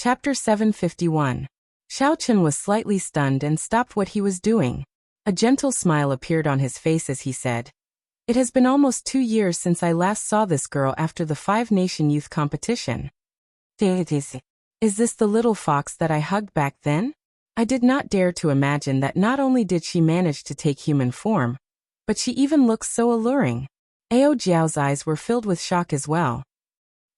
Chapter 751. Xiao Chen was slightly stunned and stopped what he was doing. A gentle smile appeared on his face as he said, "It has been almost 2 years since I last saw this girl after the 5-nation youth competition. Is this the little fox that I hugged back then?" I did not dare to imagine that not only did she manage to take human form, but she even looks so alluring. Ao Jiao's eyes were filled with shock as well.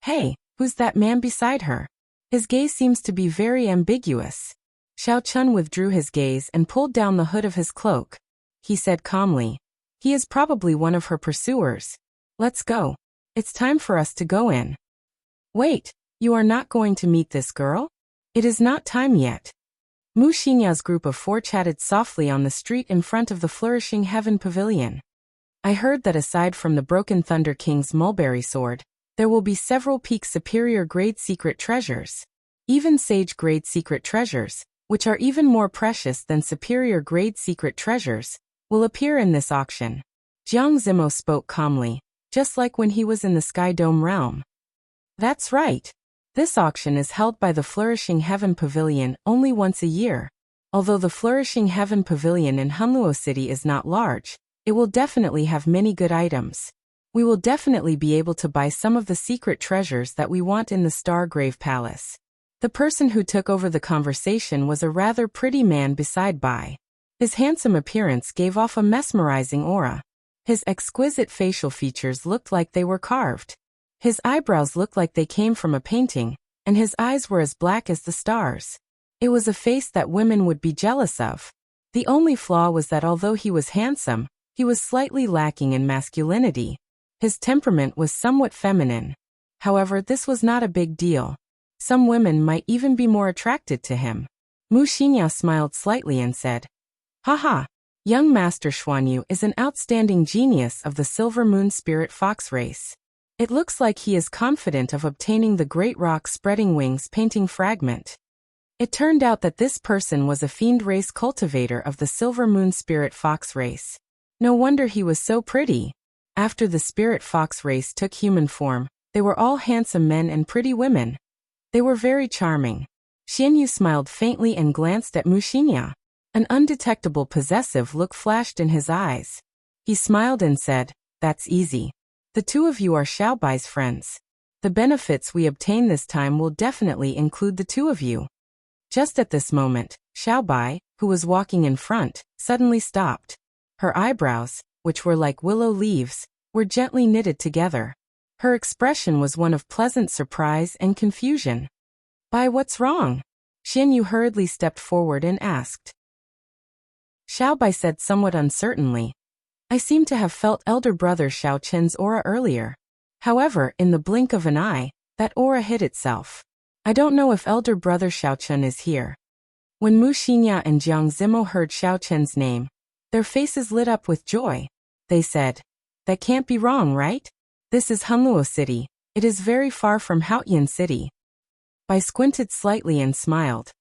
"Hey, who's that man beside her?" His gaze seems to be very ambiguous. Xiao Chen withdrew his gaze and pulled down the hood of his cloak. He said calmly, "He is probably one of her pursuers. Let's go. It's time for us to go in." "Wait, you are not going to meet this girl? It is not time yet." Mu Xinya's group of 4 chatted softly on the street in front of the Flourishing Heaven Pavilion. "I heard that aside from the Broken Thunder King's mulberry sword, there will be several peak superior grade secret treasures. Even sage grade secret treasures, which are even more precious than superior grade secret treasures, will appear in this auction." Jiang Zimo spoke calmly, just like when he was in the Sky Dome realm. "That's right. This auction is held by the Flourishing Heaven Pavilion only once a year. Although the Flourishing Heaven Pavilion in Hunluo City is not large, it will definitely have many good items. We will definitely be able to buy some of the secret treasures that we want in the Stargrave Palace." The person who took over the conversation was a rather pretty man beside Bai. His handsome appearance gave off a mesmerizing aura. His exquisite facial features looked like they were carved. His eyebrows looked like they came from a painting, and his eyes were as black as the stars. It was a face that women would be jealous of. The only flaw was that although he was handsome, he was slightly lacking in masculinity. His temperament was somewhat feminine. However, this was not a big deal. Some women might even be more attracted to him. Mu Xingya smiled slightly and said, "Haha, young Master Xuanyu is an outstanding genius of the Silver Moon Spirit Fox race. It looks like he is confident of obtaining the Great Rock Spreading Wings painting fragment." It turned out that this person was a fiend race cultivator of the Silver Moon Spirit Fox race. No wonder he was so pretty. After the Spirit Fox race took human form, they were all handsome men and pretty women. They were very charming. Xianyu smiled faintly and glanced at Mu Xingya. An undetectable possessive look flashed in his eyes. He smiled and said, "That's easy. The 2 of you are Xiaobai's friends. The benefits we obtain this time will definitely include the 2 of you." Just at this moment, Xiaobai, who was walking in front, suddenly stopped. Her eyebrows, which were like willow leaves, were gently knitted together. Her expression was one of pleasant surprise and confusion. "Bai, what's wrong?" Xianyu hurriedly stepped forward and asked. Xiaobai said somewhat uncertainly, "I seem to have felt elder brother Xiao Chen's aura earlier. However, in the blink of an eye, that aura hid itself. I don't know if elder brother Xiao Chen is here." When Mu Xingya and Jiang Zimo heard Xiao Chen's name, their faces lit up with joy. They said, "That can't be wrong, right? This is Hunluo City. It is very far from Haotian City." Bai squinted slightly and smiled.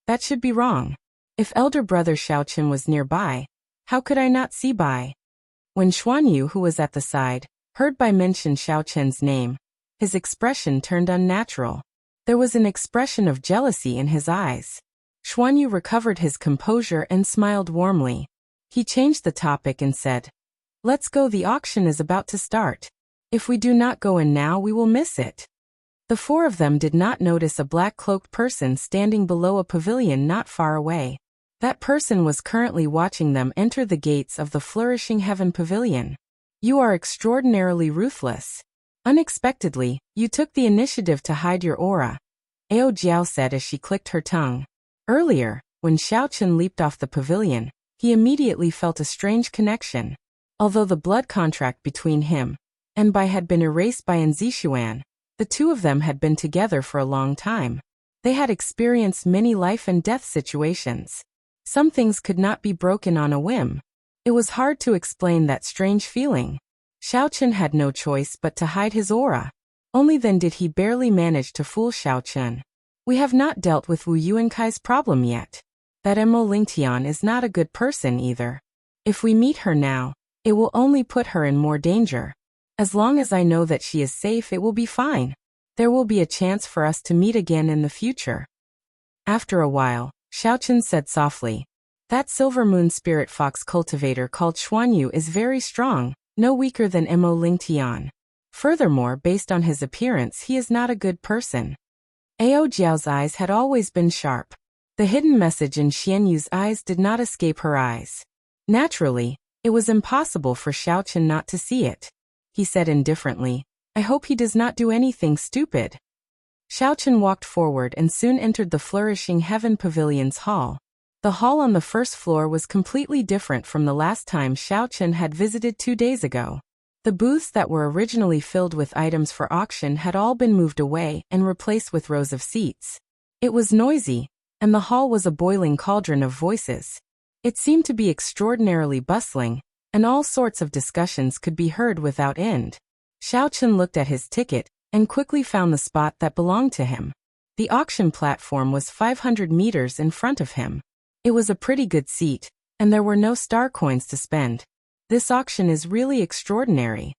"That should be wrong. If elder brother Xiao Chen was nearby, how could I not see Bai?" When Xuanyu, who was at the side, heard Bai mention Xiao Chen's name, his expression turned unnatural. There was an expression of jealousy in his eyes. Xuanyu recovered his composure and smiled warmly. He changed the topic and said, "Let's go, the auction is about to start. If we do not go in now, we will miss it." The 4 of them did not notice a black-cloaked person standing below a pavilion not far away. That person was currently watching them enter the gates of the Flourishing Heaven Pavilion. "You are extraordinarily ruthless. Unexpectedly, you took the initiative to hide your aura," Ao Jiao said as she clicked her tongue. Earlier, when Xiao Chen leaped off the pavilion, he immediately felt a strange connection. Although the blood contract between him and Bai had been erased by Zixuan, the 2 of them had been together for a long time. They had experienced many life and death situations. Some things could not be broken on a whim. It was hard to explain that strange feeling. Xiao Chen had no choice but to hide his aura. Only then did he barely manage to fool Xiao Chen. "We have not dealt with Wu Yuankai's problem yet. That Mo Lingtian is not a good person either. If we meet her now, it will only put her in more danger. As long as I know that she is safe, it will be fine. There will be a chance for us to meet again in the future." After a while, Xiaochen said softly, "That silver moon spirit fox cultivator called Xuanyu is very strong, no weaker than Mo Lingtian. Furthermore, based on his appearance, he is not a good person." Ao Jiao's eyes had always been sharp. The hidden message in Xianyu's eyes did not escape her eyes. Naturally, it was impossible for Xiaochen not to see it. He said indifferently, "I hope he does not do anything stupid." Xiaochen walked forward and soon entered the flourishing Heaven Pavilion's hall. The hall on the first floor was completely different from the last time Xiaochen had visited 2 days ago. The booths that were originally filled with items for auction had all been moved away and replaced with rows of seats. It was noisy, and the hall was a boiling cauldron of voices. It seemed to be extraordinarily bustling, and all sorts of discussions could be heard without end. Xiaochen looked at his ticket and quickly found the spot that belonged to him. The auction platform was 500 meters in front of him. It was a pretty good seat, and there were no star coins to spend. This auction is really extraordinary.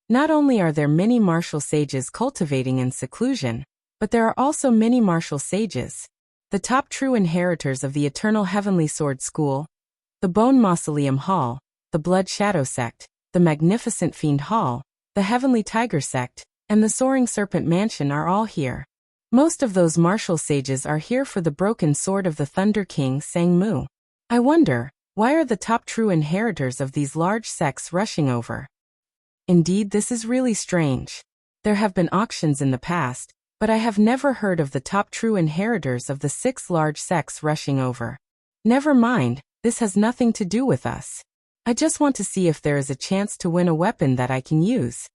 Not only are there many martial sages cultivating in seclusion, but there are also many martial sages. The top true inheritors of the Eternal Heavenly Sword School, the Bone Mausoleum Hall, the Blood Shadow Sect, the Magnificent Fiend Hall, the Heavenly Tiger Sect, and the Soaring Serpent Mansion are all here. Most of those martial sages are here for the broken sword of the Thunder King Sang Mu. I wonder, why are the top true inheritors of these large sects rushing over? Indeed, this is really strange. There have been auctions in the past, but I have never heard of the top true inheritors of the 6 large sects rushing over. Never mind, this has nothing to do with us. I just want to see if there is a chance to win a weapon that I can use.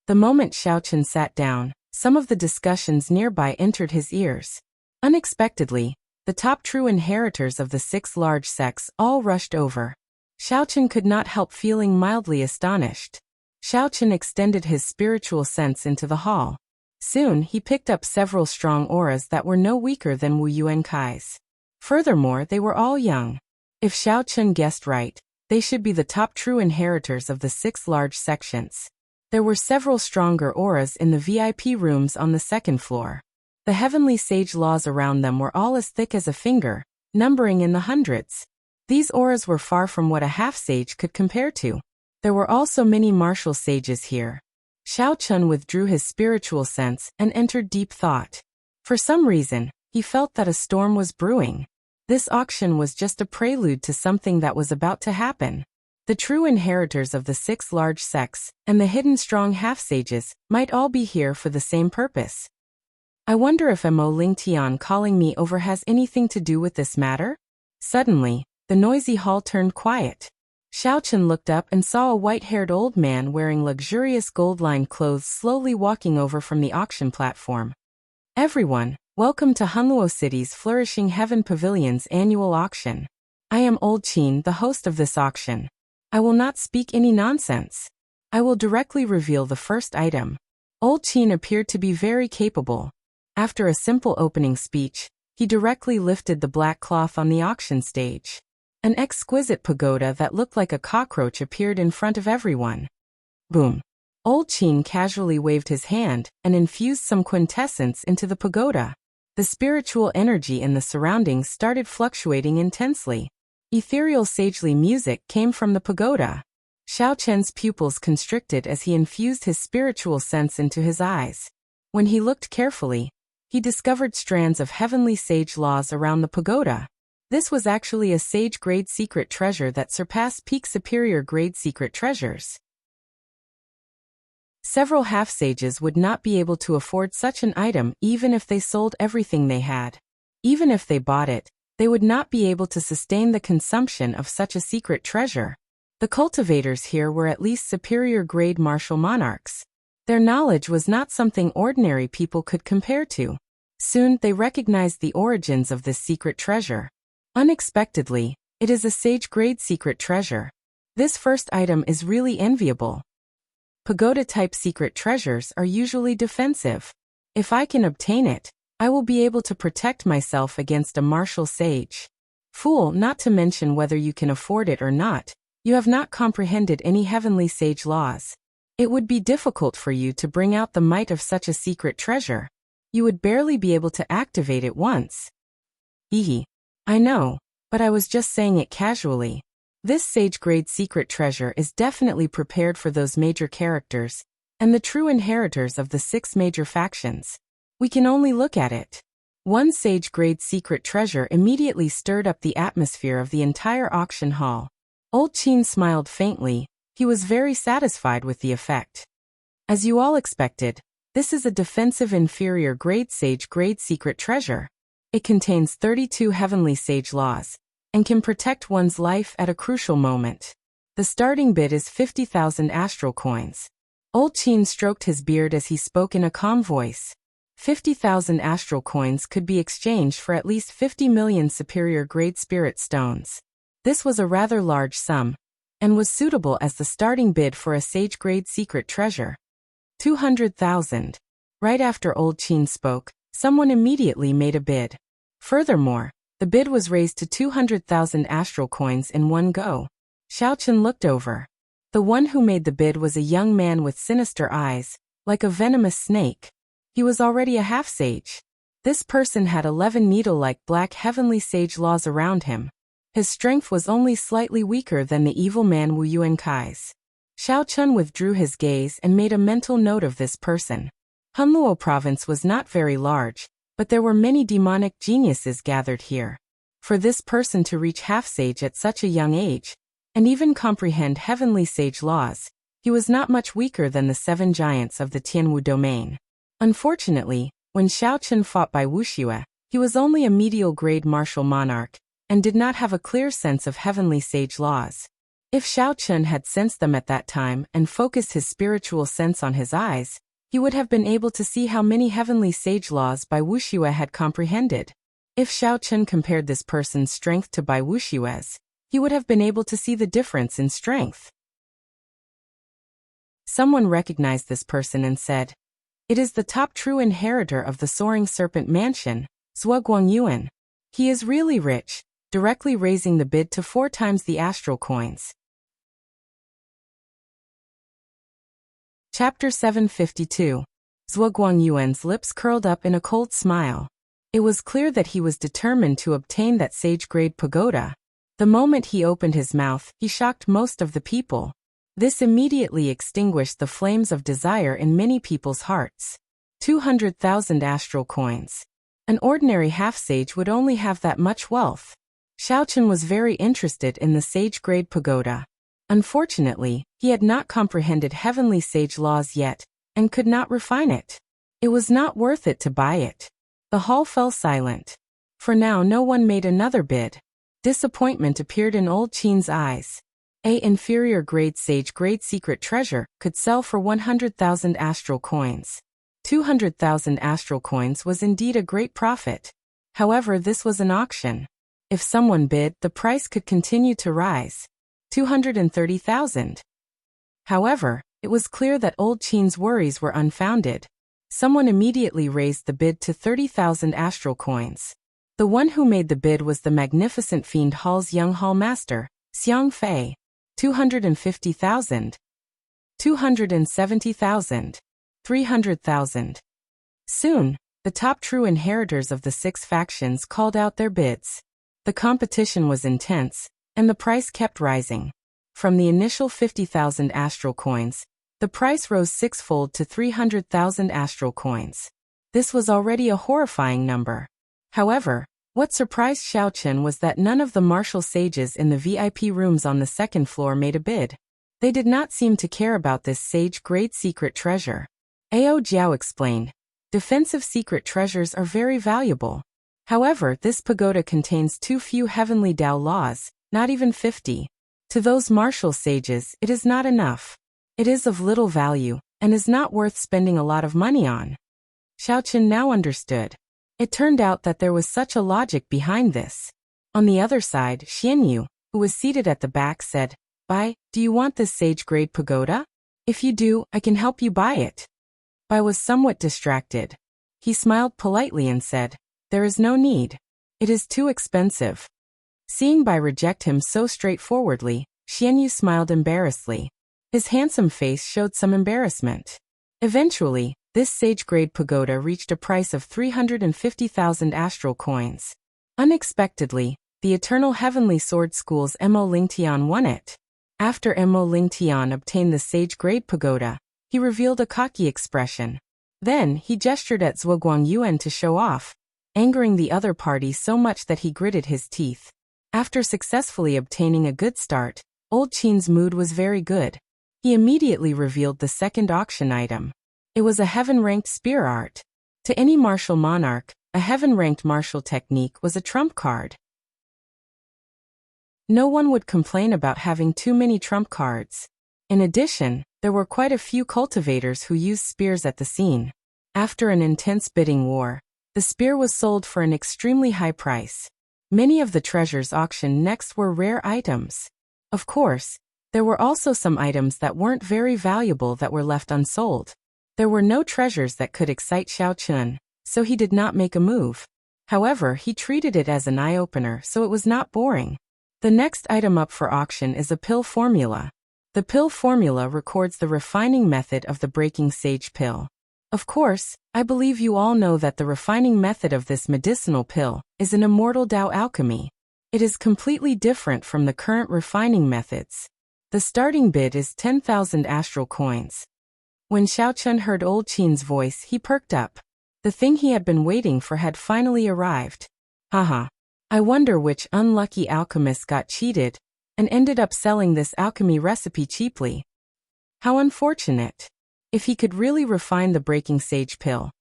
The moment Xiaochen sat down, some of the discussions nearby entered his ears. Unexpectedly, the top true inheritors of the 6 large sects all rushed over. Xiaochen could not help feeling mildly astonished. Xiaochen extended his spiritual sense into the hall. Soon, he picked up several strong auras that were no weaker than Wu Yuankai's. Furthermore, they were all young. If Xiaochen guessed right, they should be the top true inheritors of the 6 large sections. There were several stronger auras in the VIP rooms on the 2nd floor. The heavenly sage laws around them were all as thick as a finger, numbering in the hundreds. These auras were far from what a half-sage could compare to. There were also many martial sages here. Xiaochen withdrew his spiritual sense and entered deep thought. For some reason, he felt that a storm was brewing. This auction was just a prelude to something that was about to happen. The true inheritors of the 6 large sects and the hidden strong half-sages might all be here for the same purpose. I wonder if Mo Lingtian calling me over has anything to do with this matter? Suddenly, the noisy hall turned quiet. Xiaochen looked up and saw a white-haired old man wearing luxurious gold-lined clothes slowly walking over from the auction platform. "Everyone, welcome to Hunluo City's Flourishing Heaven Pavilion's annual auction. I am Old Qin, the host of this auction. I will not speak any nonsense. I will directly reveal the first item." Old Qin appeared to be very capable. After a simple opening speech, he directly lifted the black cloth on the auction stage. An exquisite pagoda that looked like a cockroach appeared in front of everyone. Boom. Old Qin casually waved his hand and infused some quintessence into the pagoda. The spiritual energy in the surroundings started fluctuating intensely. Ethereal sagely music came from the pagoda. Xiaochen's pupils constricted as he infused his spiritual sense into his eyes. When he looked carefully, he discovered strands of heavenly sage laws around the pagoda. This was actually a sage-grade secret treasure that surpassed peak superior-grade secret treasures. Several half-sages would not be able to afford such an item even if they sold everything they had. Even if they bought it, they would not be able to sustain the consumption of such a secret treasure. The cultivators here were at least superior-grade martial monarchs. Their knowledge was not something ordinary people could compare to. Soon, they recognized the origins of this secret treasure. Unexpectedly, it is a sage-grade secret treasure. This first item is really enviable. Pagoda-type secret treasures are usually defensive. If I can obtain it, I will be able to protect myself against a martial sage. Fool, not to mention whether you can afford it or not, you have not comprehended any heavenly sage laws. It would be difficult for you to bring out the might of such a secret treasure. You would barely be able to activate it once. Hehe. I know, but I was just saying it casually. This sage-grade secret treasure is definitely prepared for those major characters, and the true inheritors of the 6 major factions. We can only look at it. One sage-grade secret treasure immediately stirred up the atmosphere of the entire auction hall. Old Qin smiled faintly. He was very satisfied with the effect. As you all expected, this is a defensive inferior grade sage-grade secret treasure. It contains 32 heavenly sage laws, and can protect one's life at a crucial moment. The starting bid is 50,000 astral coins. Old Qin stroked his beard as he spoke in a calm voice. 50,000 astral coins could be exchanged for at least 50 million superior grade spirit stones. This was a rather large sum, and was suitable as the starting bid for a sage-grade secret treasure. 200,000. Right after Old Qin spoke, someone immediately made a bid. Furthermore, the bid was raised to 200,000 astral coins in one go. Xiaochen looked over. The one who made the bid was a young man with sinister eyes, like a venomous snake. He was already a half-sage. This person had 11 needle-like black heavenly sage laws around him. His strength was only slightly weaker than the evil man Wu Yuankai's. Xiaochen withdrew his gaze and made a mental note of this person. Hunluo province was not very large, but there were many demonic geniuses gathered here. For this person to reach half-sage at such a young age, and even comprehend heavenly sage laws, he was not much weaker than the 7 giants of the Tianwu domain. Unfortunately, when Xiaochen fought by Wuxia, he was only a medial grade martial monarch, and did not have a clear sense of heavenly sage laws. If Xiaochen had sensed them at that time and focused his spiritual sense on his eyes, he would have been able to see how many heavenly sage laws Bai Wuxia had comprehended. If Xiaochen compared this person's strength to Bai Wuxia's, he would have been able to see the difference in strength. Someone recognized this person and said, "It is the top true inheritor of the Soaring Serpent Mansion, Zhuo Guangyuan. He is really rich," directly raising the bid to 4 times the astral coins. Chapter 752. Zhuo Guangyuan's lips curled up in a cold smile. It was clear that he was determined to obtain that sage-grade pagoda. The moment he opened his mouth, he shocked most of the people. This immediately extinguished the flames of desire in many people's hearts. 200,000 astral coins. An ordinary half-sage would only have that much wealth. Xiaochen was very interested in the sage-grade pagoda. Unfortunately, he had not comprehended heavenly sage laws yet, and could not refine it. It was not worth it to buy it. The hall fell silent. For now no one made another bid. Disappointment appeared in Old Qin's eyes. A inferior grade sage-grade secret treasure could sell for 100,000 astral coins. 200,000 astral coins was indeed a great profit. However, this was an auction. If someone bid, the price could continue to rise. 230,000. However, it was clear that Old Qin's worries were unfounded. Someone immediately raised the bid to 30,000 astral coins. The one who made the bid was the magnificent Fiend Hall's young hall master, Xiang Fei. 250,000. 270,000. 300,000. Soon, the top true inheritors of the 6 factions called out their bids. The competition was intense, and the price kept rising. From the initial 50,000 astral coins, the price rose 6-fold to 300,000 astral coins. This was already a horrifying number. However, what surprised Xiaochen was that none of the martial sages in the VIP rooms on the 2nd floor made a bid. They did not seem to care about this sage-grade secret treasure. Ao Jiao explained, "Defensive secret treasures are very valuable. However, this pagoda contains too few heavenly Tao laws, not even 50. To those martial sages, it is not enough. It is of little value, and is not worth spending a lot of money on." Xiaochen now understood. It turned out that there was such a logic behind this. On the other side, Xianyu, who was seated at the back, said, "Bai, do you want this sage-grade pagoda? If you do, I can help you buy it." Bai was somewhat distracted. He smiled politely and said, "There is no need. It is too expensive." Seeing Bai reject him so straightforwardly, Xianyu smiled embarrassedly. His handsome face showed some embarrassment. Eventually, This sage-grade pagoda reached a price of 350,000 astral coins. Unexpectedly, the Eternal Heavenly Sword School's Mo Lingtian won it. After Mo Lingtian obtained the sage-grade pagoda, he revealed a cocky expression. Then, he gestured at Zhuoguang Yuan to show off, angering the other party so much that he gritted his teeth. After successfully obtaining a good start, Old Qin's mood was very good. He immediately revealed the second auction item. It was a heaven-ranked spear art. To any martial monarch, a heaven-ranked martial technique was a trump card. No one would complain about having too many trump cards. In addition, there were quite a few cultivators who used spears at the scene. After an intense bidding war, the spear was sold for an extremely high price. Many of the treasures auctioned next were rare items. Of course, there were also some items that weren't very valuable that were left unsold. There were no treasures that could excite Xiao Chun, so he did not make a move. However, he treated it as an eye-opener, so it was not boring. The next item up for auction is a pill formula. The pill formula records the refining method of the breaking sage pill. Of course, I believe you all know that the refining method of this medicinal pill is an immortal Dao alchemy. It is completely different from the current refining methods. The starting bid is 10,000 astral coins. When Xiao Chun heard Old Qin's voice, he perked up. The thing he had been waiting for had finally arrived. Haha. I wonder which unlucky alchemist got cheated and ended up selling this alchemy recipe cheaply. How unfortunate. If he could really refine the breaking sage pill,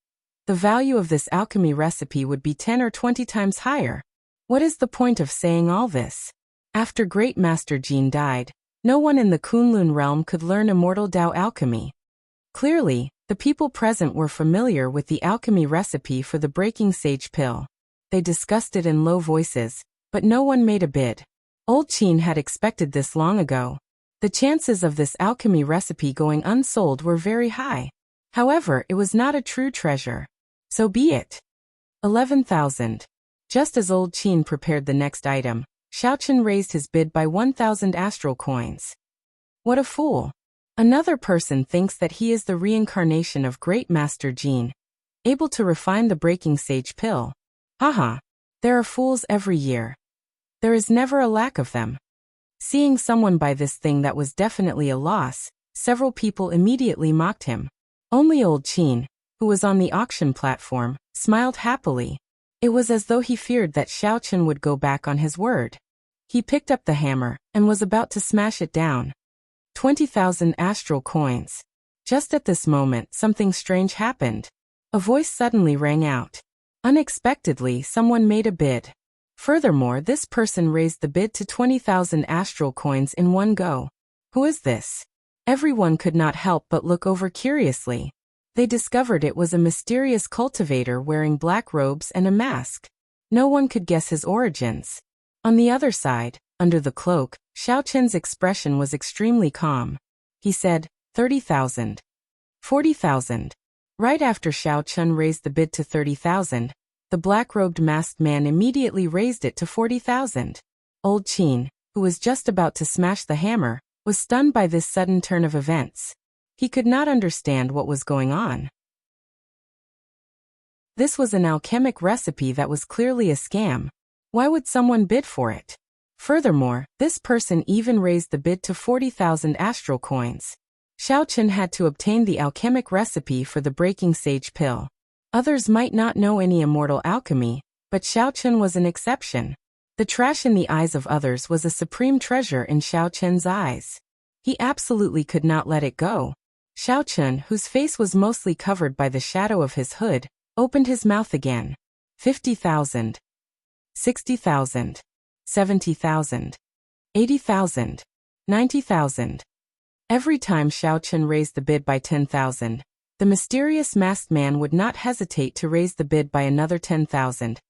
the value of this alchemy recipe would be 10 or 20 times higher. What is the point of saying all this? After Great Master Jin died, no one in the Kunlun realm could learn immortal Dao alchemy. Clearly, the people present were familiar with the alchemy recipe for the breaking sage pill. They discussed it in low voices, but no one made a bid. Old Qin had expected this long ago. The chances of this alchemy recipe going unsold were very high. However, it was not a true treasure. So be it. 11,000. Just as Old Qin prepared the next item, Xiao Chun raised his bid by 1,000 astral coins. What a fool. Another person thinks that he is the reincarnation of Great Master Jin, able to refine the breaking sage pill. Haha. There are fools every year. There is never a lack of them. Seeing someone buy this thing that was definitely a loss, several people immediately mocked him. Only Old Qin, who was on the auction platform, smiled happily. It was as though he feared that Xiao Chun would go back on his word. He picked up the hammer and was about to smash it down. 20,000 astral coins. Just at this moment, something strange happened. A voice suddenly rang out. Unexpectedly, someone made a bid. Furthermore, this person raised the bid to 20,000 astral coins in one go. Who is this? Everyone could not help but look over curiously. They discovered it was a mysterious cultivator wearing black robes and a mask. No one could guess his origins. On the other side, under the cloak, Xiao Chun's expression was extremely calm. He said, 30,000. 40,000. Right after Xiao Chun raised the bid to 30,000, the black-robed masked man immediately raised it to 40,000. Old Qin, who was just about to smash the hammer, was stunned by this sudden turn of events. He could not understand what was going on. This was an alchemic recipe that was clearly a scam. Why would someone bid for it? Furthermore, this person even raised the bid to 40,000 astral coins. Xiao Chun had to obtain the alchemic recipe for the breaking sage pill. Others might not know any immortal alchemy, but Xiao Chun was an exception. The trash in the eyes of others was a supreme treasure in Xiao Chun's eyes. He absolutely could not let it go. Xiao Chun, whose face was mostly covered by the shadow of his hood, opened his mouth again. 50,000. 60,000. 70,000. 80,000. 90,000. Every time Xiao Chun raised the bid by 10,000, the mysterious masked man would not hesitate to raise the bid by another 10,000,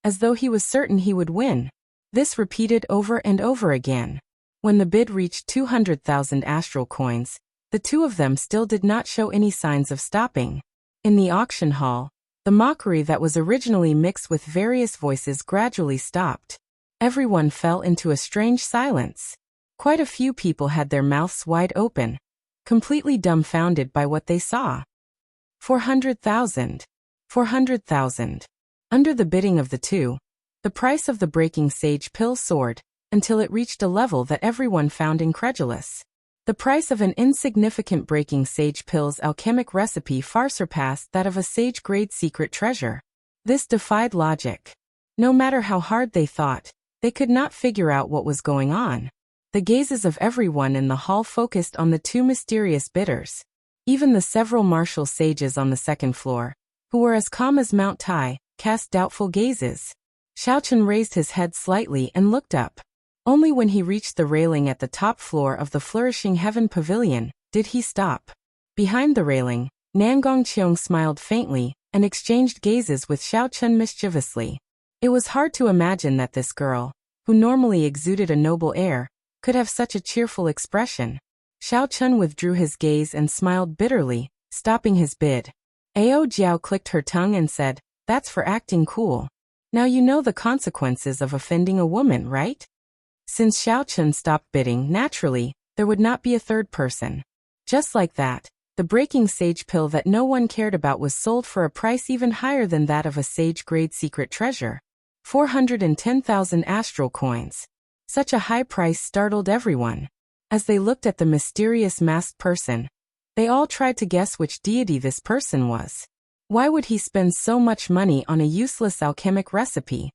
as though he was certain he would win. This repeated over and over again. When the bid reached 200,000 astral coins, the two of them still did not show any signs of stopping. In the auction hall, the mockery that was originally mixed with various voices gradually stopped. Everyone fell into a strange silence. Quite a few people had their mouths wide open, completely dumbfounded by what they saw. 400,000. 400,000. Under the bidding of the two, the price of the breaking sage pill soared, until it reached a level that everyone found incredulous. The price of an insignificant breaking sage pill's alchemic recipe far surpassed that of a sage-grade secret treasure. This defied logic. No matter how hard they thought, they could not figure out what was going on. The gazes of everyone in the hall focused on the two mysterious bidders. Even the several martial sages on the second floor, who were as calm as Mount Tai, cast doubtful gazes. Xiaochen raised his head slightly and looked up. Only when he reached the railing at the top floor of the Flourishing Heaven Pavilion did he stop. Behind the railing, Nangong Qiong smiled faintly and exchanged gazes with Xiaochen mischievously. It was hard to imagine that this girl, who normally exuded a noble air, could have such a cheerful expression. Xiaochen withdrew his gaze and smiled bitterly, stopping his bid. Ao Jiao clicked her tongue and said, "That's for acting cool. Now you know the consequences of offending a woman, right?" Since Xiaochen stopped bidding, naturally, there would not be a third person. Just like that, the breaking sage pill that no one cared about was sold for a price even higher than that of a sage-grade secret treasure. 410,000 astral coins. Such a high price startled everyone. As they looked at the mysterious masked person, they all tried to guess which deity this person was. Why would he spend so much money on a useless alchemic recipe?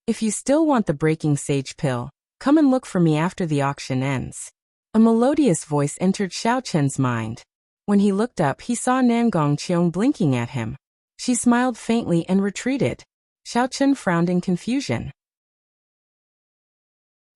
If you still want the breaking sage pill, come and look for me after the auction ends. A melodious voice entered Xiaochen's mind. When he looked up, he saw Nangong Qiong blinking at him. She smiled faintly and retreated. Xiaochen frowned in confusion.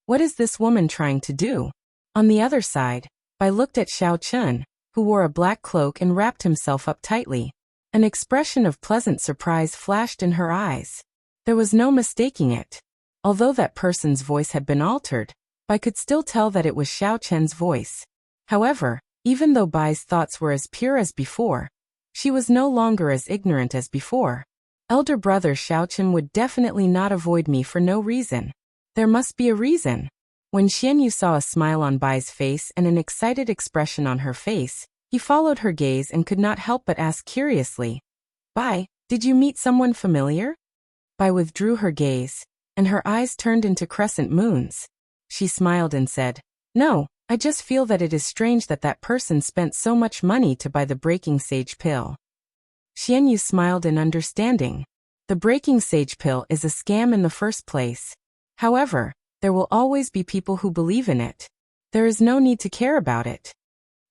What is this woman trying to do? On the other side, Bai looked at Xiaochen, who wore a black cloak and wrapped himself up tightly. An expression of pleasant surprise flashed in her eyes. There was no mistaking it. Although that person's voice had been altered, Bai could still tell that it was Xiaochen's voice. However, even though Bai's thoughts were as pure as before, she was no longer as ignorant as before. Elder brother Xiaochen would definitely not avoid me for no reason. There must be a reason. When Xianyu saw a smile on Bai's face and an excited expression on her face, he followed her gaze and could not help but ask curiously, "Bai, did you meet someone familiar?" Bai withdrew her gaze, and her eyes turned into crescent moons. She smiled and said, "No, I just feel that it is strange that that person spent so much money to buy the breaking sage pill." Xianyu smiled in understanding. The breaking sage pill is a scam in the first place. However, there will always be people who believe in it. There is no need to care about it.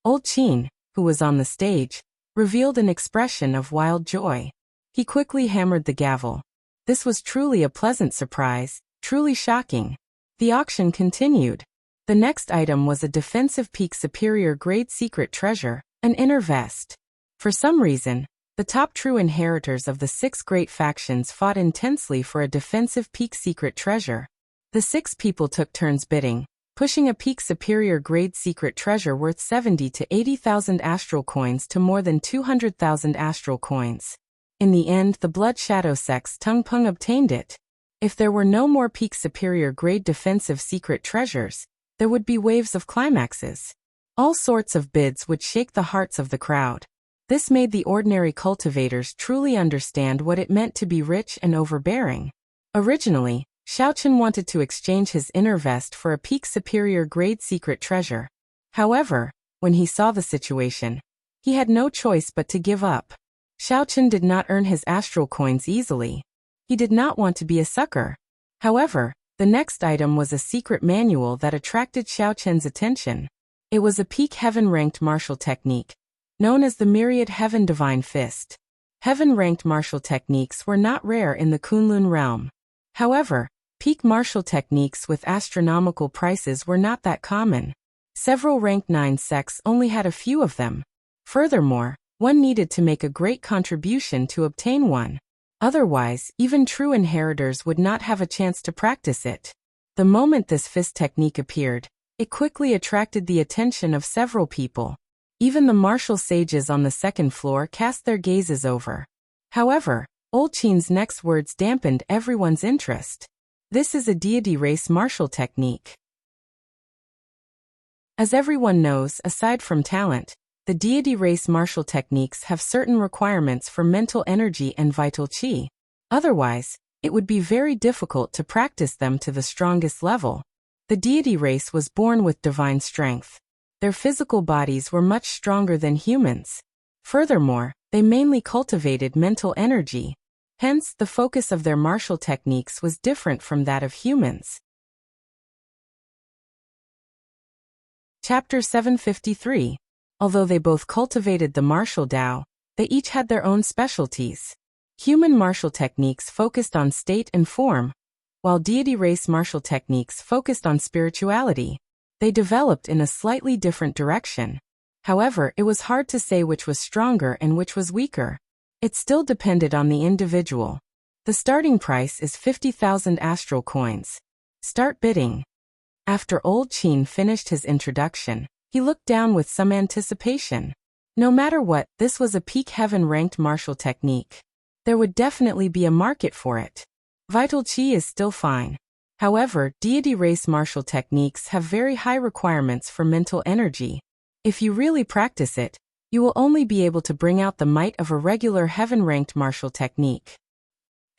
Old Qin, who was on the stage, revealed an expression of wild joy. He quickly hammered the gavel. This was truly a pleasant surprise, truly shocking. The auction continued. The next item was a defensive peak superior grade secret treasure, an inner vest. For some reason, the top true inheritors of the 6 great factions fought intensely for a defensive peak secret treasure. The 6 people took turns bidding, pushing a peak superior grade secret treasure worth 70 to 80,000 astral coins to more than 200,000 astral coins. In the end, the Blood Shadow Sect's Tung Peng obtained it. If there were no more peak superior grade defensive secret treasures, there would be waves of climaxes. All sorts of bids would shake the hearts of the crowd. This made the ordinary cultivators truly understand what it meant to be rich and overbearing. Originally, Xiaochen wanted to exchange his inner vest for a peak superior grade secret treasure. However, when he saw the situation, he had no choice but to give up. Xiaochen did not earn his astral coins easily. He did not want to be a sucker. However, the next item was a secret manual that attracted Xiaochen's attention. It was a peak heaven-ranked martial technique, known as the Myriad Heaven Divine Fist. Heaven-ranked martial techniques were not rare in the Kunlun realm. However, peak martial techniques with astronomical prices were not that common. Several rank 9 sects only had a few of them. Furthermore, one needed to make a great contribution to obtain one. Otherwise, even true inheritors would not have a chance to practice it. The moment this fist technique appeared, it quickly attracted the attention of several people. Even the martial sages on the second floor cast their gazes over. However, Old Qin's next words dampened everyone's interest. This is a deity race martial technique. As everyone knows, aside from talent, The deity race martial techniques have certain requirements for mental energy and vital qi. Otherwise, it would be very difficult to practice them to the strongest level. The deity race was born with divine strength. Their physical bodies were much stronger than humans. Furthermore, they mainly cultivated mental energy. Hence, the focus of their martial techniques was different from that of humans. Chapter 753. Although they both cultivated the martial Tao, they each had their own specialties. Human martial techniques focused on state and form, while deity race martial techniques focused on spirituality. They developed in a slightly different direction. However, it was hard to say which was stronger and which was weaker. It still depended on the individual. The starting price is 50,000 astral coins. Start bidding. After Old Qin finished his introduction, he looked down with some anticipation. No matter what, this was a peak heaven-ranked martial technique. There would definitely be a market for it. Vital Qi is still fine. However, deity race martial techniques have very high requirements for mental energy. If you really practice it, you will only be able to bring out the might of a regular heaven-ranked martial technique.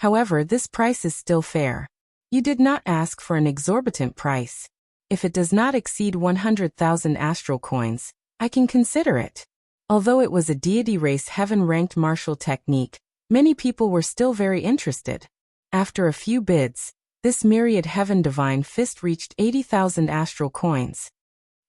However, this price is still fair. You did not ask for an exorbitant price. If it does not exceed 100,000 astral coins, I can consider it. Although it was a deity race heaven-ranked martial technique, many people were still very interested. After a few bids, this myriad heaven divine fist reached 80,000 astral coins.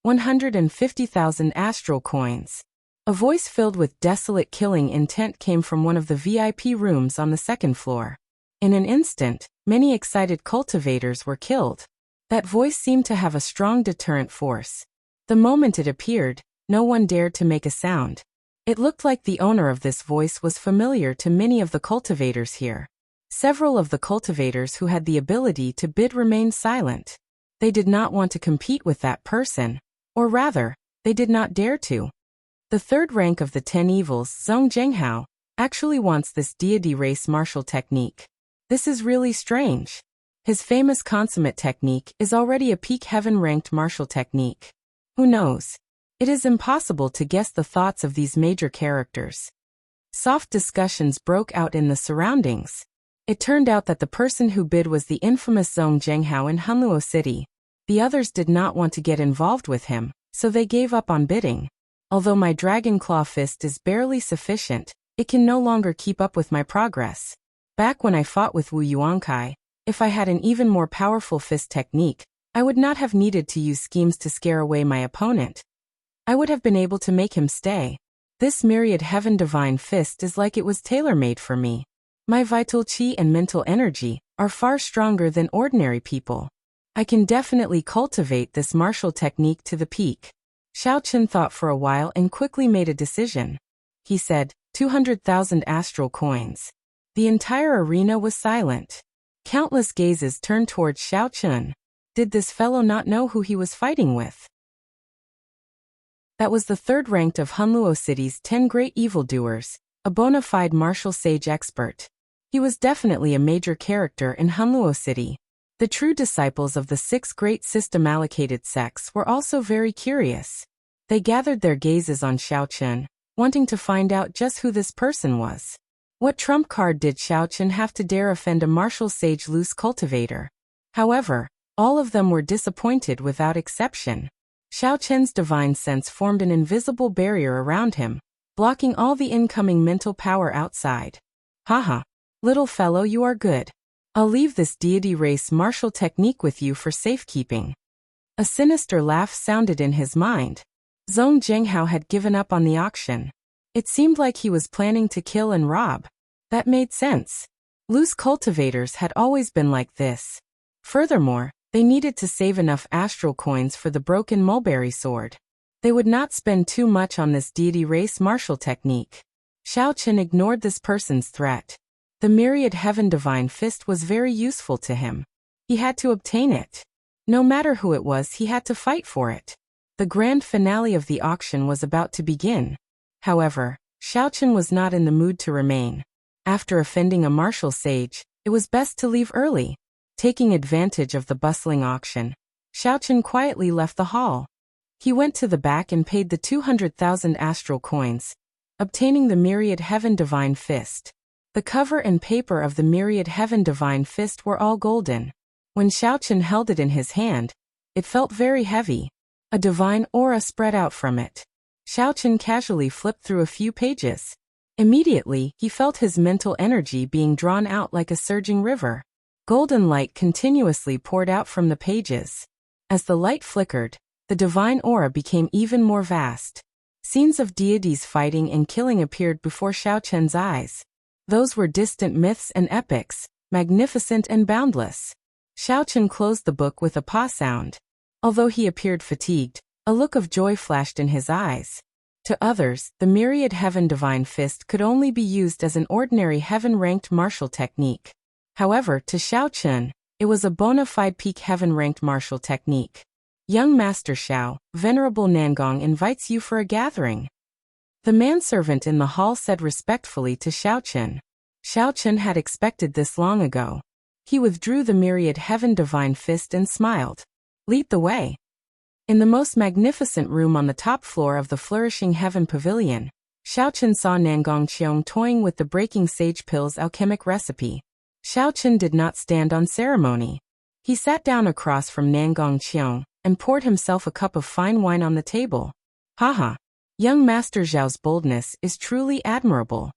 150,000 astral coins. A voice filled with desolate killing intent came from one of the VIP rooms on the second floor. In an instant, many excited cultivators were killed. That voice seemed to have a strong deterrent force. The moment it appeared, no one dared to make a sound. It looked like the owner of this voice was familiar to many of the cultivators here. Several of the cultivators who had the ability to bid remained silent. They did not want to compete with that person, or rather, they did not dare to. The third rank of the 10 evils, Zhong Zhenghao, actually wants this deity race martial technique. This is really strange. His famous consummate technique is already a peak heaven-ranked martial technique. Who knows? It is impossible to guess the thoughts of these major characters. Soft discussions broke out in the surroundings. It turned out that the person who bid was the infamous Zhong Zhenghao in Hunluo City. The others did not want to get involved with him, so they gave up on bidding. Although my Dragon Claw fist is barely sufficient, it can no longer keep up with my progress. Back when I fought with Wu Yuankai, if I had an even more powerful fist technique, I would not have needed to use schemes to scare away my opponent. I would have been able to make him stay. This myriad heaven divine fist is like it was tailor-made for me. My vital qi and mental energy are far stronger than ordinary people. I can definitely cultivate this martial technique to the peak. Xiao Chen thought for a while and quickly made a decision. He said, 200,000 astral coins. The entire arena was silent. Countless gazes turned towards Xiao Chen. Did this fellow not know who he was fighting with? That was the third ranked of Hunluo City's 10 great evildoers, a bona fide martial sage expert. He was definitely a major character in Hunluo City. The true disciples of the 6 great system-allocated sects were also very curious. They gathered their gazes on Xiao Chen, wanting to find out just who this person was. What trump card did Xiao Chen have to dare offend a martial sage loose cultivator? However, all of them were disappointed without exception. Xiao Chen's divine sense formed an invisible barrier around him, blocking all the incoming mental power outside. Haha, little fellow, you are good. I'll leave this deity race martial technique with you for safekeeping. A sinister laugh sounded in his mind. Zhong Zhenghao had given up on the auction. It seemed like he was planning to kill and rob. That made sense. Loose cultivators had always been like this. Furthermore, they needed to save enough astral coins for the broken mulberry sword. They would not spend too much on this deity race martial technique. Xiao Chen ignored this person's threat. The myriad heaven divine fist was very useful to him. He had to obtain it. No matter who it was, he had to fight for it. The grand finale of the auction was about to begin. However, Xiao Chen was not in the mood to remain. After offending a martial sage, it was best to leave early. Taking advantage of the bustling auction, Xiao Chen quietly left the hall. He went to the back and paid the 200,000 astral coins, obtaining the Myriad Heaven Divine Fist. The cover and paper of the Myriad Heaven Divine Fist were all golden. When Xiaochen held it in his hand, it felt very heavy. A divine aura spread out from it. Xiaochen casually flipped through a few pages. Immediately, he felt his mental energy being drawn out like a surging river. Golden light continuously poured out from the pages. As the light flickered, the divine aura became even more vast. Scenes of deities fighting and killing appeared before Xiaochen's eyes. Those were distant myths and epics, magnificent and boundless. Xiaochen closed the book with a paw sound. Although he appeared fatigued, a look of joy flashed in his eyes. To others, the Myriad Heaven Divine Fist could only be used as an ordinary heaven-ranked martial technique. However, to Xiaochen, it was a bona fide peak heaven-ranked martial technique. Young Master Xiao, Venerable Nangong invites you for a gathering. The manservant in the hall said respectfully to Xiaochen. Xiaochen had expected this long ago. He withdrew the Myriad Heaven Divine Fist and smiled. Lead the way. In the most magnificent room on the top floor of the Flourishing Heaven Pavilion, Xiaochen saw Nangong Qiong toying with the Breaking Sage Pill's alchemic recipe. Xiaochen did not stand on ceremony. He sat down across from Nangong Qiong and poured himself a cup of fine wine on the table. Haha. Young Master Zhao's boldness is truly admirable.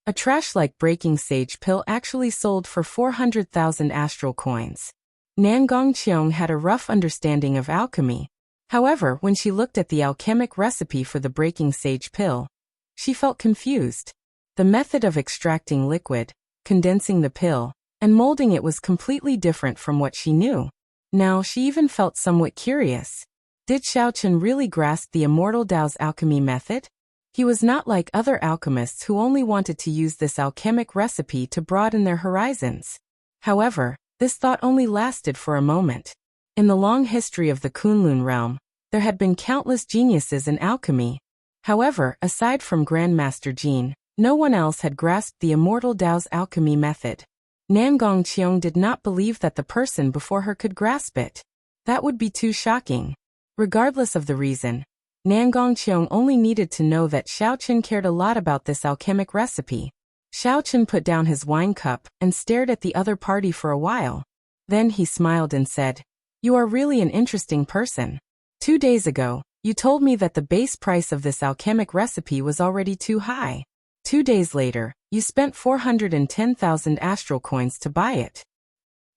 A trash-like Breaking Sage Pill actually sold for 400,000 astral coins. Nangong Qiong had a rough understanding of alchemy. However, when she looked at the alchemic recipe for the Breaking Sage Pill, she felt confused. The method of extracting liquid, condensing the pill, and molding it was completely different from what she knew. Now she even felt somewhat curious. Did Xiaochen really grasp the Immortal Tao's alchemy method? He was not like other alchemists who only wanted to use this alchemic recipe to broaden their horizons. However, this thought only lasted for a moment. In the long history of the Kunlun realm, there had been countless geniuses in alchemy. However, aside from Grandmaster Jin, no one else had grasped the Immortal Tao's alchemy method. Nangong Qiong did not believe that the person before her could grasp it. That would be too shocking. Regardless of the reason, Nangong Qiong only needed to know that Xiaochen cared a lot about this alchemic recipe. Xiaochen put down his wine cup and stared at the other party for a while. Then he smiled and said, "You are really an interesting person. 2 days ago, you told me that the base price of this alchemic recipe was already too high. 2 days later, you spent 410,000 astral coins to buy it.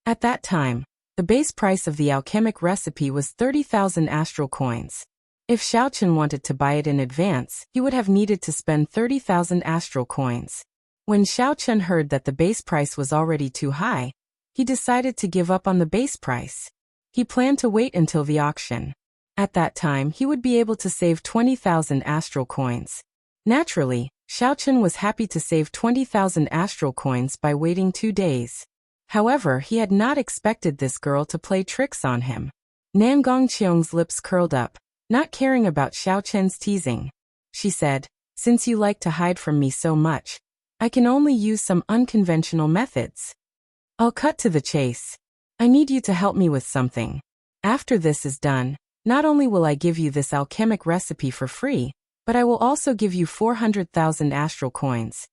At that time, the base price of the alchemic recipe was 30,000 astral coins. If Xiaochen wanted to buy it in advance, he would have needed to spend 30,000 astral coins. When Xiaochen heard that the base price was already too high, he decided to give up on the base price. He planned to wait until the auction. At that time, he would be able to save 20,000 astral coins. Naturally, Xiaochen was happy to save 20,000 astral coins by waiting 2 days. However, he had not expected this girl to play tricks on him. Nangong Qiong's lips curled up, not caring about Xiaochen's teasing. She said, "Since you like to hide from me so much, I can only use some unconventional methods. I'll cut to the chase. I need you to help me with something. After this is done, not only will I give you this alchemic recipe for free, but I will also give you 400,000 astral coins."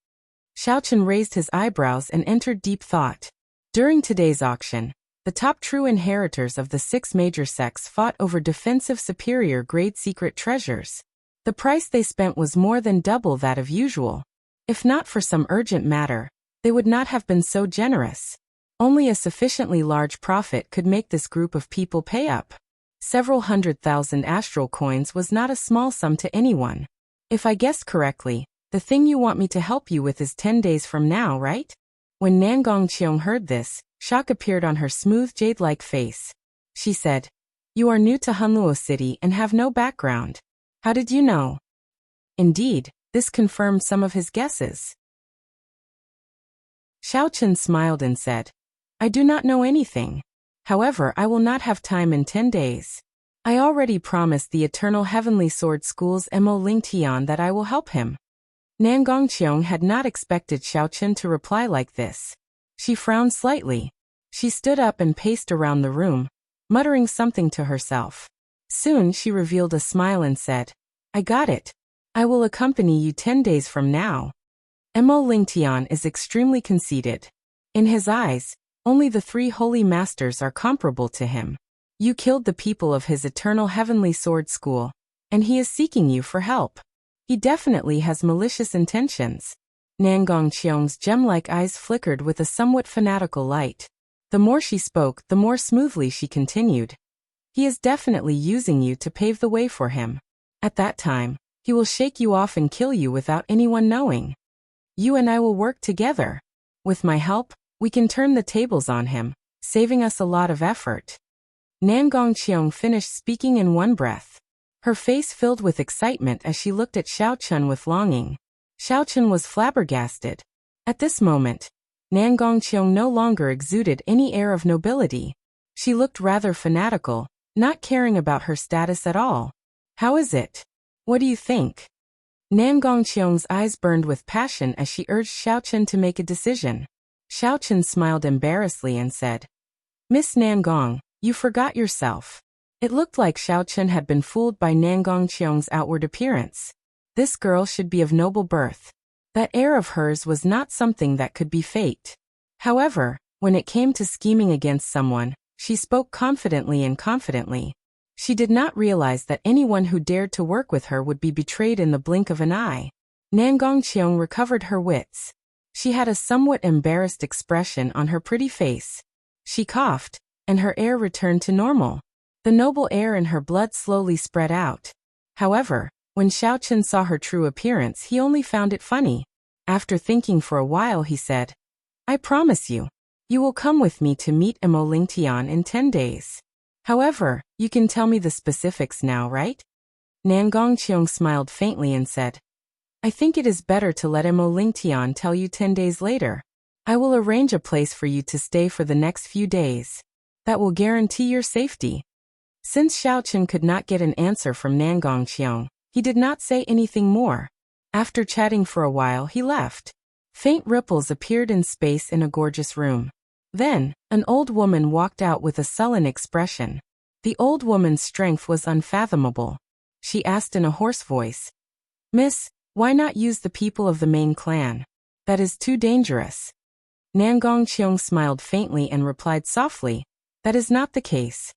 Xiaochen raised his eyebrows and entered deep thought. During today's auction, the top true inheritors of the 6 major sects fought over defensive superior grade secret treasures. The price they spent was more than double that of usual. If not for some urgent matter, they would not have been so generous. Only a sufficiently large profit could make this group of people pay up. Several 100,000 astral coins was not a small sum to anyone. If I guessed correctly, the thing you want me to help you with is 10 days from now, right? When Nangong Qiong heard this, shock appeared on her smooth jade-like face. She said, "You are new to Hunluo City and have no background. How did you know?" Indeed, this confirmed some of his guesses. Xiaochen smiled and said, "I do not know anything. However, I will not have time in 10 days. I already promised the Eternal Heavenly Sword School's Mo Ling Tian that I will help him." Nangong Qiong had not expected Xiaochen to reply like this. She frowned slightly. She stood up and paced around the room. muttering something to herself. Soon she revealed a smile and said, "I got it. I will accompany you 10 days from now." Mo Lingtian is extremely conceited. In his eyes, only the 3 holy masters are comparable to him. You killed the people of his eternal heavenly sword school, and he is seeking you for help. He definitely has malicious intentions. Nangong Qiong's gem-like eyes flickered with a somewhat fanatical light. The more she spoke, the more smoothly she continued. He is definitely using you to pave the way for him. At that time, he will shake you off and kill you without anyone knowing. You and I will work together. With my help, we can turn the tables on him, saving us a lot of effort. Nangong Qiong finished speaking in one breath. Her face filled with excitement as she looked at Xiao Chun with longing. Xiao Chun was flabbergasted. At this moment, Nangong Qiong no longer exuded any air of nobility. She looked rather fanatical, not caring about her status at all. "How is it? What do you think?" Nangong Qiong's eyes burned with passion as she urged Xiao Chun to make a decision. Xiao Chun smiled embarrassedly and said, "Miss Nangong, you forgot yourself." It looked like Xiao Chun had been fooled by Nangong Qiong's outward appearance. This girl should be of noble birth. That air of hers was not something that could be faked. However, when it came to scheming against someone, she spoke confidently. She did not realize that anyone who dared to work with her would be betrayed in the blink of an eye. Nangong Qiong recovered her wits. She had a somewhat embarrassed expression on her pretty face. She coughed, and her air returned to normal. The noble air in her blood slowly spread out. However, when Xiao Chun saw her true appearance, he only found it funny. After thinking for a while, he said, "I promise you, you will come with me to meet Mo Lingtian in 10 days. However, you can tell me the specifics now, right?" Nangong Qiong smiled faintly and said, "I think it is better to let Mo Lingtian tell you 10 days later. I will arrange a place for you to stay for the next few days. That will guarantee your safety." Since Xiao Chun could not get an answer from Nangong Qiong, he did not say anything more. After chatting for a while, he left. Faint ripples appeared in space in a gorgeous room. Then, an old woman walked out with a sullen expression. The old woman's strength was unfathomable. She asked in a hoarse voice, "Miss, why not use the people of the main clan? That is too dangerous." Nangong Qiong smiled faintly and replied softly, "That is not the case."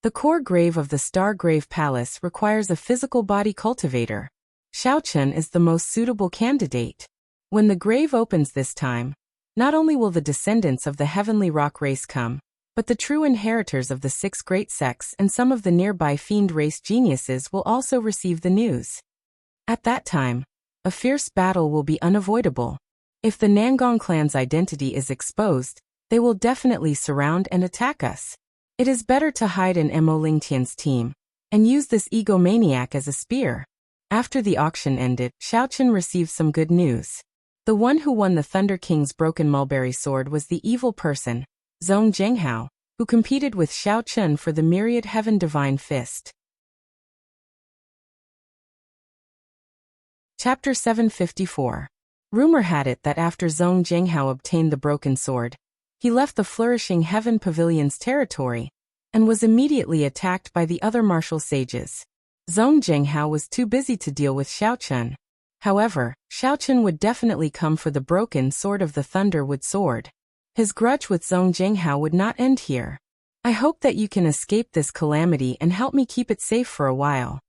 The core grave of the Star Grave Palace requires a physical body cultivator. Xiao Chun is the most suitable candidate. When the grave opens this time, not only will the descendants of the heavenly rock race come, but the true inheritors of the 6 great sects and some of the nearby fiend race geniuses will also receive the news. At that time, a fierce battle will be unavoidable. If the Nangong clan's identity is exposed, they will definitely surround and attack us. It is better to hide in Mo Lingtian's team, and use this egomaniac as a spear. After the auction ended, Xiao Chun received some good news. The one who won the Thunder King's broken mulberry sword was the evil person, Zhong Zhenghao, who competed with Xiao Chun for the Myriad Heaven Divine Fist. Chapter 754. Rumor had it that after Zhong Zhenghao obtained the broken sword, he left the flourishing Heaven Pavilion's territory, and was immediately attacked by the other martial sages. Zhong Zhenghao was too busy to deal with Xiao Chun. However, Xiao Chun would definitely come for the broken sword of the Thunderwood sword. His grudge with Zhong Zhenghao would not end here. "I hope that you can escape this calamity and help me keep it safe for a while."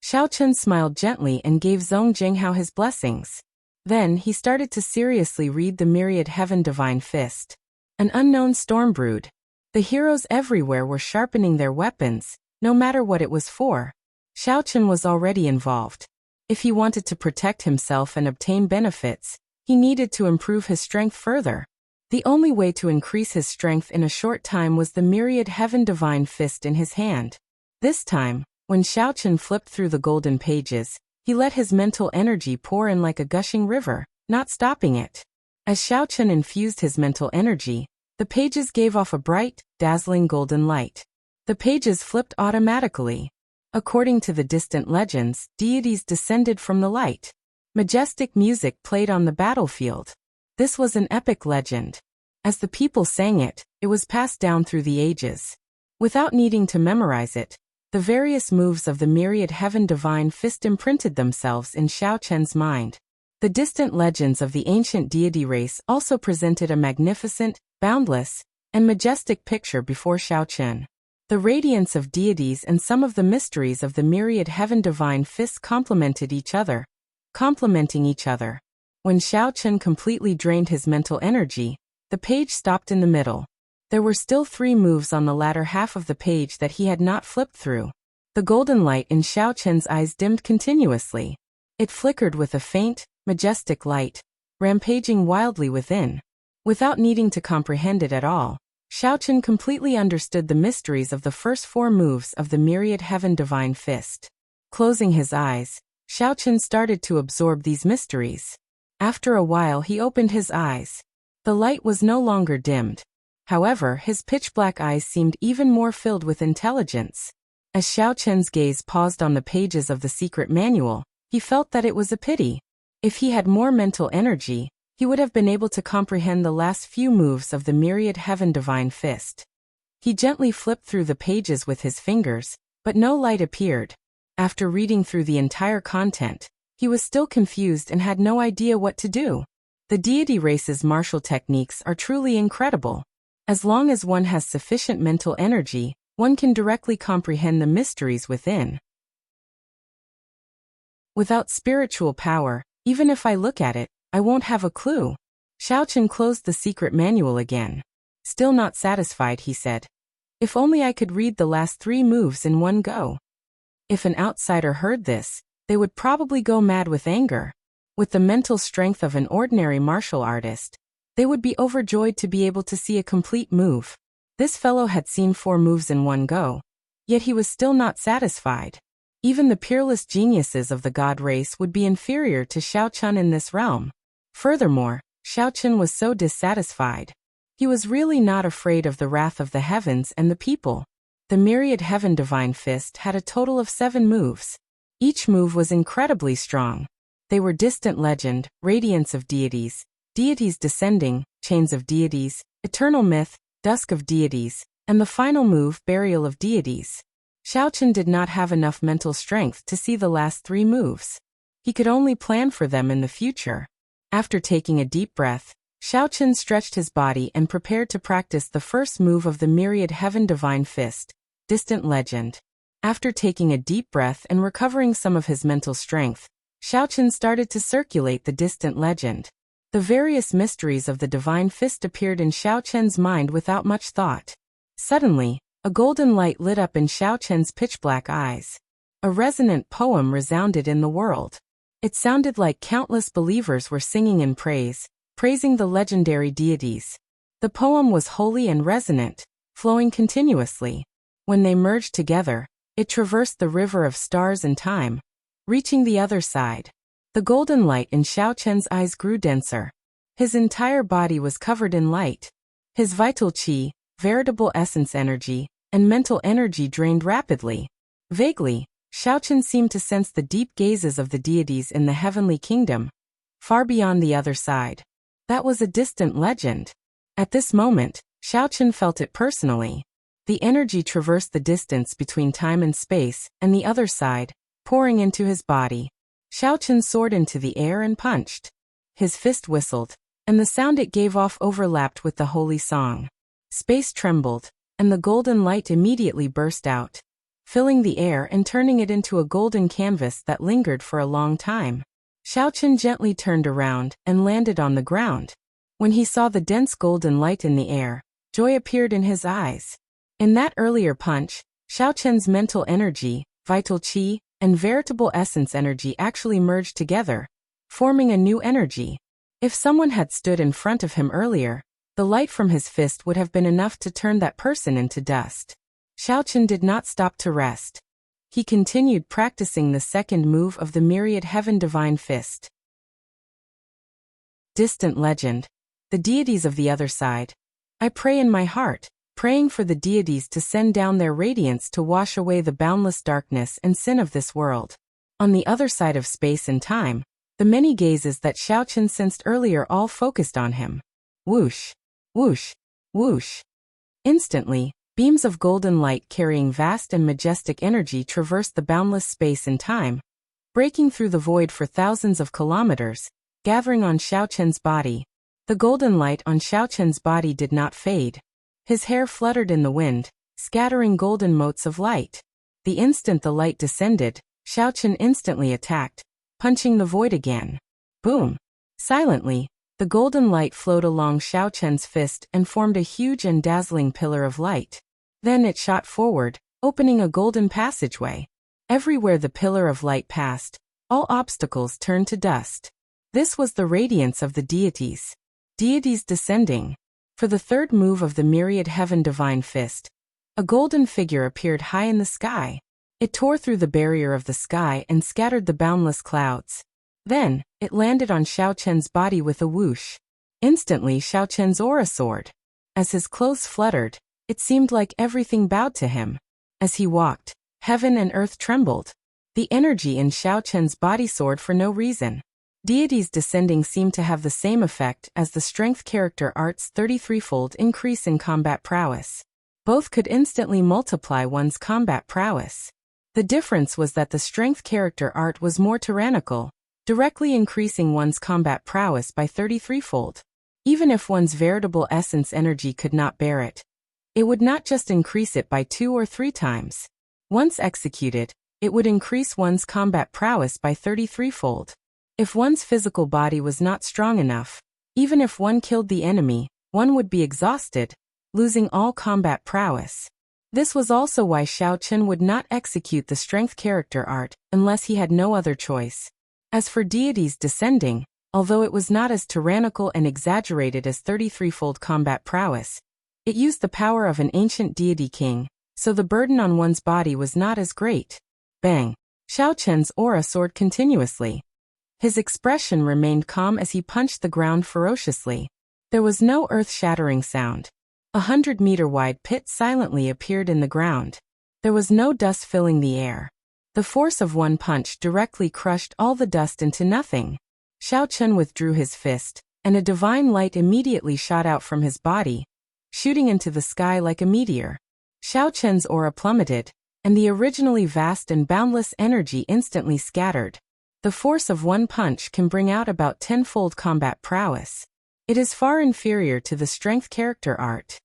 Xiao Chun smiled gently and gave Zhong Zhenghao his blessings. Then he started to seriously read the Myriad Heaven Divine Fist. An unknown storm brewed. The heroes everywhere were sharpening their weapons, no matter what it was for. Xiao Chun was already involved. If he wanted to protect himself and obtain benefits, he needed to improve his strength further. The only way to increase his strength in a short time was the Myriad Heaven Divine Fist in his hand. This time, when Xiao Chun flipped through the golden pages, he let his mental energy pour in like a gushing river, not stopping it. As Xiao Chun infused his mental energy, the pages gave off a bright, dazzling golden light. The pages flipped automatically. According to the distant legends, deities descended from the light. Majestic music played on the battlefield. This was an epic legend. As the people sang it, it was passed down through the ages. Without needing to memorize it, the various moves of the myriad heaven divine fist imprinted themselves in Xiao Chen's mind. The distant legends of the ancient deity race also presented a magnificent, boundless, and majestic picture before Xiao Chen. The radiance of deities and some of the mysteries of the myriad heaven divine fists complementing each other. When Xiao Chen completely drained his mental energy, the page stopped in the middle. There were still 3 moves on the latter half of the page that he had not flipped through. The golden light in Xiao Chen's eyes dimmed continuously. It flickered with a faint, majestic light, rampaging wildly within. Without needing to comprehend it at all, Xiao Chen completely understood the mysteries of the first 4 moves of the myriad heaven divine fist. Closing his eyes, Xiao Chen started to absorb these mysteries. After a while he opened his eyes. The light was no longer dimmed. However, his pitch-black eyes seemed even more filled with intelligence. As Xiao Chen's gaze paused on the pages of the secret manual, he felt that it was a pity. If he had more mental energy, he would have been able to comprehend the last few moves of the myriad heaven divine fist. He gently flipped through the pages with his fingers, but no light appeared. After reading through the entire content, he was still confused and had no idea what to do. The deity race's martial techniques are truly incredible. As long as one has sufficient mental energy, one can directly comprehend the mysteries within. Without spiritual power, even if I look at it, I won't have a clue. Xiao Chen closed the secret manual again. Still not satisfied, he said. If only I could read the last 3 moves in one go. If an outsider heard this, they would probably go mad with anger. With the mental strength of an ordinary martial artist, they would be overjoyed to be able to see a complete move. This fellow had seen 4 moves in one go, yet he was still not satisfied. Even the peerless geniuses of the god race would be inferior to Xiao Chen in this realm. Furthermore, Xiao Chen was so dissatisfied. He was really not afraid of the wrath of the heavens and the people. The myriad heaven divine fist had a total of 7 moves. Each move was incredibly strong. They were distant legend, radiance of deities, deities descending, chains of deities, eternal myth, dusk of deities, and the final move, burial of deities. Xiao Chen did not have enough mental strength to see the last 3 moves. He could only plan for them in the future. After taking a deep breath, Xiao Chen stretched his body and prepared to practice the first move of the myriad heaven divine fist, distant legend. After taking a deep breath and recovering some of his mental strength, Xiao Chen started to circulate the distant legend. The various mysteries of the divine fist appeared in Xiao Chen's mind without much thought. Suddenly, a golden light lit up in Xiao Chen's pitch-black eyes. A resonant poem resounded in the world. It sounded like countless believers were singing in praise, praising the legendary deities. The poem was holy and resonant, flowing continuously. When they merged together, it traversed the river of stars and time, reaching the other side. The golden light in Xiao Chen's eyes grew denser. His entire body was covered in light. His vital qi, veritable essence energy, and mental energy drained rapidly. Vaguely, Xiao Chen seemed to sense the deep gazes of the deities in the heavenly kingdom, far beyond the other side. That was a distant legend. At this moment, Xiao Chen felt it personally. The energy traversed the distance between time and space, and the other side, pouring into his body. Xiao Chen soared into the air and punched. His fist whistled, and the sound it gave off overlapped with the holy song. Space trembled, and the golden light immediately burst out, filling the air and turning it into a golden canvas that lingered for a long time. Xiao Chen gently turned around and landed on the ground. When he saw the dense golden light in the air, joy appeared in his eyes. In that earlier punch, Xiao Chen's mental energy, vital qi, and veritable essence energy actually merged together, forming a new energy. If someone had stood in front of him earlier, the light from his fist would have been enough to turn that person into dust. Xiao Chen did not stop to rest. He continued practicing the second move of the myriad heaven divine fist. Distant legend. The deities of the other side. I pray in my heart, praying for the deities to send down their radiance to wash away the boundless darkness and sin of this world. On the other side of space and time, the many gazes that Xiao Chen sensed earlier all focused on him. Whoosh! Whoosh! Whoosh! Instantly, beams of golden light carrying vast and majestic energy traversed the boundless space and time, breaking through the void for thousands of kilometers, gathering on Xiaoqian's body. The golden light on Xiaoqian's body did not fade. His hair fluttered in the wind, scattering golden motes of light. The instant the light descended, Xiaoqian instantly attacked, punching the void again. Boom! Silently, the golden light flowed along Xiaoqian's fist and formed a huge and dazzling pillar of light. Then it shot forward, opening a golden passageway. Everywhere the pillar of light passed, all obstacles turned to dust. This was the radiance of the deities. Deities descending. For the third move of the myriad heaven divine fist, a golden figure appeared high in the sky. It tore through the barrier of the sky and scattered the boundless clouds. Then, it landed on Xiaoqian's body with a whoosh. Instantly Xiaoqian's aura soared. As his clothes fluttered, it seemed like everything bowed to him. As he walked, heaven and earth trembled. The energy in Xiaoqian's body soared for no reason. Deities descending seemed to have the same effect as the strength character art's 33-fold increase in combat prowess. Both could instantly multiply one's combat prowess. The difference was that the strength character art was more tyrannical, directly increasing one's combat prowess by 33-fold. Even if one's veritable essence energy could not bear it, it would not just increase it by 2 or 3 times. Once executed, it would increase one's combat prowess by 33-fold. If one's physical body was not strong enough, even if one killed the enemy, one would be exhausted, losing all combat prowess. This was also why Xiaoqian would not execute the strength character art unless he had no other choice. As for deities descending, although it was not as tyrannical and exaggerated as 33-fold combat prowess, it used the power of an ancient deity king, so the burden on one's body was not as great. Bang! Xiaoqian's aura soared continuously. His expression remained calm as he punched the ground ferociously. There was no earth-shattering sound. 100-meter-wide pit silently appeared in the ground. There was no dust filling the air. The force of one punch directly crushed all the dust into nothing. Xiaoqian withdrew his fist, and a divine light immediately shot out from his body, shooting into the sky like a meteor. Xiaoqian's aura plummeted, and the originally vast and boundless energy instantly scattered. The force of one punch can bring out about 10-fold combat prowess. It is far inferior to the strength character art.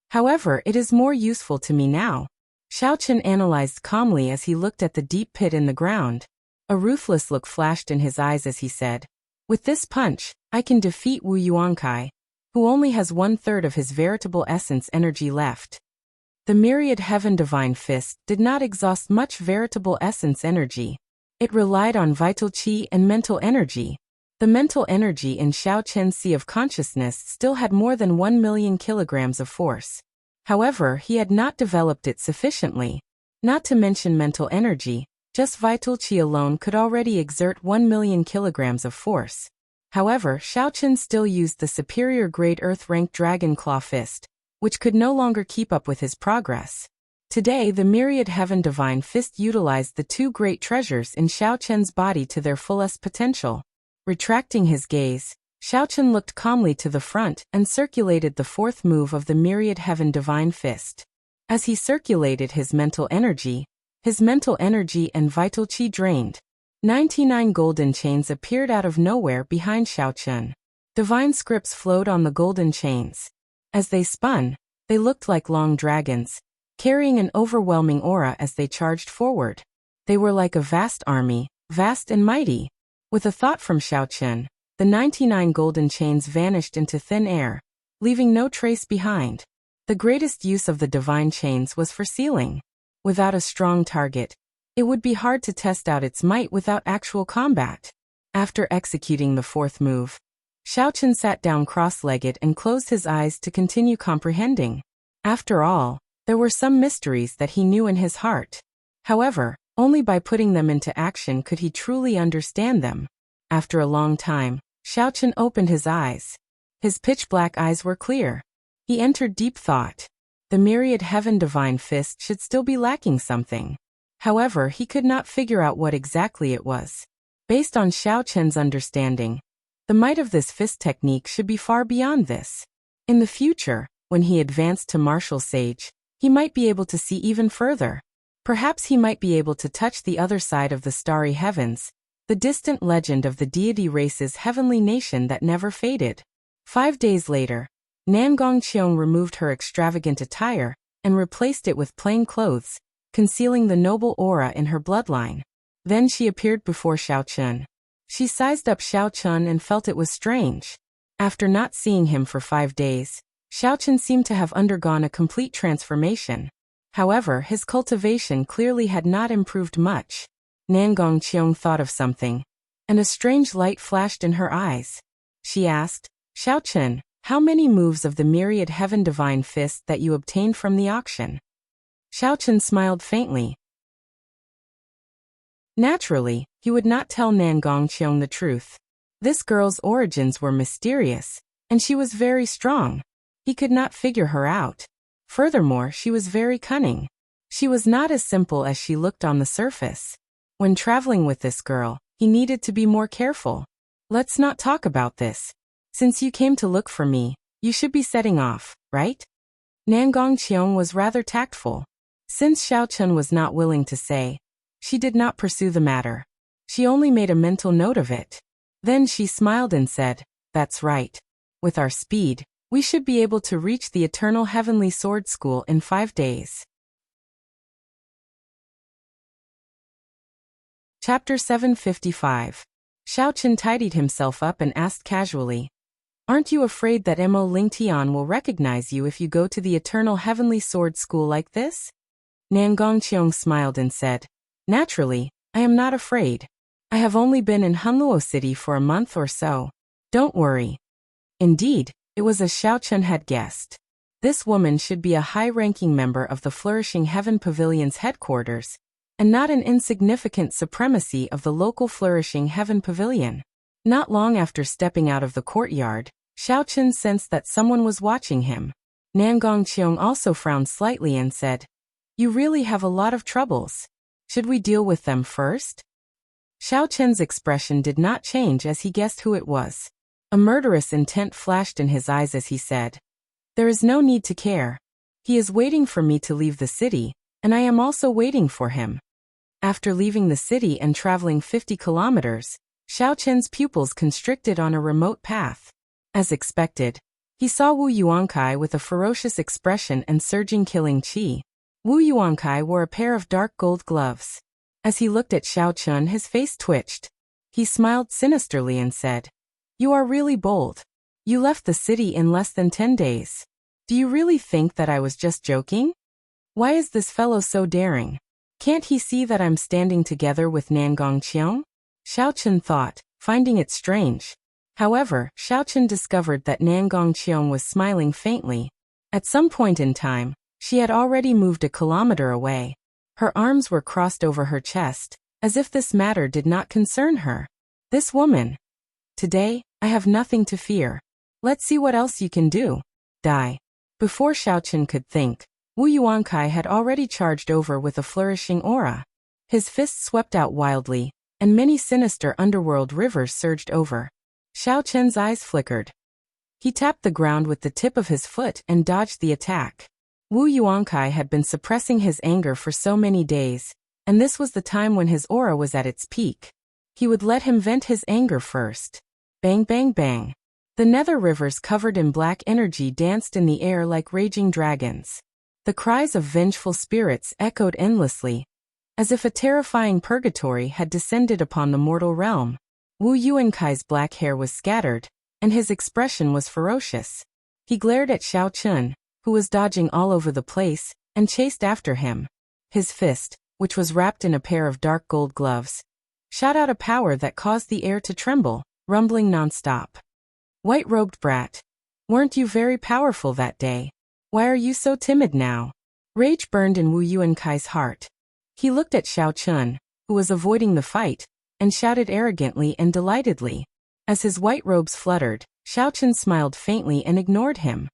However, it is more useful to me now. Xiaoqian analyzed calmly as he looked at the deep pit in the ground. A ruthless look flashed in his eyes as he said, "With this punch, I can defeat Wu Yuankai, who only has 1/3 of his veritable essence energy left." The myriad heaven divine fist did not exhaust much veritable essence energy. It relied on vital qi and mental energy. The mental energy in Xiaoqian's sea of consciousness still had more than 1 million kilograms of force. However, he had not developed it sufficiently. Not to mention mental energy, just vital qi alone could already exert 1 million kilograms of force. However, Xiaoqian still used the superior grade earth-ranked dragon claw fist, which could no longer keep up with his progress. Today, the myriad heaven divine fist utilized the 2 great treasures in Xiaoqian's body to their fullest potential. Retracting his gaze, Xiaoqian looked calmly to the front and circulated the 4th move of the myriad heaven divine fist. As he circulated his mental energy and vital qi drained. 99 golden chains appeared out of nowhere behind Xiaoqian. Divine scripts flowed on the golden chains. As they spun, they looked like long dragons, carrying an overwhelming aura as they charged forward. They were like a vast army, vast and mighty. With a thought from Xiaoqian, the 99 golden chains vanished into thin air, leaving no trace behind. The greatest use of the divine chains was for sealing. Without a strong target, it would be hard to test out its might without actual combat. After executing the 4th move, Xiaoqian sat down cross-legged and closed his eyes to continue comprehending. After all, there were some mysteries that he knew in his heart. However, only by putting them into action could he truly understand them. After a long time, Xiaoqian opened his eyes. His pitch-black eyes were clear. He entered deep thought. The myriad heaven divine fist should still be lacking something. However, he could not figure out what exactly it was. Based on Xiaoqian's understanding, The might of this fist technique should be far beyond this. In the future, when he advanced to martial sage, he might be able to see even further. Perhaps he might be able to touch the other side of the starry heavens, the distant legend of the deity race's heavenly nation that never faded. 5 days later, Nan Gongqiang removed her extravagant attire and replaced it with plain clothes, concealing the noble aura in her bloodline. Then she appeared before Xiaochun. She sized up Xiaochun and felt it was strange. After not seeing him for 5 days, Xiaochun seemed to have undergone a complete transformation. However, his cultivation clearly had not improved much. Nan Gongqiang thought of something, and a strange light flashed in her eyes. She asked, Xiaochun, how many moves of the myriad heaven divine fist that you obtained from the auction? Xiaochun smiled faintly. Naturally, he would not tell Nan Gongqiang the truth. This girl's origins were mysterious, and she was very strong. He could not figure her out. Furthermore, she was very cunning. She was not as simple as she looked on the surface. When traveling with this girl, he needed to be more careful. Let's not talk about this. Since you came to look for me, you should be setting off, right? Nan Gongqiang was rather tactful. Since Xiaochun was not willing to say, she did not pursue the matter. She only made a mental note of it. Then she smiled and said, that's right. With our speed, we should be able to reach the Eternal Heavenly Sword School in 5 days. Chapter 755. Xiaochun tidied himself up and asked casually, aren't you afraid that Mo Lingtian will recognize you if you go to the Eternal Heavenly Sword School like this? Nan Gongqiang smiled and said, naturally, I am not afraid. I have only been in Hunluo City for a month or so. Don't worry. Indeed, it was as Xiaochun had guessed. This woman should be a high-ranking member of the Flourishing Heaven Pavilion's headquarters, and not an insignificant supremacy of the local Flourishing Heaven Pavilion. Not long after stepping out of the courtyard, Xiaochun sensed that someone was watching him. Nan Gongqiang also frowned slightly and said, you really have a lot of troubles. Should we deal with them first? Xiaochun's expression did not change as he guessed who it was. A murderous intent flashed in his eyes as he said, there is no need to care. He is waiting for me to leave the city, and I am also waiting for him. After leaving the city and traveling 50 kilometers, Xiaochun's pupils constricted on a remote path. As expected, he saw Wu Yuankai with a ferocious expression and surging killing qi. Wu Yuankai wore a pair of dark gold gloves. As he looked at Xiaochun, his face twitched. He smiled sinisterly and said, you are really bold. You left the city in less than 10 days. Do you really think that I was just joking? Why is this fellow so daring? Can't he see that I'm standing together with Nan Gongqiang? Xiaochun thought, finding it strange. However, Xiaochun discovered that Nan Gongqiang was smiling faintly. At some point in time, she had already moved a kilometer away. Her arms were crossed over her chest, as if this matter did not concern her. This woman. Today, I have nothing to fear. Let's see what else you can do. Die. Before Xiaochun could think, Wu Yuankai had already charged over with a flourishing aura. His fists swept out wildly, and many sinister underworld rivers surged over. Xiaochun's eyes flickered. He tapped the ground with the tip of his foot and dodged the attack. Wu Yuankai had been suppressing his anger for so many days, and this was the time when his aura was at its peak. He would let him vent his anger first. Bang bang bang. The nether rivers covered in black energy danced in the air like raging dragons. The cries of vengeful spirits echoed endlessly, as if a terrifying purgatory had descended upon the mortal realm. Wu Yuankai's black hair was scattered, and his expression was ferocious. He glared at Xiaochun, who was dodging all over the place, and chased after him. His fist, which was wrapped in a pair of dark gold gloves, shot out a power that caused the air to tremble, rumbling nonstop. White-robed brat. Weren't you very powerful that day? Why are you so timid now? Rage burned in Wu Yuankai's heart. He looked at Xiaochun, who was avoiding the fight, and shouted arrogantly and delightedly. As his white robes fluttered, Xiaochun smiled faintly and ignored him.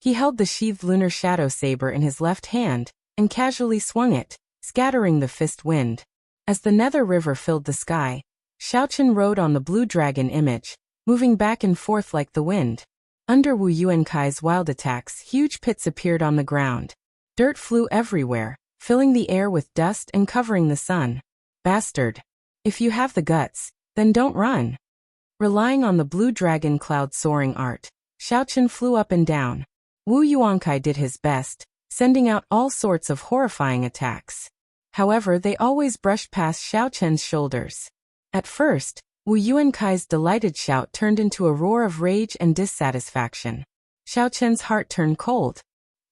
He held the sheathed lunar shadow saber in his left hand, and casually swung it, scattering the fist wind. As the nether river filled the sky, Xiaochen rode on the blue dragon image, moving back and forth like the wind. Under Wu Yuankai's wild attacks, huge pits appeared on the ground. Dirt flew everywhere, filling the air with dust and covering the sun. Bastard. If you have the guts, then don't run. Relying on the blue dragon cloud soaring art, Xiaochen flew up and down. Wu Yuankai did his best, sending out all sorts of horrifying attacks. However, they always brushed past Xiaochen's shoulders. At first, Wu Yuankai's delighted shout turned into a roar of rage and dissatisfaction. Xiaochen's heart turned cold.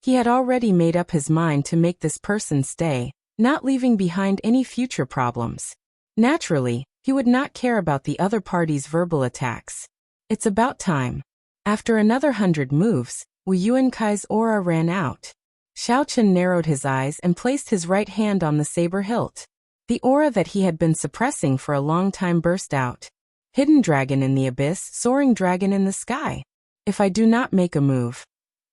He had already made up his mind to make this person stay, not leaving behind any future problems. Naturally, he would not care about the other party's verbal attacks. It's about time. After another 100 moves, Wu Yuankai's aura ran out. Xiaochen narrowed his eyes and placed his right hand on the saber hilt. The aura that he had been suppressing for a long time burst out. Hidden dragon in the abyss, soaring dragon in the sky. If I do not make a move,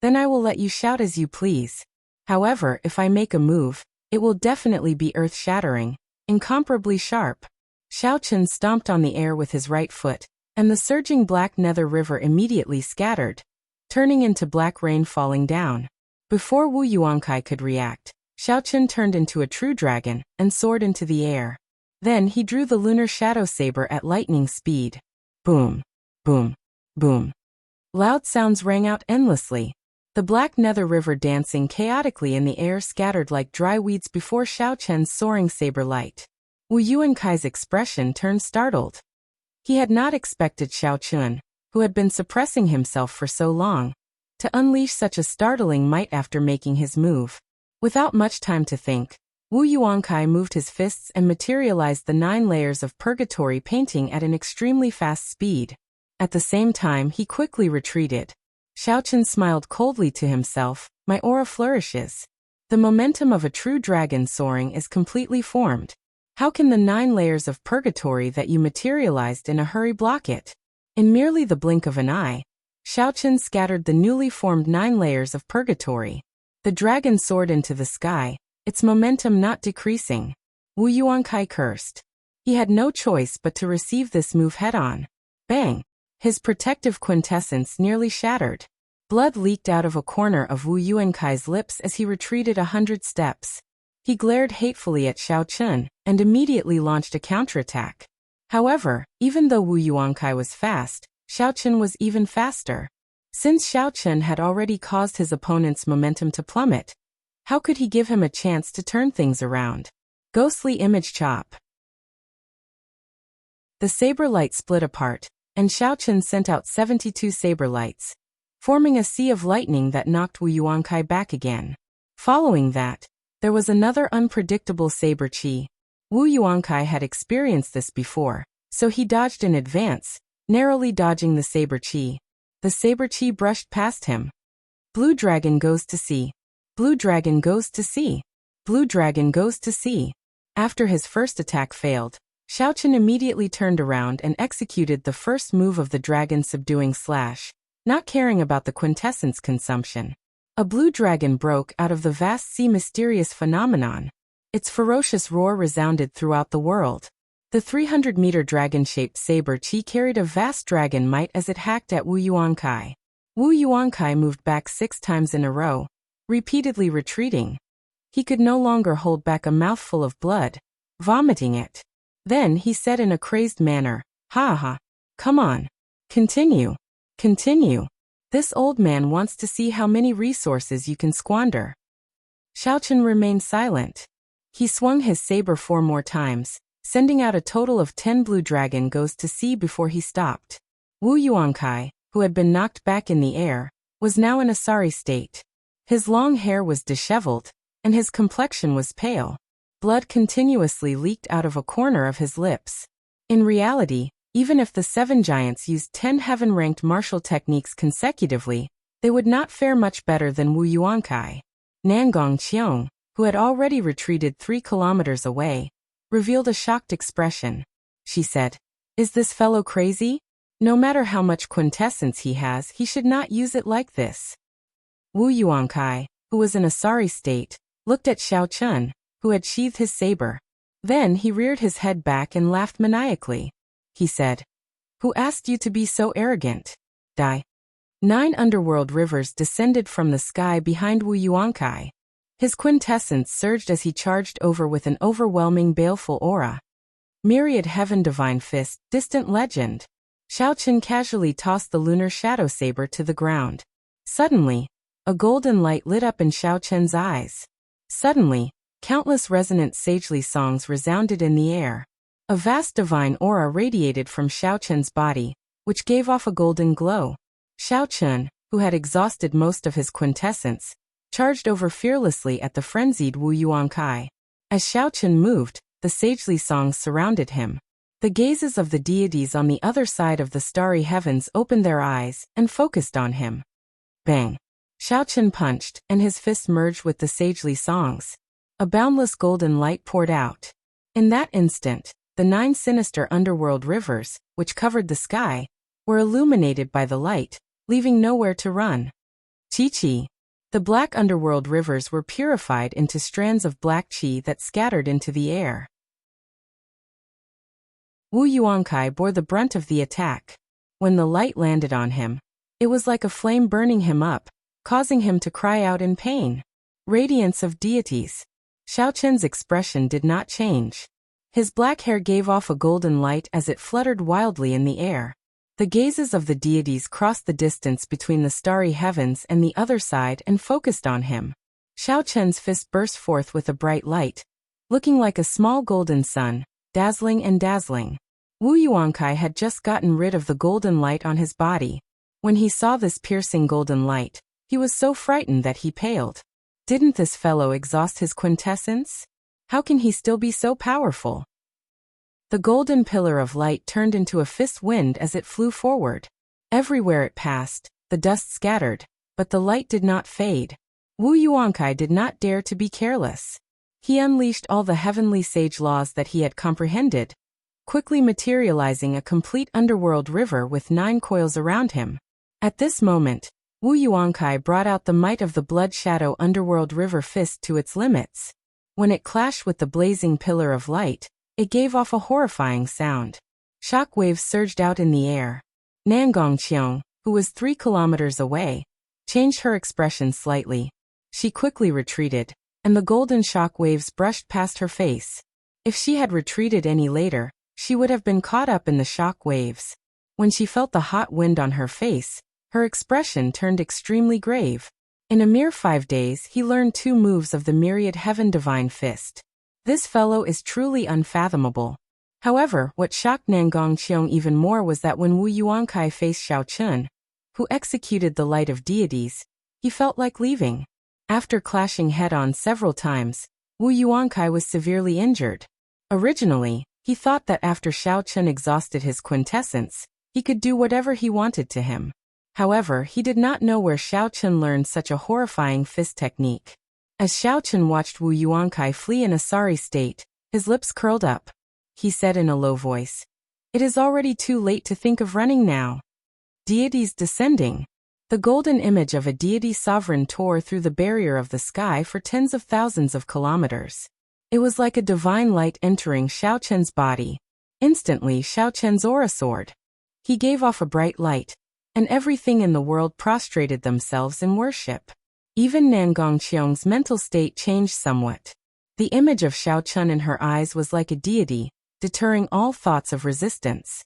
then I will let you shout as you please. However, if I make a move, it will definitely be earth-shattering, incomparably sharp. Xiaochen stomped on the air with his right foot, and the surging black nether river immediately scattered, turning into black rain falling down. Before Wu Yuankai could react, Xiaochen turned into a true dragon and soared into the air. Then he drew the lunar shadow saber at lightning speed. Boom, boom, boom. Loud sounds rang out endlessly. The black nether river dancing chaotically in the air scattered like dry weeds before Xiaochen's soaring saber light. Wu Yuankai's expression turned startled. He had not expected Xiaochen, who had been suppressing himself for so long, to unleash such a startling might after making his move. Without much time to think, Wu Yuankai moved his fists and materialized the 9 layers of purgatory painting at an extremely fast speed. At the same time, he quickly retreated. Xiaochen smiled coldly to himself. My aura flourishes. The momentum of a true dragon soaring is completely formed. How can the 9 layers of purgatory that you materialized in a hurry block it? In merely the blink of an eye, Xiaochen scattered the newly formed 9 layers of purgatory. The dragon soared into the sky, its momentum not decreasing. Wu Yuankai cursed. He had no choice but to receive this move head-on. Bang! His protective quintessence nearly shattered. Blood leaked out of a corner of Wu Yuankai's lips as he retreated 100 steps. He glared hatefully at Xiaochen and immediately launched a counterattack. However, even though Wu Yuankai was fast, Xiaochen was even faster. Since Xiaochen had already caused his opponent's momentum to plummet, how could he give him a chance to turn things around? Ghostly image chop. The saber light split apart, and Xiaochen sent out 72 saber lights, forming a sea of lightning that knocked Wu Yuankai back again. Following that, there was another unpredictable saber chi. Wu Yuankai had experienced this before, so he dodged in advance, narrowly dodging the saber chi. The saber chi brushed past him. Blue dragon goes to sea. Blue dragon goes to sea. Blue dragon goes to sea. After his first attack failed, Xiaochen immediately turned around and executed the first move of the dragon subduing slash, not caring about the quintessence consumption. A blue dragon broke out of the vast sea mysterious phenomenon. Its ferocious roar resounded throughout the world. The 300-meter dragon-shaped saber chi carried a vast dragon might as it hacked at Wu Yuankai. Wu Yuankai moved back 6 times in a row, repeatedly retreating. He could no longer hold back a mouthful of blood, vomiting it. Then he said in a crazed manner, "Ha ha, come on. Continue. Continue. This old man wants to see how many resources you can squander." Xiaochen remained silent. He swung his saber 4 more times, sending out a total of 10 blue dragon goes to sea before he stopped. Wu Yuankai, who had been knocked back in the air, was now in a sorry state. His long hair was disheveled, and his complexion was pale. Blood continuously leaked out of a corner of his lips. In reality, even if the 7 giants used 10 heaven-ranked martial techniques consecutively, they would not fare much better than Wu Yuankai. Nangong Qiong, who had already retreated 3 kilometers away, revealed a shocked expression. She said, "Is this fellow crazy? No matter how much quintessence he has, he should not use it like this." Wu Yuankai, who was in a sorry state, looked at Xiaochen, who had sheathed his saber. Then he reared his head back and laughed maniacally. he said. Who asked you to be so arrogant? Die. 9 underworld rivers descended from the sky behind Wu Yuankai. His quintessence surged as he charged over with an overwhelming baleful aura. Myriad Heaven Divine Fist, Distant Legend. Xiaochen casually tossed the lunar shadow saber to the ground. Suddenly, a golden light lit up in Xiaochen's eyes. Suddenly, countless resonant sagely songs resounded in the air. A vast divine aura radiated from Xiaochen's body, which gave off a golden glow. Xiaochen, who had exhausted most of his quintessence, charged over fearlessly at the frenzied Wu Yuankai. As Xiaochen moved, the sagely songs surrounded him. The gazes of the deities on the other side of the starry heavens opened their eyes and focused on him. Bang! Xiaochen punched, and his fist merged with the sagely songs. A boundless golden light poured out. In that instant, the 9 sinister underworld rivers, which covered the sky, were illuminated by the light, leaving nowhere to run. Chi-chi. The black underworld rivers were purified into strands of black chi that scattered into the air. Wu Yuankai bore the brunt of the attack. When the light landed on him, it was like a flame burning him up, causing him to cry out in pain. Radiance of deities. Xiaochen's expression did not change. His black hair gave off a golden light as it fluttered wildly in the air. The gazes of the deities crossed the distance between the starry heavens and the other side and focused on him. Xiaochen's fist burst forth with a bright light, looking like a small golden sun, dazzling and dazzling. Wu Yuankai had just gotten rid of the golden light on his body. When he saw this piercing golden light, he was so frightened that he paled. Didn't this fellow exhaust his quintessence? How can he still be so powerful? The golden pillar of light turned into a fist wind as it flew forward. Everywhere it passed, the dust scattered, but the light did not fade. Wu Yuankai did not dare to be careless. He unleashed all the heavenly sage laws that he had comprehended, quickly materializing a complete underworld river with 9 coils around him. At this moment, Wu Yuankai brought out the might of the blood shadow underworld river fist to its limits. When it clashed with the blazing pillar of light, it gave off a horrifying sound. Shock waves surged out in the air. Nangongqiong, who was 3 kilometers away, changed her expression slightly. She quickly retreated, and the golden shock waves brushed past her face. If she had retreated any later, she would have been caught up in the shock waves. When she felt the hot wind on her face, her expression turned extremely grave. In a mere 5 days, he learned 2 moves of the Myriad Heaven Divine Fist. This fellow is truly unfathomable. However, what shocked Nangongqiong even more was that when Wu Yuankai faced Xiaochen, who executed the light of deities, he felt like leaving. After clashing head-on several times, Wu Yuankai was severely injured. Originally, he thought that after Xiaochen exhausted his quintessence, he could do whatever he wanted to him. However, he did not know where Xiaochen learned such a horrifying fist technique. As Xiaochen watched Wu Yuankai flee in a sorry state, his lips curled up. He said in a low voice, "It is already too late to think of running now." Deities descending. The golden image of a deity sovereign tore through the barrier of the sky for tens of thousands of kilometers. It was like a divine light entering Xiaochen's body. Instantly, Xiaochen's aura soared. He gave off a bright light, and everything in the world prostrated themselves in worship. Even Nangongqiong's mental state changed somewhat. The image of Xiaochen in her eyes was like a deity, deterring all thoughts of resistance.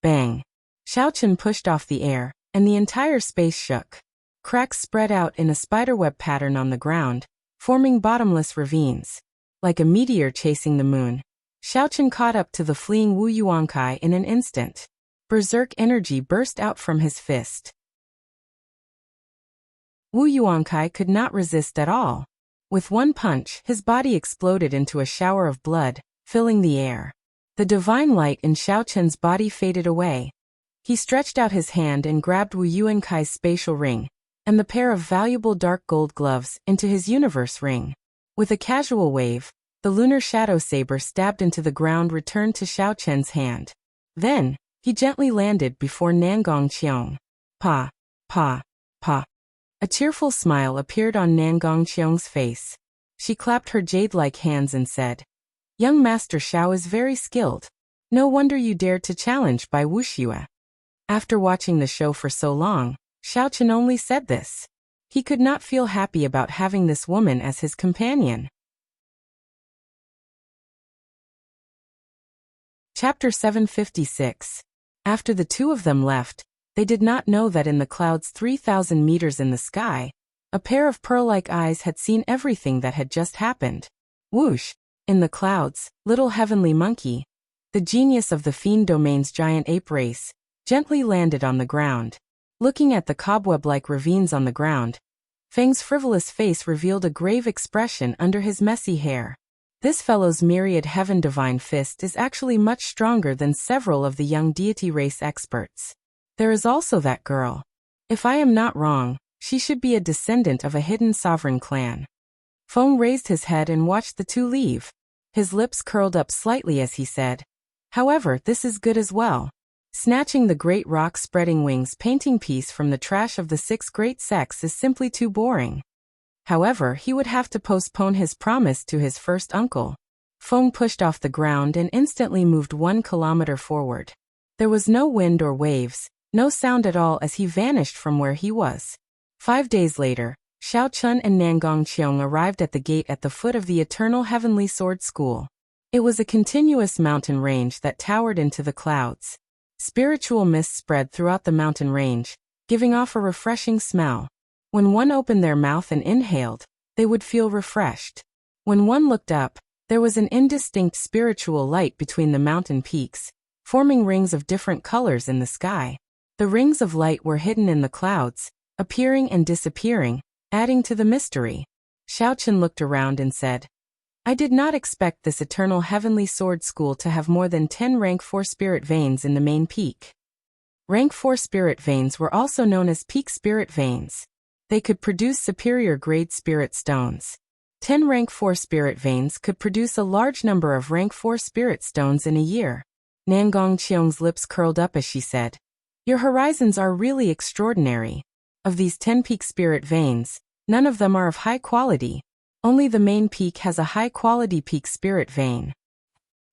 Bang! Xiaochen pushed off the air, and the entire space shook. Cracks spread out in a spiderweb pattern on the ground, forming bottomless ravines. Like a meteor chasing the moon, Xiaochen caught up to the fleeing Wu Yuankai in an instant. Berserk energy burst out from his fist. Wu Yuankai could not resist at all. With one punch, his body exploded into a shower of blood, filling the air. The divine light in Xiaochen's body faded away. He stretched out his hand and grabbed Wu Yuankai's spatial ring, and the pair of valuable dark gold gloves into his universe ring. With a casual wave, the lunar shadow saber stabbed into the ground returned to Xiaochen's hand. Then, he gently landed before Nangongqiong. Pa, pa, pa. A cheerful smile appeared on Nangongqiong's face. She clapped her jade-like hands and said, "Young Master Xiao is very skilled. No wonder you dared to challenge by Wuxia. After watching the show for so long, Xiaochen only said this. He could not feel happy about having this woman as his companion. Chapter 756. After the two of them left, they did not know that in the clouds 3,000 meters in the sky, a pair of pearl-like eyes had seen everything that had just happened. Whoosh! In the clouds, little heavenly monkey, the genius of the Fiend Domain's giant ape race, gently landed on the ground. Looking at the cobweb-like ravines on the ground, Feng's frivolous face revealed a grave expression under his messy hair. This fellow's myriad heaven divine fist is actually much stronger than several of the young deity race experts. There is also that girl. If I am not wrong, she should be a descendant of a hidden sovereign clan. Feng raised his head and watched the two leave. His lips curled up slightly as he said, "However, this is good as well." Snatching the great rock spreading wings painting piece from the trash of the 6 great sects is simply too boring. However, he would have to postpone his promise to his first uncle. Feng pushed off the ground and instantly moved 1 kilometer forward. There was no wind or waves, no sound at all as he vanished from where he was. 5 days later, Xiaochen and Nangong Qiong arrived at the gate at the foot of the Eternal Heavenly Sword School. It was a continuous mountain range that towered into the clouds. Spiritual mist spread throughout the mountain range, giving off a refreshing smell. When one opened their mouth and inhaled, they would feel refreshed. When one looked up, there was an indistinct spiritual light between the mountain peaks, forming rings of different colors in the sky. The rings of light were hidden in the clouds, appearing and disappearing, adding to the mystery. Xiaochen looked around and said, "I did not expect this Eternal Heavenly Sword School to have more than 10 rank 4 spirit veins in the main peak." Rank 4 spirit veins were also known as peak spirit veins. They could produce superior grade spirit stones. 10 rank 4 spirit veins could produce a large number of rank 4 spirit stones in a year. Nangong Qiong's lips curled up as she said, "Your horizons are really extraordinary. Of these 10 peak spirit veins, none of them are of high quality. Only the main peak has a high-quality peak spirit vein.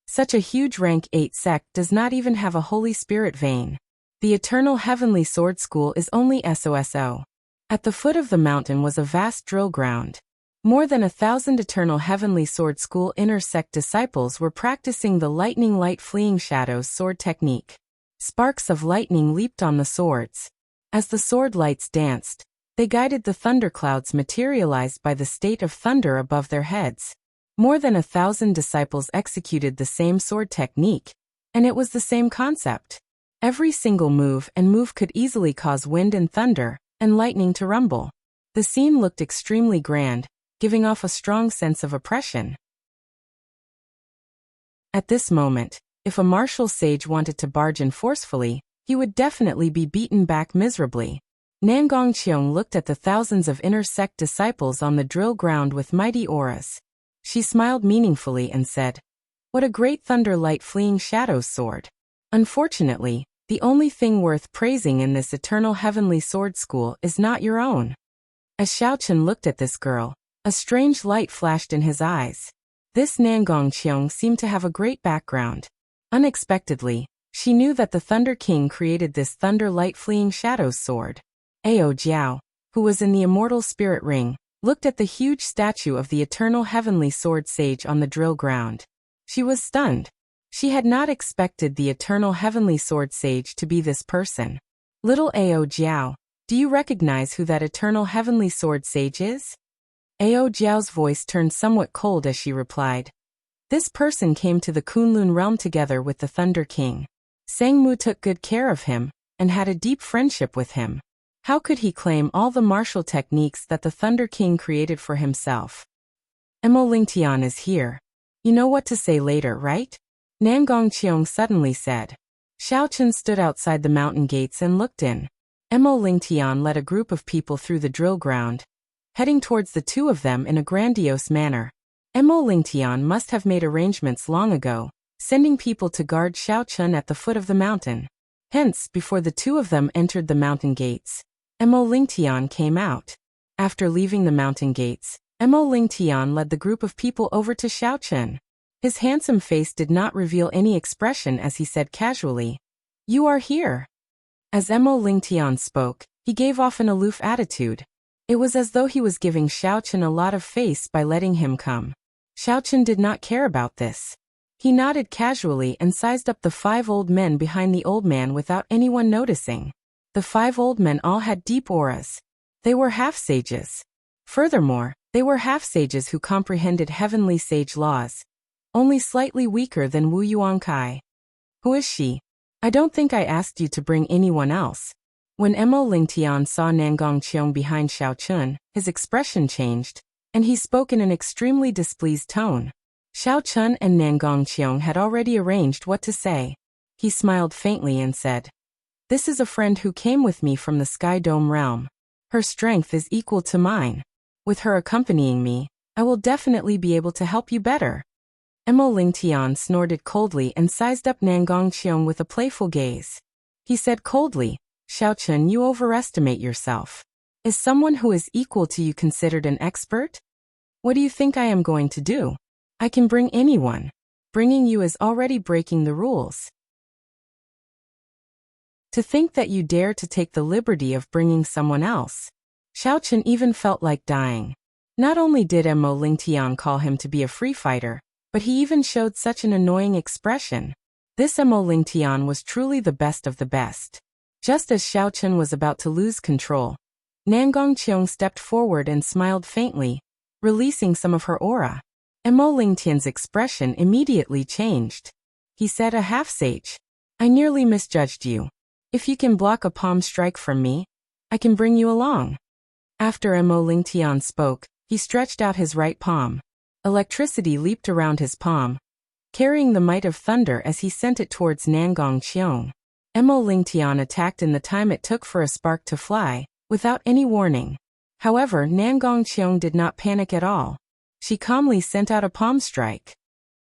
Such a huge rank 8 sect does not even have a holy spirit vein. The Eternal Heavenly Sword School is only SOSO. At the foot of the mountain was a vast drill ground. More than 1,000 Eternal Heavenly Sword School inner sect disciples were practicing the lightning light fleeing shadows sword technique. Sparks of lightning leaped on the swords. As the sword lights danced, they guided the thunderclouds materialized by the state of thunder above their heads. More than 1,000 disciples executed the same sword technique, and it was the same concept. Every single move could easily cause wind and thunder, and lightning to rumble. The scene looked extremely grand, giving off a strong sense of oppression. At this moment, if a martial sage wanted to barge in forcefully, he would definitely be beaten back miserably. Nangong Qiong looked at the thousands of inner sect disciples on the drill ground with mighty auras. She smiled meaningfully and said, "What a great thunder light fleeing shadows sword. Unfortunately, the only thing worth praising in this Eternal Heavenly Sword School is not your own." As Xiaochen looked at this girl, a strange light flashed in his eyes. This Nangong Qiong seemed to have a great background. Unexpectedly, she knew that the Thunder King created this thunder light fleeing shadows sword. Ao Jiao, who was in the immortal spirit ring, looked at the huge statue of the Eternal Heavenly Sword Sage on the drill ground. She was stunned. She had not expected the Eternal Heavenly Sword Sage to be this person. "Little Ao Jiao, do you recognize who that Eternal Heavenly Sword Sage is?" Ao Jiao's voice turned somewhat cold as she replied. "This person came to the Kunlun realm together with the Thunder King. Sang Mu took good care of him, and had a deep friendship with him. How could he claim all the martial techniques that the Thunder King created for himself?" "Emo Lingtian is here. You know what to say later, right?" Nangong Qiong suddenly said. Xiaochen stood outside the mountain gates and looked in. Emo Lingtian led a group of people through the drill ground, heading towards the two of them in a grandiose manner. Emo Lingtian must have made arrangements long ago, sending people to guard Xiaochen at the foot of the mountain. Hence, before the two of them entered the mountain gates, Emo Lingtian came out. After leaving the mountain gates, Emo Lingtian led the group of people over to Xiaochen. His handsome face did not reveal any expression as he said casually, "You are here." As Emo Lingtian spoke, he gave off an aloof attitude. It was as though he was giving Xiaochen a lot of face by letting him come. Xiaochen did not care about this. He nodded casually and sized up the 5 old men behind the old man without anyone noticing. The 5 old men all had deep auras. They were half-sages. Furthermore, they were half-sages who comprehended heavenly sage laws, only slightly weaker than Wu Yuankai. "Who is she? I don't think I asked you to bring anyone else." When Emo Lingtian saw Nangong Qiong behind Xiaochun, his expression changed, and he spoke in an extremely displeased tone. Xiaochun and Nangong Qiong had already arranged what to say. He smiled faintly and said, "This is a friend who came with me from the Sky Dome realm. Her strength is equal to mine. With her accompanying me, I will definitely be able to help you better." Emo Lingtian snorted coldly and sized up Nangong Qiong with a playful gaze. He said coldly, "Xiaochun, you overestimate yourself. Is someone who is equal to you considered an expert? What do you think I am going to do? I can bring anyone. Bringing you is already breaking the rules. To think that you dare to take the liberty of bringing someone else." Xiaochun even felt like dying. Not only did Emo Lingtian call him to be a free fighter, but he even showed such an annoying expression. This Emo Lingtian was truly the best of the best. Just as Xiaochun was about to lose control, Nangong Qiong stepped forward and smiled faintly, releasing some of her aura. Emo Lingtian's expression immediately changed. He said, "A half-sage. I nearly misjudged you. If you can block a palm strike from me, I can bring you along." After Emo Lingtian spoke, he stretched out his right palm. Electricity leaped around his palm, carrying the might of thunder as he sent it towards Nangong Qiong. Emo Lingtian attacked in the time it took for a spark to fly, without any warning. However, Nangong Qiong did not panic at all. She calmly sent out a palm strike.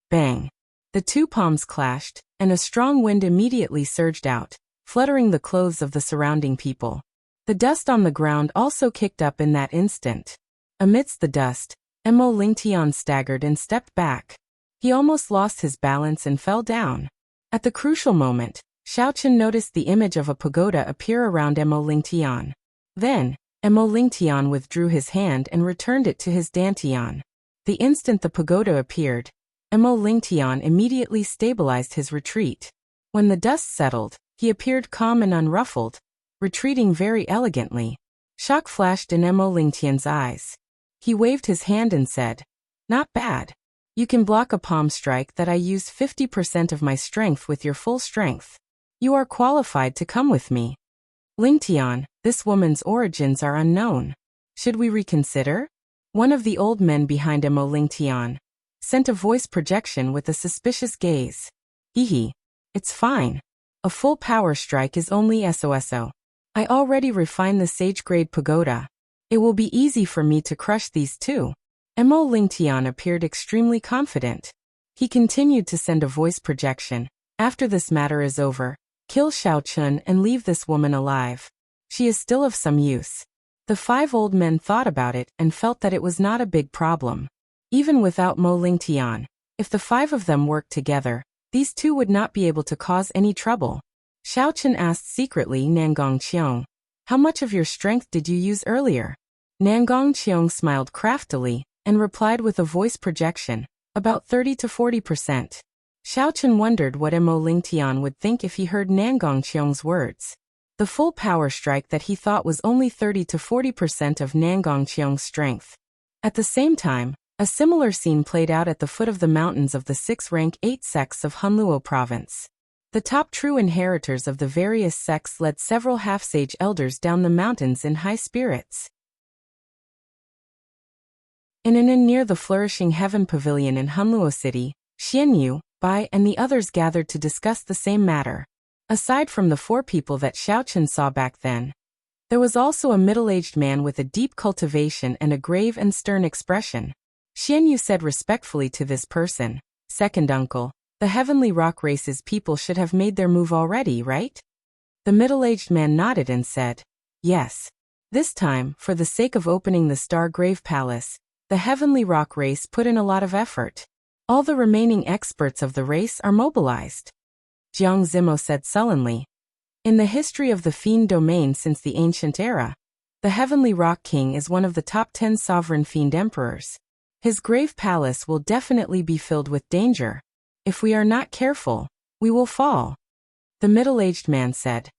Bang! The 2 palms clashed, and a strong wind immediately surged out, fluttering the clothes of the surrounding people. The dust on the ground also kicked up in that instant. Amidst the dust, Emo Lingtian staggered and stepped back. He almost lost his balance and fell down. At the crucial moment, Xiaochun noticed the image of a pagoda appear around Emo Lingtian. Then, Emo Lingtian withdrew his hand and returned it to his dantian. The instant the pagoda appeared, Emo Lingtian immediately stabilized his retreat. When the dust settled, he appeared calm and unruffled, retreating very elegantly. Shock flashed in Emo Lingtian's eyes. He waved his hand and said, "Not bad. You can block a palm strike that I use 50% of my strength with your full strength. You are qualified to come with me." "Lingtian, this woman's origins are unknown. Should we reconsider?" One of the old men behind Emo Lingtian sent a voice projection with a suspicious gaze. "Hehe. It's fine. A full power strike is only SOSO. I already refined the sage-grade pagoda. It will be easy for me to crush these 2. Emo Lingtian appeared extremely confident. He continued to send a voice projection. "After this matter is over, kill Xiaochun and leave this woman alive. She is still of some use." The 5 old men thought about it and felt that it was not a big problem. Even without Mo Lingtian, if the 5 of them worked together, these 2 would not be able to cause any trouble. Xiaochun asked secretly Nangong Qiong, "How much of your strength did you use earlier?" Nangong Qiong smiled craftily and replied with a voice projection, "About 30 to 40%. Xiaochun wondered what Emo Lingtian would think if he heard Nangong Qiong's words. The full power strike that he thought was only 30 to 40% of Nangong Qiong's strength. At the same time, a similar scene played out at the foot of the mountains of the 6th-rank 8 sects of Hunluo province. The top true inheritors of the various sects led several half-sage elders down the mountains in high spirits. In an inn near the flourishing Heaven Pavilion in Hunluo City, Xianyu, Bai and the others gathered to discuss the same matter. Aside from the 4 people that Xiaochun saw back then, there was also a middle-aged man with a deep cultivation and a grave and stern expression. Xianyu said respectfully to this person, "Second uncle, the Heavenly Rock Race's people should have made their move already, right?" The middle-aged man nodded and said, "Yes. This time, for the sake of opening the Star Grave Palace, the Heavenly Rock Race put in a lot of effort. All the remaining experts of the race are mobilized. Jiang Zimo said sullenly. In the history of the Fiend domain since the ancient era, the Heavenly Rock King is one of the top 10 sovereign Fiend emperors. His grave palace will definitely be filled with danger. If we are not careful, we will fall. The middle-aged man said.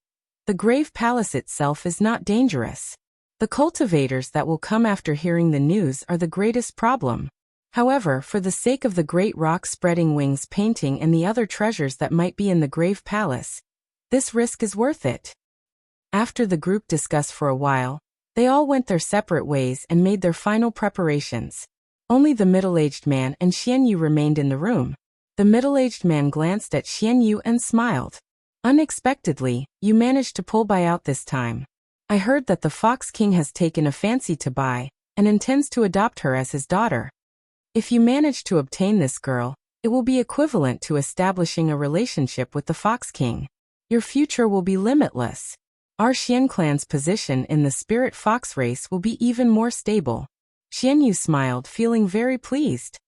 The grave palace itself is not dangerous. The cultivators that will come after hearing the news are the greatest problem. However, for the sake of the great rock spreading wings painting and the other treasures that might be in the grave palace, this risk is worth it. After the group discussed for a while, they all went their separate ways and made their final preparations. Only the middle-aged man and Xian Yu remained in the room. The middle-aged man glanced at Xian Yu and smiled. Unexpectedly, you managed to pull Bai out this time. I heard that the Fox King has taken a fancy to Bai and intends to adopt her as his daughter. If you manage to obtain this girl, it will be equivalent to establishing a relationship with the Fox King. Your future will be limitless. Our Xian clan's position in the spirit fox race will be even more stable. Xian Yu smiled, feeling very pleased.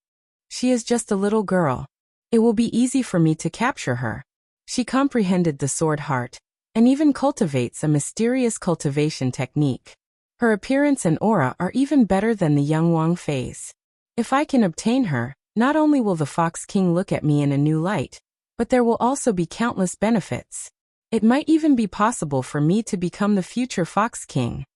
She is just a little girl. It will be easy for me to capture her. She comprehended the sword heart, and even cultivates a mysterious cultivation technique. Her appearance and aura are even better than the young Wang Fei's. If I can obtain her, not only will the Fox King look at me in a new light, but there will also be countless benefits. It might even be possible for me to become the future Fox King.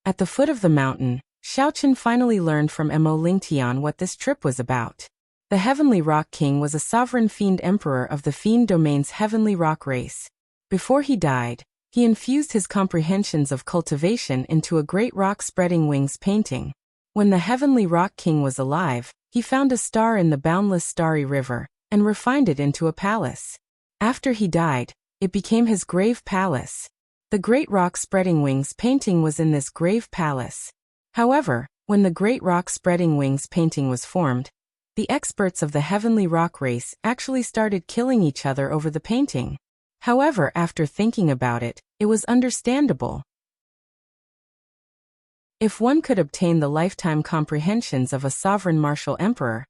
At the foot of the mountain, Xiaochen finally learned from Mo Lingtian what this trip was about. The Heavenly Rock King was a sovereign fiend emperor of the Fiend domain's Heavenly Rock race. Before he died, he infused his comprehensions of cultivation into a great rock spreading wings painting. When the Heavenly Rock King was alive, he found a star in the boundless starry river, and refined it into a palace. After he died, it became his grave palace. The great rock spreading wings painting was in this grave palace. However, when the great rock spreading wings painting was formed, the experts of the Heavenly Rock race actually started killing each other over the painting. However, after thinking about it, it was understandable. If one could obtain the lifetime comprehensions of a sovereign martial emperor,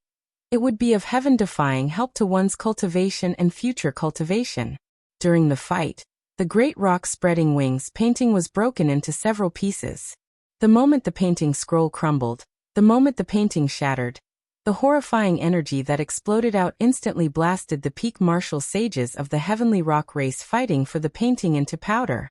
it would be of heaven-defying help to one's cultivation and future cultivation. During the fight, the great rock spreading wings painting was broken into several pieces. The moment the painting scroll crumbled, the moment the painting shattered, the horrifying energy that exploded out instantly blasted the peak martial sages of the Heavenly Rock race fighting for the painting into powder.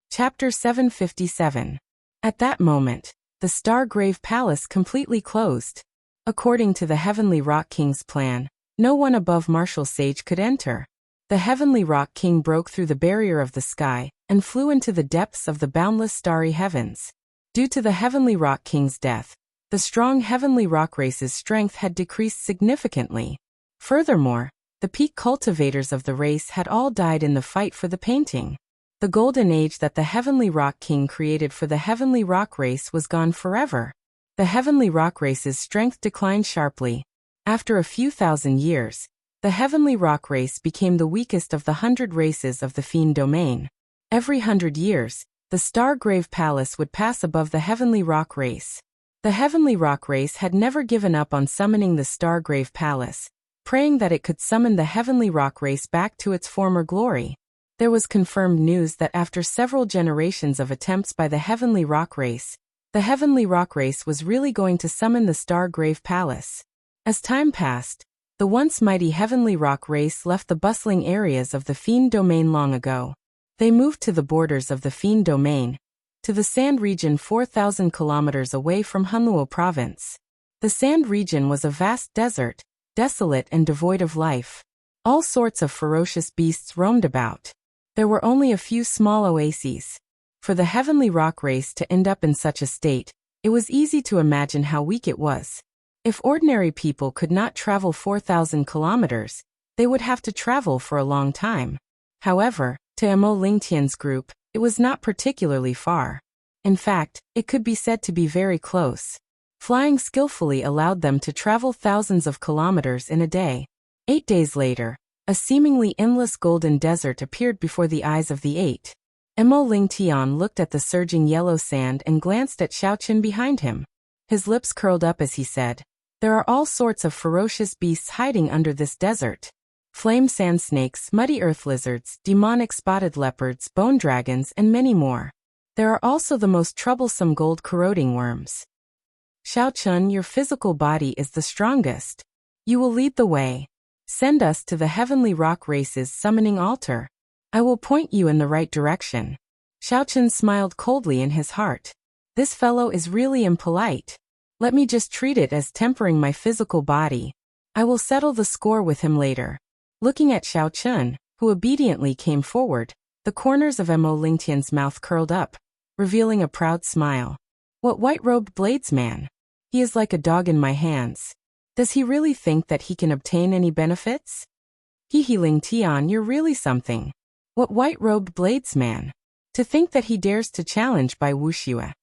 Chapter 757. At that moment, the Star Grave Palace completely closed. According to the Heavenly Rock King's plan, no one above Martial Sage could enter. The Heavenly Rock King broke through the barrier of the sky and flew into the depths of the boundless starry heavens. Due to the Heavenly Rock King's death, the strong Heavenly Rock race's strength had decreased significantly. Furthermore, the peak cultivators of the race had all died in the fight for the painting. The golden age that the Heavenly Rock King created for the Heavenly Rock race was gone forever. The Heavenly Rock race's strength declined sharply. After a few thousand years, the Heavenly Rock race became the weakest of the 100 races of the Fiend domain. Every 100 years, the Star Grave Palace would pass above the Heavenly Rock race. The Heavenly Rock race had never given up on summoning the Star Grave Palace, praying that it could summon the Heavenly Rock race back to its former glory. There was confirmed news that after several generations of attempts by the Heavenly Rock race, the Heavenly Rock race was really going to summon the Star Grave Palace. As time passed, the once mighty Heavenly Rock race left the bustling areas of the Fiend domain long ago. They moved to the borders of the Fiend domain, to the Sand region 4,000 kilometers away from Hunluo province. The Sand region was a vast desert, desolate and devoid of life. All sorts of ferocious beasts roamed about. There were only a few small oases. For the Heavenly Rock race to end up in such a state, it was easy to imagine how weak it was. If ordinary people could not travel 4,000 kilometers, they would have to travel for a long time. However, to Mo Lingtian's group, it was not particularly far. In fact, it could be said to be very close. Flying skillfully allowed them to travel thousands of kilometers in a day. 8 days later, a seemingly endless golden desert appeared before the eyes of the 8. Mo Ling Tian looked at the surging yellow sand and glanced at Xiaoqun behind him. His lips curled up as he said, "There are all sorts of ferocious beasts hiding under this desert. Flame sand snakes, muddy earth lizards, demonic spotted leopards, bone dragons, and many more. There are also the most troublesome gold-corroding worms. Xiaoqun, your physical body is the strongest. You will lead the way. Send us to the heavenly rock race's summoning altar. I will point you in the right direction." Xiaoqun smiled coldly in his heart. This fellow is really impolite. Let me just treat it as tempering my physical body. I will settle the score with him later. Looking at Xiaoqun, who obediently came forward, the corners of Mo Lingtian's mouth curled up, revealing a proud smile. What white-robed bladesman? He is like a dog in my hands. Does he really think that he can obtain any benefits? He Ling Tian, you're really something. What white-robed bladesman? To think that he dares to challenge by Wuxia.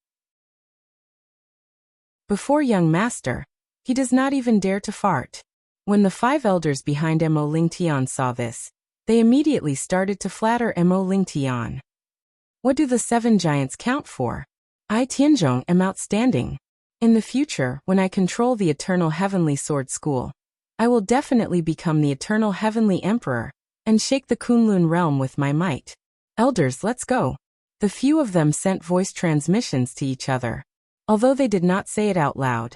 Before young master, he does not even dare to fart. When the 5 elders behind Mo Ling Tian saw this, they immediately started to flatter Mo Ling Tian. What do the 7 giants count for? I Tianzhong am outstanding. In the future, when I control the Eternal Heavenly Sword School, I will definitely become the Eternal Heavenly Emperor, and shake the Kunlun realm with my might. Elders, let's go. The few of them sent voice transmissions to each other. Although they did not say it out loud,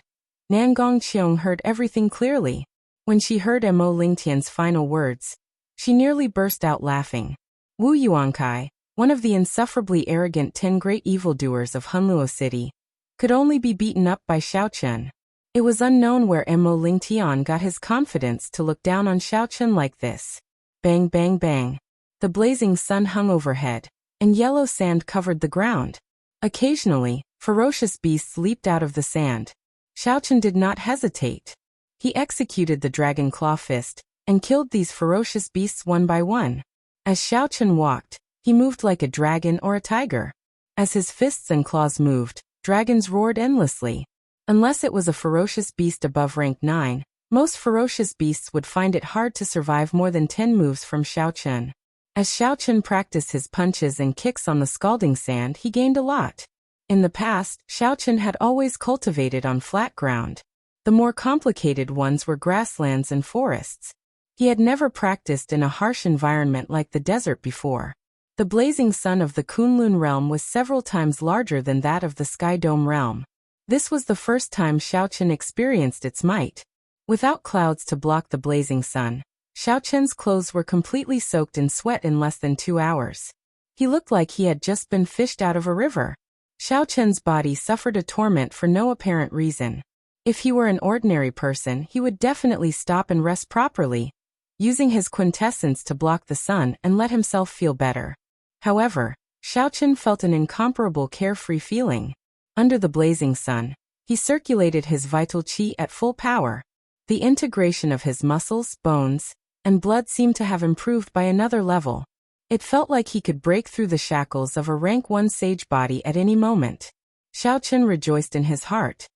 Nangong Qiong heard everything clearly. When she heard Mo Lingtian's final words, she nearly burst out laughing. Wu Yuankai, one of the insufferably arrogant 10 great evildoers of Hunluo City, could only be beaten up by Xiaoqun. It was unknown where Mo Lingtian got his confidence to look down on Xiaoqun like this. Bang bang bang. The blazing sun hung overhead, and yellow sand covered the ground. Occasionally, ferocious beasts leaped out of the sand. Xiaoqun did not hesitate. He executed the dragon claw fist, and killed these ferocious beasts one by one. As Xiaoqun walked, he moved like a dragon or a tiger. As his fists and claws moved, dragons roared endlessly. Unless it was a ferocious beast above rank 9, most ferocious beasts would find it hard to survive more than 10 moves from Xiaoqun. As Xiaoqun practiced his punches and kicks on the scalding sand, he gained a lot. In the past, Xiaoqun had always cultivated on flat ground. The more complicated ones were grasslands and forests. He had never practiced in a harsh environment like the desert before. The blazing sun of the Kunlun realm was several times larger than that of the Sky Dome realm. This was the first time Xiaoqun experienced its might. Without clouds to block the blazing sun, Xiaoqun's clothes were completely soaked in sweat in less than 2 hours. He looked like he had just been fished out of a river. Xiaoqun's body suffered a torment for no apparent reason. If he were an ordinary person, he would definitely stop and rest properly, using his quintessence to block the sun and let himself feel better. However, Xiaoqun felt an incomparable carefree feeling. Under the blazing sun, he circulated his vital qi at full power. The integration of his muscles, bones, and blood seemed to have improved by another level. It felt like he could break through the shackles of a rank 1 sage body at any moment. Xiaoqun rejoiced in his heart.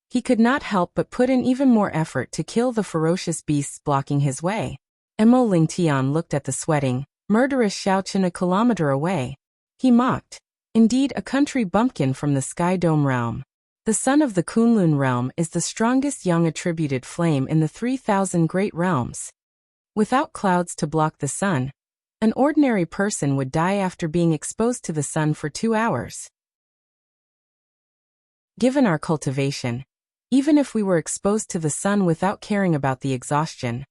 He could not help but put in even more effort to kill the ferocious beasts blocking his way. Mo Lingtian looked at the sweating, murderous Xiaoqun a kilometer away. He mocked. Indeed, a country bumpkin from the Sky Dome realm. The sun of the Kunlun realm is the strongest young attributed flame in the 3,000 great realms. Without clouds to block the sun, an ordinary person would die after being exposed to the sun for 2 hours. Given our cultivation, even if we were exposed to the sun without caring about the exhaustion,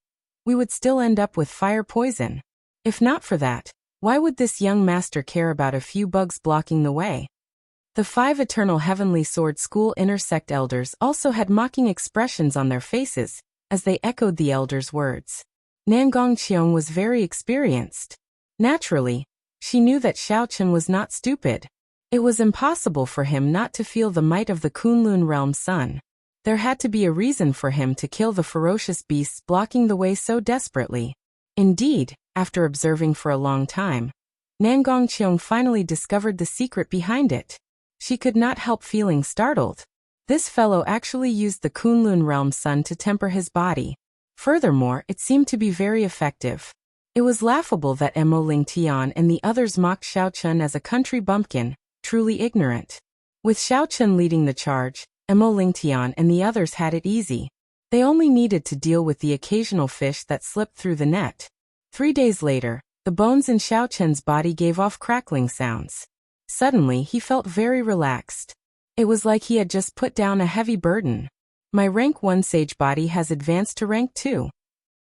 we would still end up with fire poison. If not for that, why would this young master care about a few bugs blocking the way? The 5 Eternal Heavenly Sword School intersect elders also had mocking expressions on their faces, as they echoed the elders' words. Nangong Qiong was very experienced. Naturally, she knew that Xiaoqun was not stupid. It was impossible for him not to feel the might of the Kunlun realm's sun. There had to be a reason for him to kill the ferocious beasts blocking the way so desperately. Indeed, after observing for a long time, Nangong Qiong finally discovered the secret behind it. She could not help feeling startled. This fellow actually used the Kunlun realm sun to temper his body. Furthermore, it seemed to be very effective. It was laughable that Mo Lingtian and the others mocked Xiao Chun as a country bumpkin, truly ignorant. With Xiao Chun leading the charge, Mo Lingtian and the others had it easy. They only needed to deal with the occasional fish that slipped through the net. 3 days later, the bones in Xiao Chun's body gave off crackling sounds. Suddenly he felt very relaxed. It was like he had just put down a heavy burden. My rank 1 sage body has advanced to rank 2.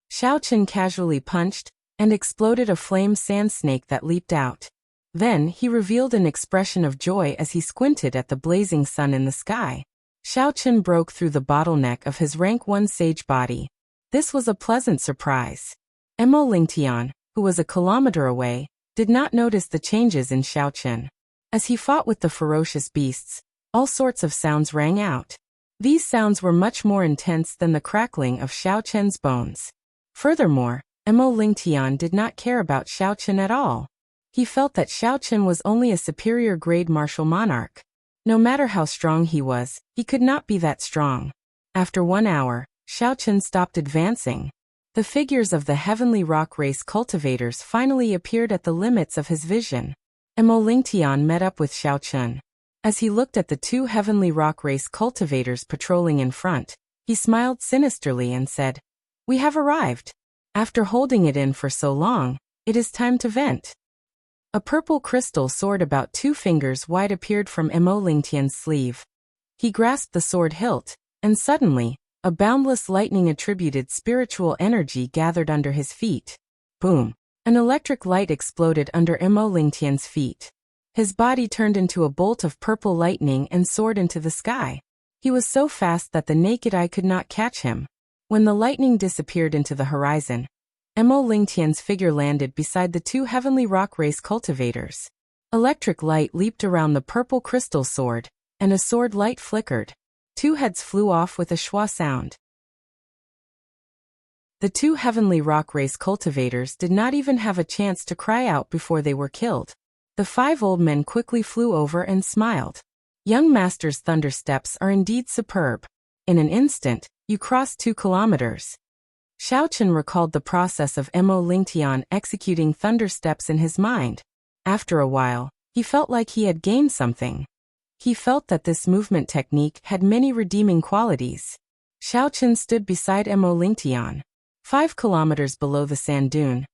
Xiao Chun casually punched and exploded a flame sand snake that leaped out. Then he revealed an expression of joy as he squinted at the blazing sun in the sky. Xiao Chun broke through the bottleneck of his rank 1 sage body. This was a pleasant surprise. Mo Lingtian, who was a kilometer away, did not notice the changes in Xiao Chun. As he fought with the ferocious beasts, all sorts of sounds rang out. These sounds were much more intense than the crackling of Xiao Chun's bones. Furthermore, Mo Lingtian did not care about Xiao Chun at all. He felt that Xiao Chun was only a superior grade martial monarch. No matter how strong he was, he could not be that strong. After 1 hour, Xiao Chun stopped advancing. The figures of the heavenly rock race cultivators finally appeared at the limits of his vision. Mo Lingtian met up with Xiao Chun. As he looked at the 2 heavenly rock race cultivators patrolling in front, he smiled sinisterly and said, "We have arrived. After holding it in for so long, it is time to vent." A purple crystal sword about 2 fingers wide appeared from Mo Lingtian's sleeve. He grasped the sword hilt, and suddenly, a boundless lightning-attributed spiritual energy gathered under his feet. Boom! An electric light exploded under Mo Lingtian's feet. His body turned into a bolt of purple lightning and soared into the sky. He was so fast that the naked eye could not catch him. When the lightning disappeared into the horizon, Mo Lingtian's figure landed beside the 2 heavenly rock race cultivators. Electric light leaped around the purple crystal sword, and a sword light flickered. 2 heads flew off with a schwa sound. The 2 heavenly rock race cultivators did not even have a chance to cry out before they were killed. The 5 old men quickly flew over and smiled. Young master's thunder steps are indeed superb. In an instant, you crossed 2 kilometers. Xiao Chun recalled the process of Mo Lingtian executing thunder steps in his mind. After a while, he felt like he had gained something. He felt that this movement technique had many redeeming qualities. Xiao Chun stood beside Mo Lingtian. 5 kilometers below the sand dune,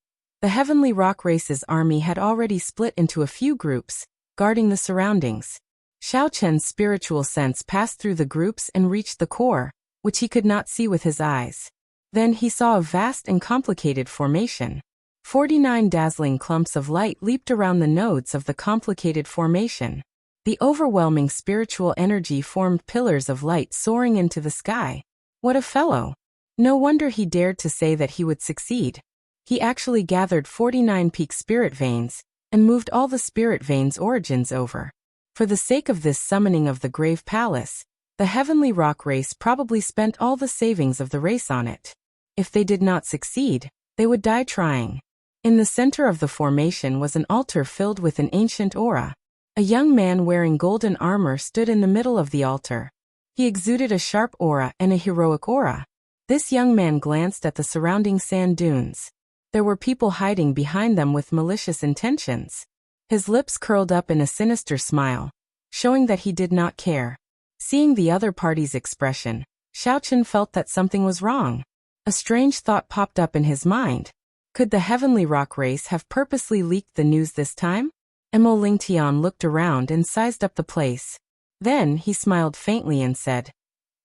the heavenly rock race's army had already split into a few groups, guarding the surroundings. Xiao Chun's spiritual sense passed through the groups and reached the core, which he could not see with his eyes. Then he saw a vast and complicated formation. 49 dazzling clumps of light leaped around the nodes of the complicated formation. The overwhelming spiritual energy formed pillars of light soaring into the sky. What a fellow! No wonder he dared to say that he would succeed. He actually gathered 49 peak spirit veins, and moved all the spirit veins' origins over. For the sake of this summoning of the Grave Palace, the heavenly rock race probably spent all the savings of the race on it. If they did not succeed, they would die trying. In the center of the formation was an altar filled with an ancient aura. A young man wearing golden armor stood in the middle of the altar. He exuded a sharp aura and a heroic aura. This young man glanced at the surrounding sand dunes. There were people hiding behind them with malicious intentions. His lips curled up in a sinister smile, showing that he did not care. Seeing the other party's expression, Xiao Chun felt that something was wrong. A strange thought popped up in his mind. Could the heavenly rock race have purposely leaked the news this time? Mo Lingtian looked around and sized up the place. Then he smiled faintly and said,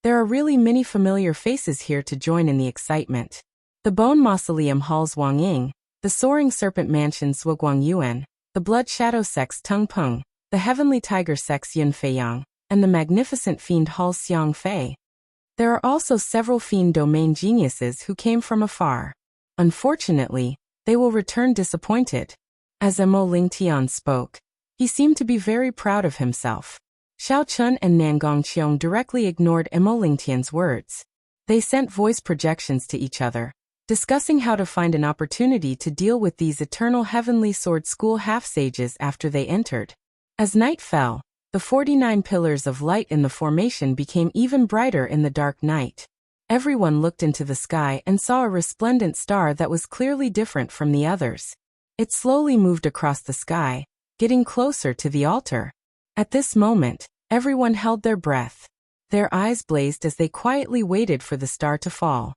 "There are really many familiar faces here to join in the excitement. The Bone Mausoleum Halls Wang Ying, the Soaring Serpent Mansion Zhuguang Yuan, the Blood Shadow Sex Tung Peng, the Heavenly Tiger Sex Yun Feiyang, and the Magnificent Fiend Hall Xiang Fei. There are also several fiend domain geniuses who came from afar. Unfortunately, they will return disappointed." As Mo Lingtian spoke, he seemed to be very proud of himself. Xiao Chun and Nangong Qiong directly ignored Mo Lingtian's words. They sent voice projections to each other, discussing how to find an opportunity to deal with these eternal heavenly sword school half-sages after they entered. As night fell, the 49 pillars of light in the formation became even brighter in the dark night. Everyone looked into the sky and saw a resplendent star that was clearly different from the others. It slowly moved across the sky, getting closer to the altar. At this moment, everyone held their breath. Their eyes blazed as they quietly waited for the star to fall.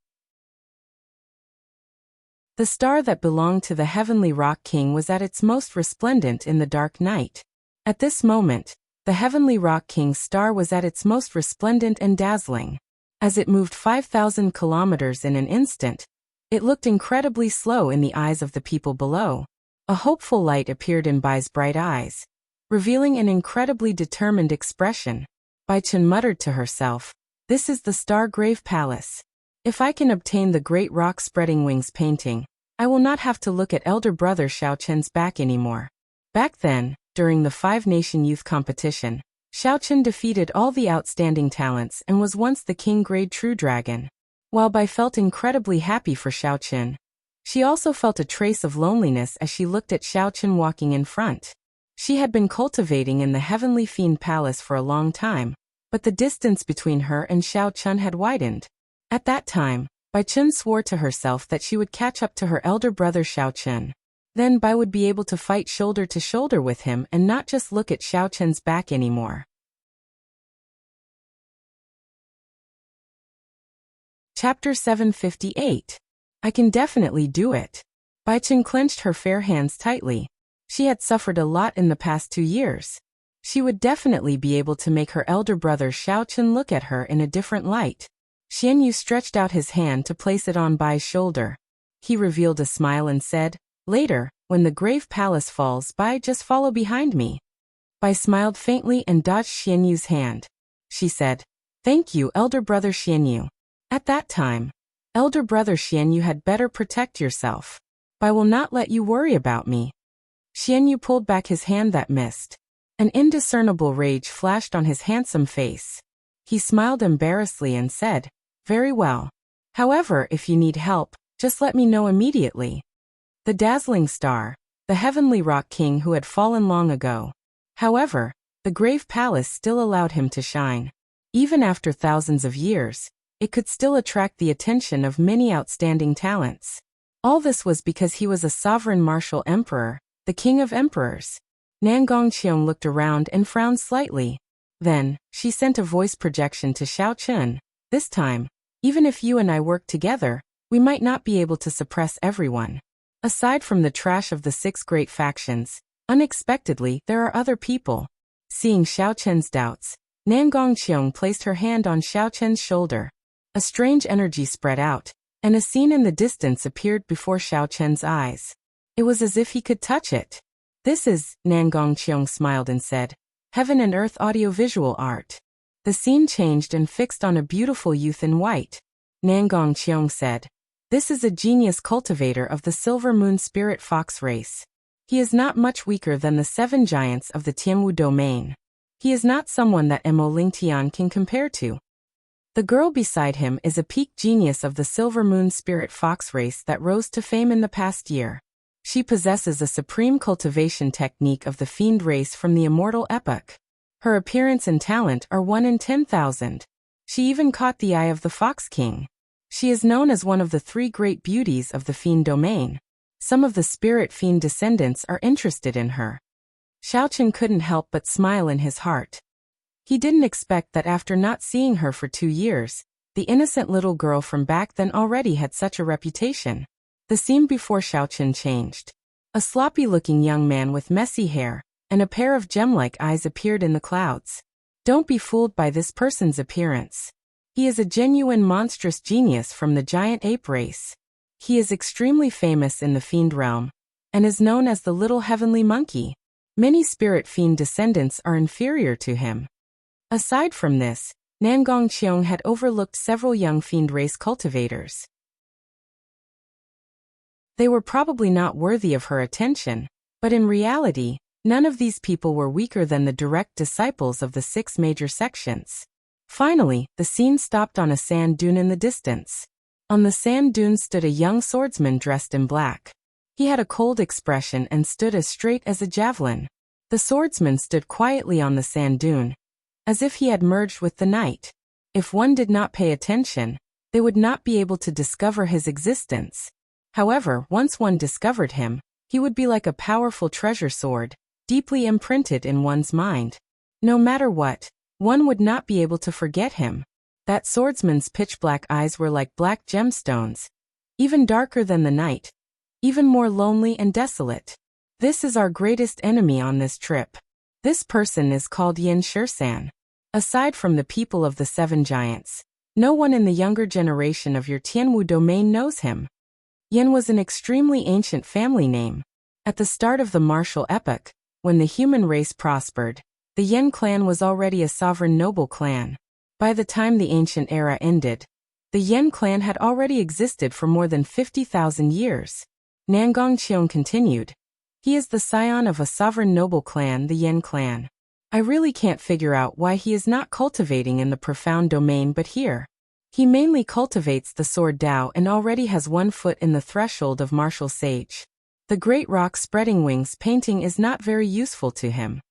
The star that belonged to the heavenly rock king was at its most resplendent in the dark night. At this moment, the heavenly rock king's star was at its most resplendent and dazzling. As it moved 5,000 kilometers in an instant, it looked incredibly slow in the eyes of the people below. A hopeful light appeared in Bai's bright eyes, revealing an incredibly determined expression. Bai Chen muttered to herself, "This is the Star Grave Palace. If I can obtain the great rock spreading wings painting, I will not have to look at elder brother Xiao Chen's back anymore." Back then, during the 5-nation youth competition, Xiao Chen defeated all the outstanding talents and was once the king grade true dragon. While Bai felt incredibly happy for Xiao Chen, she also felt a trace of loneliness as she looked at Xiao Chen walking in front. She had been cultivating in the Heavenly Fiend Palace for a long time, but the distance between her and Xiao Chen had widened. At that time, Bai Chen swore to herself that she would catch up to her elder brother Xiao Chen. Then Bai would be able to fight shoulder to shoulder with him and not just look at Xiao Chen's back anymore. Chapter 758. I can definitely do it. Bai Chen clenched her fair hands tightly. She had suffered a lot in the past 2 years. She would definitely be able to make her elder brother Xiao Chen look at her in a different light. Xian Yu stretched out his hand to place it on Bai's shoulder. He revealed a smile and said, "Later, when the grave palace falls, Bai, just follow behind me." Bai smiled faintly and dodged Xian Yu's hand. She said, "Thank you, elder brother Xian Yu." At that time, elder brother Xian Yu had better protect yourself. Bai will not let you worry about me. Xian Yu pulled back his hand that missed. An indiscernible rage flashed on his handsome face. He smiled embarrassedly and said, "Very well. However, if you need help, just let me know immediately." The dazzling star, the heavenly rock king who had fallen long ago. However, the grave palace still allowed him to shine. Even after thousands of years, it could still attract the attention of many outstanding talents. All this was because he was a sovereign martial emperor, the king of emperors. Nan Gongqiang looked around and frowned slightly. Then, she sent a voice projection to Xiao Chen. "This time, even if you and I work together, we might not be able to suppress everyone. Aside from the trash of the 6 great factions, unexpectedly there are other people." Seeing Xiao Chen's doubts, Nan Gongqiang placed her hand on Xiao Chen's shoulder. A strange energy spread out, and a scene in the distance appeared before Xiao Chen's eyes. It was as if he could touch it. "This is," Nan Gongqiang smiled and said, "Heaven and Earth audiovisual art." The scene changed and fixed on a beautiful youth in white. Nan Gongqiang said, "This is a genius cultivator of the Silver Moon Spirit Fox race. He is not much weaker than the 7 giants of the Tianwu domain. He is not someone that Mo Lingtian can compare to. The girl beside him is a peak genius of the Silver Moon Spirit Fox race that rose to fame in the past year. She possesses a supreme cultivation technique of the fiend race from the immortal epoch. Her appearance and talent are 1 in 10,000. She even caught the eye of the Fox King. She is known as one of the 3 great beauties of the fiend domain. Some of the spirit fiend descendants are interested in her." Xiao Chen couldn't help but smile in his heart. He didn't expect that after not seeing her for 2 years, the innocent little girl from back then already had such a reputation. The scene before Xiao Chen changed. A sloppy-looking young man with messy hair and a pair of gem-like eyes appeared in the clouds. Don't be fooled by this person's appearance. He is a genuine monstrous genius from the giant ape race. He is extremely famous in the fiend realm and is known as the Little Heavenly Monkey. Many spirit fiend descendants are inferior to him. Aside from this, Nan Gongqiang had overlooked several young fiend race cultivators. They were probably not worthy of her attention, but in reality, none of these people were weaker than the direct disciples of the 6 major sections. Finally, the scene stopped on a sand dune in the distance. On the sand dune stood a young swordsman dressed in black. He had a cold expression and stood as straight as a javelin. The swordsman stood quietly on the sand dune, as if he had merged with the night. If one did not pay attention, they would not be able to discover his existence. However, once one discovered him, he would be like a powerful treasure sword, deeply imprinted in one's mind. No matter what, one would not be able to forget him. That swordsman's pitch-black eyes were like black gemstones, even darker than the night, even more lonely and desolate. This is our greatest enemy on this trip. This person is called Yin Shirsan. Aside from the people of the Seven Giants, no one in the younger generation of your Tianwu domain knows him. Yin was an extremely ancient family name. At the start of the martial epoch, when the human race prospered, the Yin clan was already a sovereign noble clan. By the time the ancient era ended, the Yin clan had already existed for more than 50,000 years. Nangong Qiong continued. He is the scion of a sovereign noble clan, the Yin clan. I really can't figure out why he is not cultivating in the profound domain but here. He mainly cultivates the sword Dao and already has 1 foot in the threshold of martial sage. The great rock spreading wings painting is not very useful to him.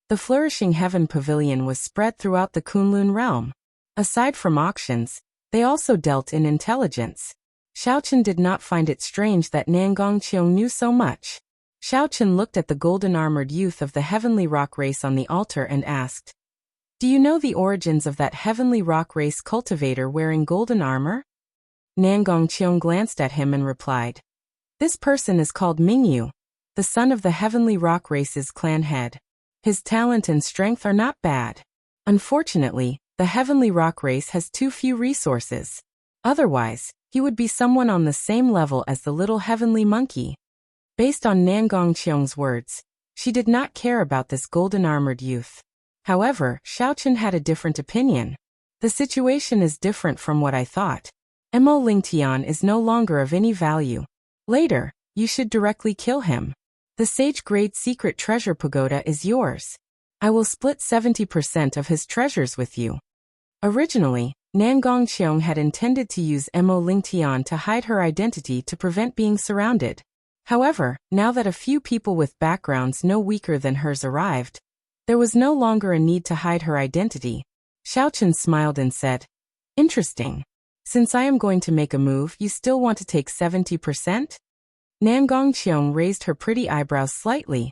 The flourishing heaven pavilion was spread throughout the Kunlun realm. Aside from auctions, they also dealt in intelligence. Xiaochen did not find it strange that Nangong Qiong knew so much. Xiaochen looked at the golden-armored youth of the heavenly rock race on the altar and asked, "Do you know the origins of that heavenly rock race cultivator wearing golden armor?" Nangong Qiong glanced at him and replied, "This person is called Mingyu, the son of the heavenly rock race's clan head. His talent and strength are not bad. Unfortunately, the heavenly rock race has too few resources. Otherwise, he would be someone on the same level as the little heavenly monkey." Based on Nangong Qiong's words, she did not care about this golden-armored youth. However, Xiaochen had a different opinion. The situation is different from what I thought. Mo Lingtian is no longer of any value. Later, you should directly kill him. The sage-grade secret treasure pagoda is yours. I will split 70% of his treasures with you. Originally, Nangong Qiong had intended to use Mo Lingtian to hide her identity to prevent being surrounded. However, now that a few people with backgrounds no weaker than hers arrived, there was no longer a need to hide her identity. Xiaochen smiled and said, "Interesting. Since I am going to make a move, you still want to take 70%? Nangong Qiong raised her pretty eyebrows slightly.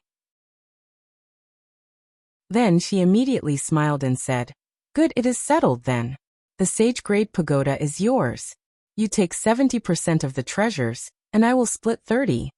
Then she immediately smiled and said, "Good, it is settled then. The sage-grade pagoda is yours. You take 70% of the treasures, and I will split 30.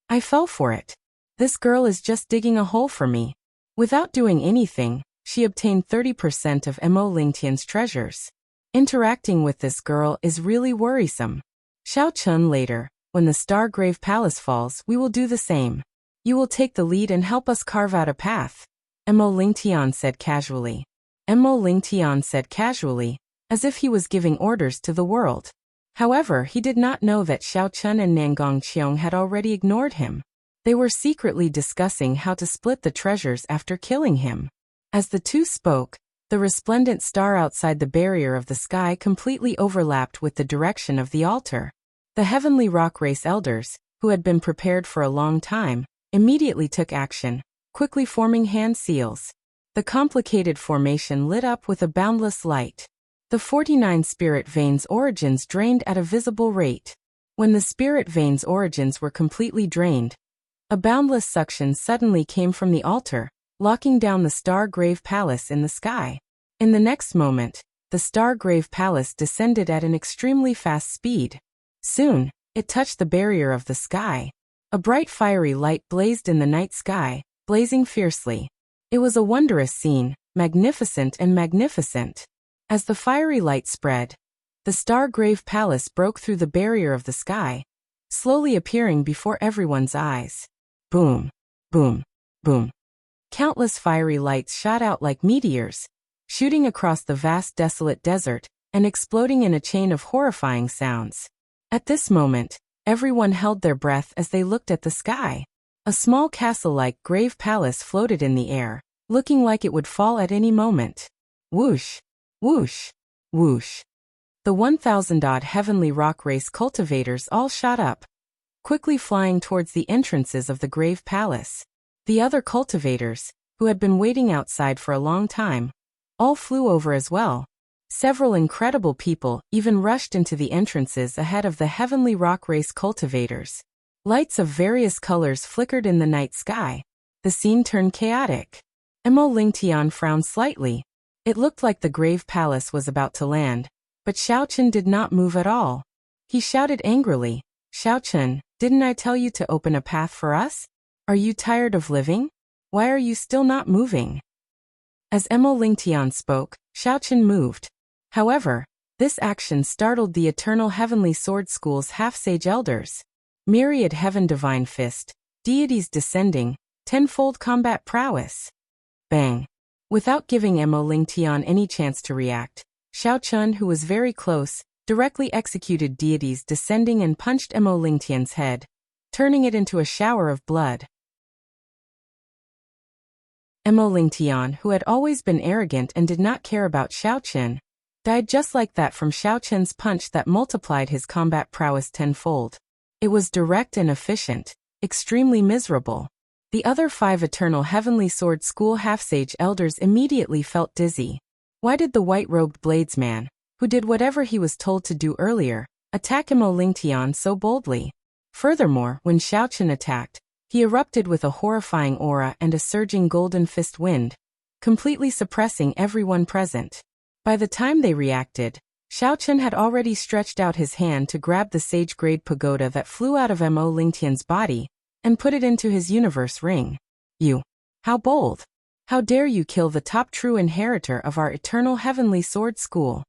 I fell for it. This girl is just digging a hole for me." Without doing anything, she obtained 30% of Mo Lingtian's treasures. Interacting with this girl is really worrisome. Xiao Chun later, when the Stargrave Palace falls, we will do the same. You will take the lead and help us carve out a path. Mo Lingtian said casually. Mo Lingtian said casually, as if he was giving orders to the world. However, he did not know that Xiao Chun and Nangong Qiong had already ignored him. They were secretly discussing how to split the treasures after killing him. As the two spoke, the resplendent star outside the barrier of the sky completely overlapped with the direction of the altar. The heavenly rock race elders, who had been prepared for a long time, immediately took action, quickly forming hand seals. The complicated formation lit up with a boundless light. The 49 spirit veins' origins drained at a visible rate. When the spirit veins' origins were completely drained, a boundless suction suddenly came from the altar, locking down the Stargrave Palace in the sky. In the next moment, the Stargrave Palace descended at an extremely fast speed. Soon, it touched the barrier of the sky. A bright fiery light blazed in the night sky, blazing fiercely. It was a wondrous scene, magnificent and magnificent. As the fiery light spread, the Stargrave Palace broke through the barrier of the sky, slowly appearing before everyone's eyes. Boom, boom, boom. Countless fiery lights shot out like meteors, shooting across the vast desolate desert and exploding in a chain of horrifying sounds. At this moment, everyone held their breath as they looked at the sky. A small castle-like grave palace floated in the air, looking like it would fall at any moment. Whoosh, whoosh, whoosh. The 1,000-odd heavenly rock race cultivators all shot up, quickly flying towards the entrances of the grave palace. The other cultivators, who had been waiting outside for a long time, all flew over as well. Several incredible people even rushed into the entrances ahead of the heavenly rock race cultivators. Lights of various colors flickered in the night sky. The scene turned chaotic. Emo Lingtian frowned slightly. It looked like the grave palace was about to land, but Xiaochen did not move at all. He shouted angrily, "Xiaochen, didn't I tell you to open a path for us? Are you tired of living? Why are you still not moving?" As Emo Lingtian spoke, Xiaochen moved. However, this action startled the Eternal Heavenly Sword School's half-sage elders. Myriad Heaven Divine Fist, deities descending, tenfold combat prowess. Bang! Without giving Emo Lingtian any chance to react, Xiaochen, who was very close, directly executed deities descending and punched Emo Lingtian's head, turning it into a shower of blood. Emo Lingtian, who had always been arrogant and did not care about Xiaochen, died just like that from Xiaochen's punch that multiplied his combat prowess tenfold. It was direct and efficient, extremely miserable. The other 5 Eternal Heavenly Sword School half-sage elders immediately felt dizzy. Why did the white-robed bladesman, who did whatever he was told to do earlier, attack Emo Lingtian so boldly? Furthermore, when Xiaochen attacked, he erupted with a horrifying aura and a surging golden fist wind, completely suppressing everyone present. By the time they reacted, Xiaochen had already stretched out his hand to grab the sage-grade pagoda that flew out of Emo Lingtian's body and put it into his universe ring. "You! How bold! How dare you kill the top true inheritor of our Eternal Heavenly Sword School?"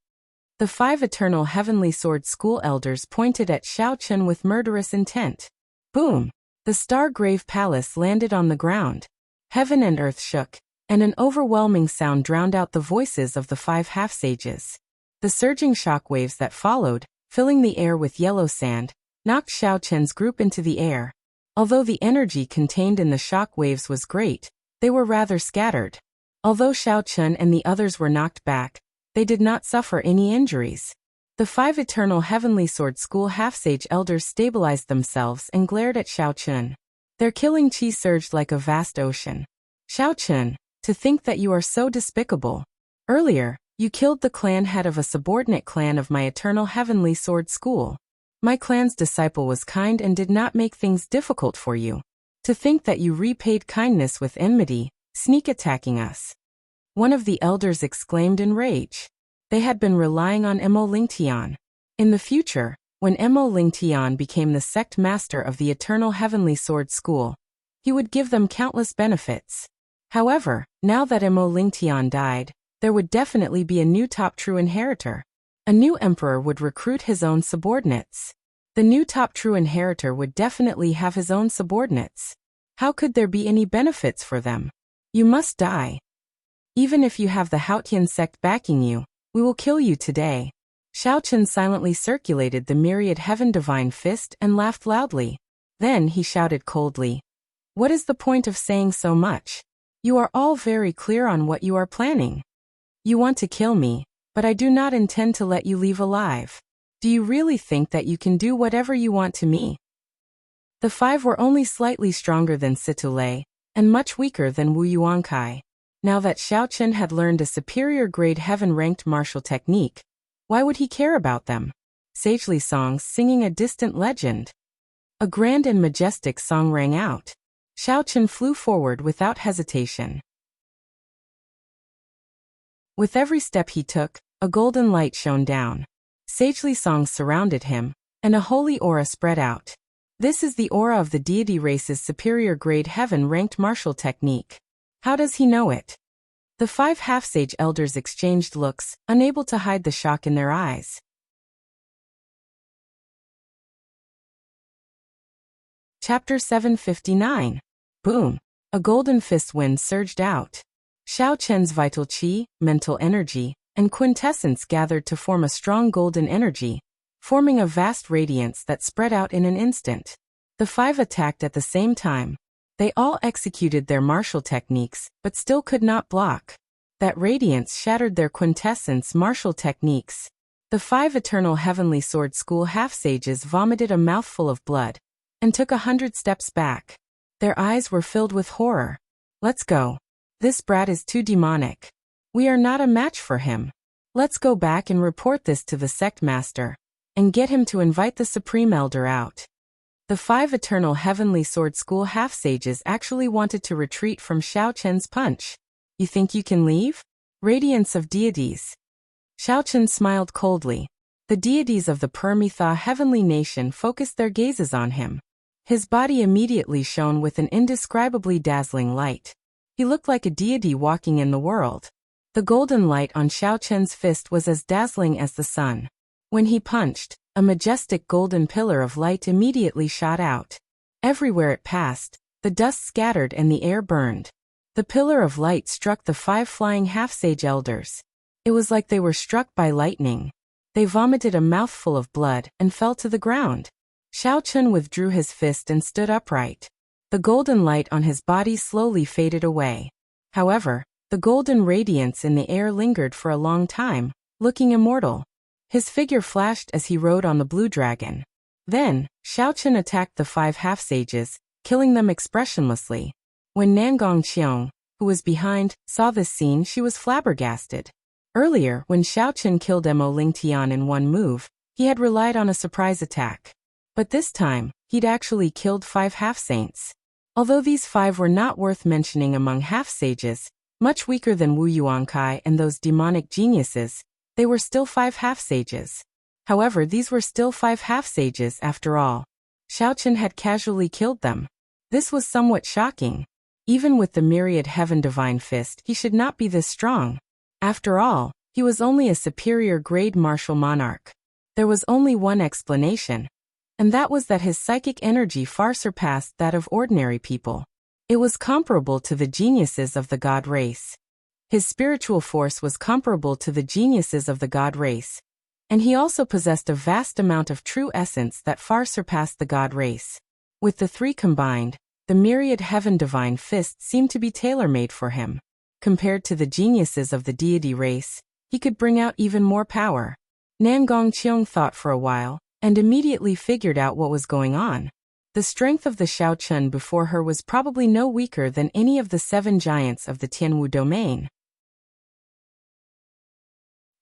The 5 Eternal Heavenly Sword School elders pointed at Xiaochen with murderous intent. Boom! The Star-Grave Palace landed on the ground. Heaven and earth shook, and an overwhelming sound drowned out the voices of the 5 half-sages. The surging shockwaves that followed, filling the air with yellow sand, knocked Xiaochen's group into the air. Although the energy contained in the shockwaves was great, they were rather scattered. Although Xiaochen and the others were knocked back, they did not suffer any injuries. The 5 Eternal Heavenly Sword School half-sage elders stabilized themselves and glared at Xiaochen. Their killing chi surged like a vast ocean. "Xiaochen, to think that you are so despicable. Earlier, you killed the clan head of a subordinate clan of my Eternal Heavenly Sword School. My clan's disciple was kind and did not make things difficult for you. To think that you repaid kindness with enmity, sneak attacking us." One of the elders exclaimed in rage. They had been relying on Emo Lingtian. In the future, when Emo Lingtian became the sect master of the Eternal Heavenly Sword School, he would give them countless benefits. However, now that Emo Lingtian died, there would definitely be a new top true inheritor. A new emperor would recruit his own subordinates. The new top true inheritor would definitely have his own subordinates. How could there be any benefits for them? You must die. Even if you have the Haotian sect backing you, we will kill you today. Xiaochen silently circulated the myriad heaven divine fist and laughed loudly. Then he shouted coldly, "What is the point of saying so much? You are all very clear on what you are planning. You want to kill me, but I do not intend to let you leave alive. Do you really think that you can do whatever you want to me?" The 5 were only slightly stronger than Situlei, and much weaker than Wu Yuankai. Now that Xiaochen had learned a superior grade heaven-ranked martial technique, why would he care about them? Sagely songs singing a distant legend. A grand and majestic song rang out. Xiaochen flew forward without hesitation. With every step he took, a golden light shone down. Sagely songs surrounded him, and a holy aura spread out. This is the aura of the deity race's superior grade heaven-ranked martial technique. How does he know it? The 5 half-sage elders exchanged looks, unable to hide the shock in their eyes. Chapter 759. Boom! A golden fist wind surged out. Xiaochen's vital qi, mental energy, and quintessence gathered to form a strong golden energy, forming a vast radiance that spread out in an instant. The 5 attacked at the same time. They all executed their martial techniques, but still could not block. That radiance shattered their quintessence martial techniques. The 5 Eternal Heavenly Sword School half-sages vomited a mouthful of blood, and took 100 steps back. Their eyes were filled with horror. "Let's go. This brat is too demonic. We are not a match for him." Let's go back and report this to the sect master, and get him to invite the Supreme Elder out. The 5 Eternal Heavenly Sword School half-sages actually wanted to retreat from Xiao Chen's punch. You think you can leave? Radiance of deities. Xiao Chen smiled coldly. The deities of the Permitha heavenly nation focused their gazes on him. His body immediately shone with an indescribably dazzling light. He looked like a deity walking in the world. The golden light on Xiao Chen's fist was as dazzling as the sun. When he punched, a majestic golden pillar of light immediately shot out. Everywhere it passed, the dust scattered and the air burned. The pillar of light struck the 5 flying half-sage elders. It was like they were struck by lightning. They vomited a mouthful of blood and fell to the ground. Xiao Chen withdrew his fist and stood upright. The golden light on his body slowly faded away. However, the golden radiance in the air lingered for a long time, looking immortal. His figure flashed as he rode on the blue dragon. Then, Xiao Chen attacked the 5 half-sages, killing them expressionlessly. When Nangong Qiong, who was behind, saw this scene, she was flabbergasted. Earlier, when Xiao Chen killed Mo Lingtian in one move, he had relied on a surprise attack. But this time, he'd actually killed 5 half-saints. Although these 5 were not worth mentioning among half-sages, much weaker than Wu Yuankai and those demonic geniuses, they were still 5 half-sages. However, these were still 5 half-sages after all. Xiao Chen had casually killed them. This was somewhat shocking. Even with the myriad heaven divine fist, he should not be this strong. After all, he was only a superior grade martial monarch. There was only one explanation, and that was that his psychic energy far surpassed that of ordinary people. It was comparable to the geniuses of the god race. His spiritual force was comparable to the geniuses of the god race, and he also possessed a vast amount of true essence that far surpassed the god race. With the 3 combined, the myriad heaven divine fist seemed to be tailor-made for him. Compared to the geniuses of the deity race, he could bring out even more power. Nangong Qiong thought for a while, and immediately figured out what was going on. The strength of the Xiao Chen before her was probably no weaker than any of the 7 giants of the Tianwu domain.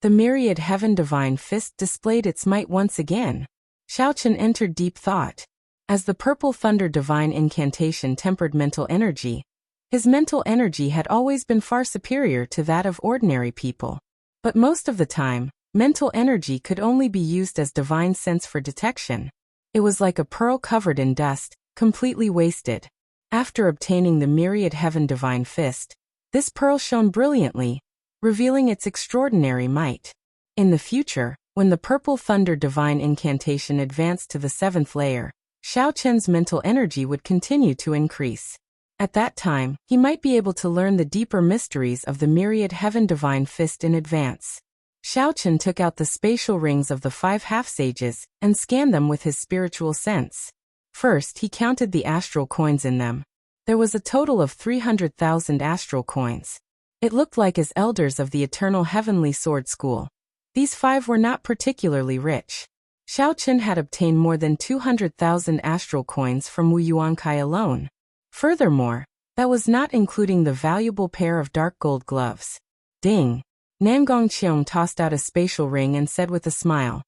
The myriad heaven divine fist displayed its might once again. Xiao Chen entered deep thought. As the purple thunder divine incantation tempered mental energy, his mental energy had always been far superior to that of ordinary people. But most of the time, mental energy could only be used as divine sense for detection. It was like a pearl covered in dust, completely wasted. After obtaining the myriad heaven divine fist, this pearl shone brilliantly, revealing its extraordinary might. In the future, when the purple thunder divine incantation advanced to the 7th layer, Xiao Chen's mental energy would continue to increase. At that time, he might be able to learn the deeper mysteries of the myriad heaven divine fist in advance. Xiao Chen took out the spatial rings of the 5 half-sages and scanned them with his spiritual sense. First, he counted the astral coins in them. There was a total of 300,000 astral coins. It looked like as elders of the Eternal Heavenly Sword School. These 5 were not particularly rich. Xiao Chen had obtained more than 200,000 astral coins from Wu Yuankai alone. Furthermore, that was not including the valuable pair of dark gold gloves. Ding! Nangong Qiong tossed out a spatial ring and said with a smile,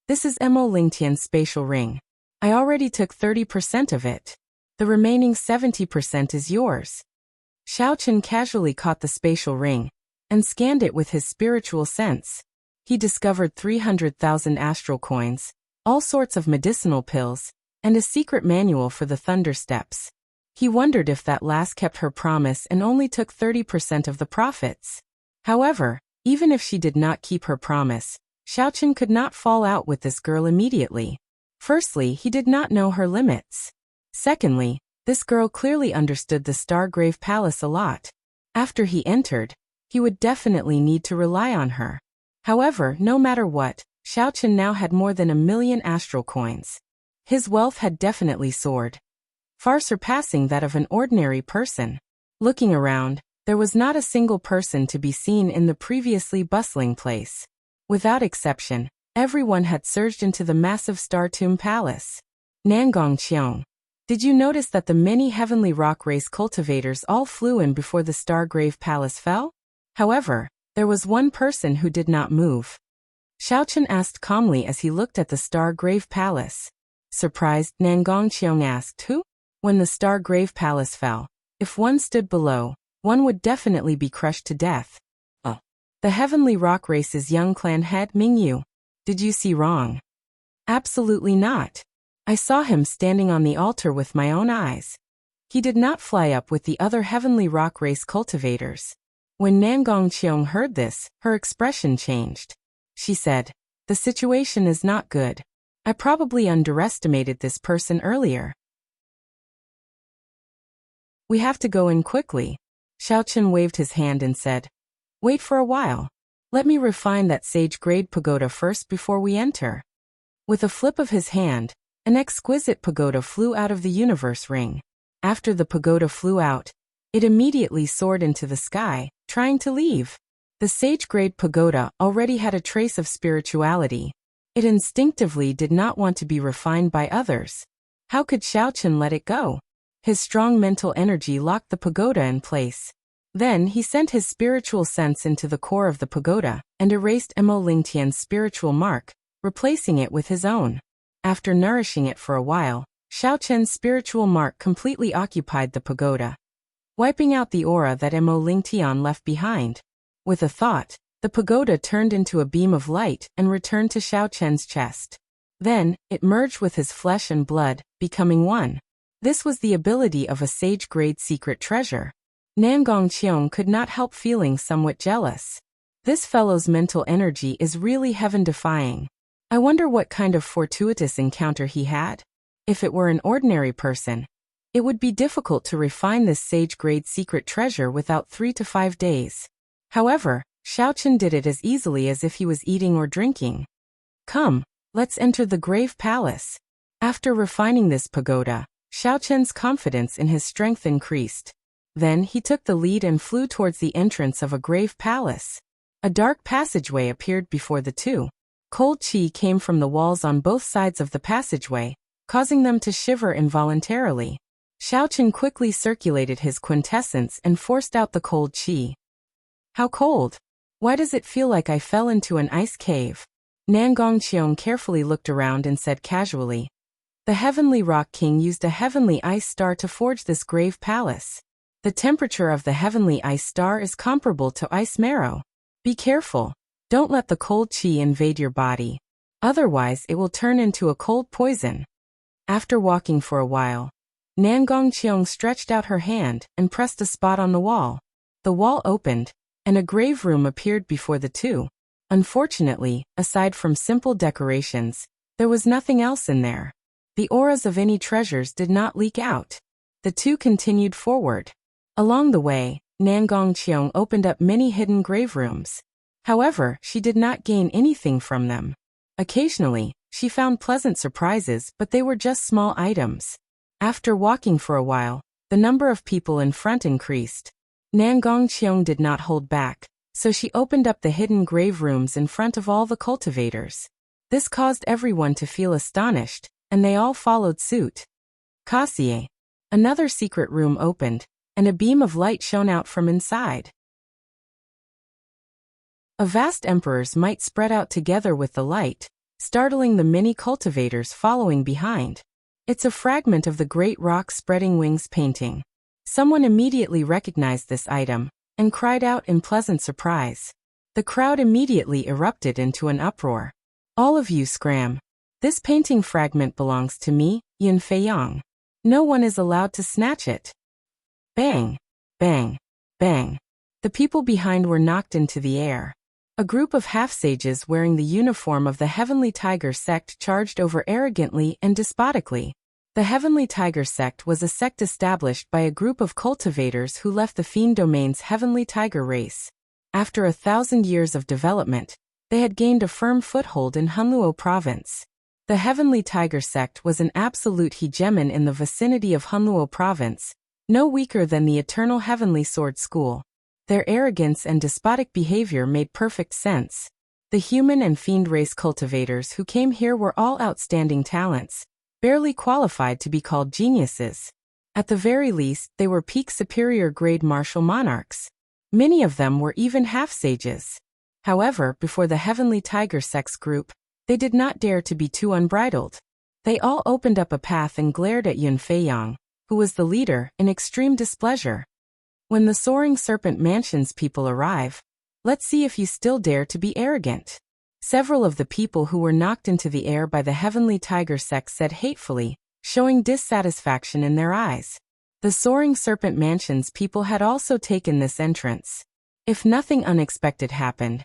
"This is Mo Lingtian's spatial ring. I already took 30% of it. The remaining 70% is yours." Xiao Chen casually caught the spatial ring and scanned it with his spiritual sense. He discovered 300,000 astral coins, all sorts of medicinal pills, and a secret manual for the Thunder Steps. He wondered if that lass kept her promise and only took 30% of the profits. However, even if she did not keep her promise, Xiao Chen could not fall out with this girl immediately. Firstly, he did not know her limits. Secondly, this girl clearly understood the Stargrave Palace a lot. After he entered, he would definitely need to rely on her. However, no matter what, Xiao Chen now had more than 1,000,000 astral coins. His wealth had definitely soared, far surpassing that of an ordinary person. Looking around, there was not a single person to be seen in the previously bustling place. Without exception, everyone had surged into the massive Star Tomb Palace. Nangong Qiong, did you notice that the many heavenly rock race cultivators all flew in before the Stargrave Palace fell? However, There was one person who did not move. Xiaochen asked calmly as he looked at the Star Grave Palace. Surprised, Nangongqiong asked, "Who?" When the Star Grave Palace fell, if one stood below, one would definitely be crushed to death. Oh. The Heavenly Rock Race's young clan head, Mingyu. Did you see wrong? Absolutely not. I saw him standing on the altar with my own eyes. He did not fly up with the other Heavenly Rock Race cultivators. When Nangongqiong heard this, her expression changed. She said, "The situation is not good. I probably underestimated this person earlier. We have to go in quickly." Xiaochen waved his hand and said, "Wait for a while. Let me refine that sage-grade pagoda first before we enter." With a flip of his hand, an exquisite pagoda flew out of the universe ring. After the pagoda flew out, it immediately soared into the sky, trying to leave. The sage-grade pagoda already had a trace of spirituality. It instinctively did not want to be refined by others. How could Xiaochen let it go? His strong mental energy locked the pagoda in place. Then he sent his spiritual sense into the core of the pagoda and erased Mo Lingtian's spiritual mark, replacing it with his own. After nourishing it for a while, Xiaochen's spiritual mark completely occupied the pagoda, wiping out the aura that Mo Lingtian left behind. With a thought, the pagoda turned into a beam of light and returned to Xiaochen's chest. Then, it merged with his flesh and blood, becoming one. This was the ability of a sage-grade secret treasure. Nangongqiong could not help feeling somewhat jealous. This fellow's mental energy is really heaven-defying. I wonder what kind of fortuitous encounter he had. If it were an ordinary person, it would be difficult to refine this sage-grade secret treasure without 3 to 5 days. However, Xiaochen did it as easily as if he was eating or drinking. Come, let's enter the Grave Palace. After refining this pagoda, Xiaochen's confidence in his strength increased. Then he took the lead and flew towards the entrance of a grave palace. A dark passageway appeared before the two. Cold qi came from the walls on both sides of the passageway, causing them to shiver involuntarily. Xiaochen quickly circulated his quintessence and forced out the cold qi. How cold! Why does it feel like I fell into an ice cave? Nangongqiong carefully looked around and said casually, "The Heavenly Rock King used a heavenly ice star to forge this grave palace. The temperature of the heavenly ice star is comparable to ice marrow. Be careful. Don't let the cold qi invade your body. Otherwise it will turn into a cold poison." After walking for a while, Nangongqiong stretched out her hand and pressed a spot on the wall. The wall opened, and a grave room appeared before the two. Unfortunately, aside from simple decorations, there was nothing else in there. The auras of any treasures did not leak out. The two continued forward. Along the way, Nangongqiong opened up many hidden grave rooms. However, she did not gain anything from them. Occasionally, she found pleasant surprises, but they were just small items. After walking for a while, the number of people in front increased. Nangongqiong did not hold back, so she opened up the hidden grave rooms in front of all the cultivators. This caused everyone to feel astonished, and they all followed suit. Kassier. Another secret room opened, and a beam of light shone out from inside. A vast emperor's might spread out together with the light, startling the many cultivators following behind. It's a fragment of the Great Rock Spreading Wings painting. Someone immediately recognized this item, and cried out in pleasant surprise. The crowd immediately erupted into an uproar. "All of you scram. This painting fragment belongs to me, Yin Feiyang. No one is allowed to snatch it." Bang! Bang! Bang! The people behind were knocked into the air. A group of half-sages wearing the uniform of the Heavenly Tiger sect charged over arrogantly and despotically. The Heavenly Tiger sect was a sect established by a group of cultivators who left the Fiend Domain's Heavenly Tiger race. After 1,000 years of development, they had gained a firm foothold in Hunluo province. The Heavenly Tiger sect was an absolute hegemon in the vicinity of Hunluo province, no weaker than the Eternal Heavenly Sword School. Their arrogance and despotic behavior made perfect sense. The human and fiend race cultivators who came here were all outstanding talents, barely qualified to be called geniuses. At the very least, they were peak superior grade martial monarchs. Many of them were even half-sages. However, before the Heavenly Tiger sex group, they did not dare to be too unbridled. They all opened up a path and glared at Yun Feiyang, who was the leader, in extreme displeasure. When the Soaring Serpent Mansion's people arrive, let's see if you still dare to be arrogant. Several of the people who were knocked into the air by the Heavenly Tiger sex said hatefully, showing dissatisfaction in their eyes. The Soaring Serpent Mansion's people had also taken this entrance. If nothing unexpected happened,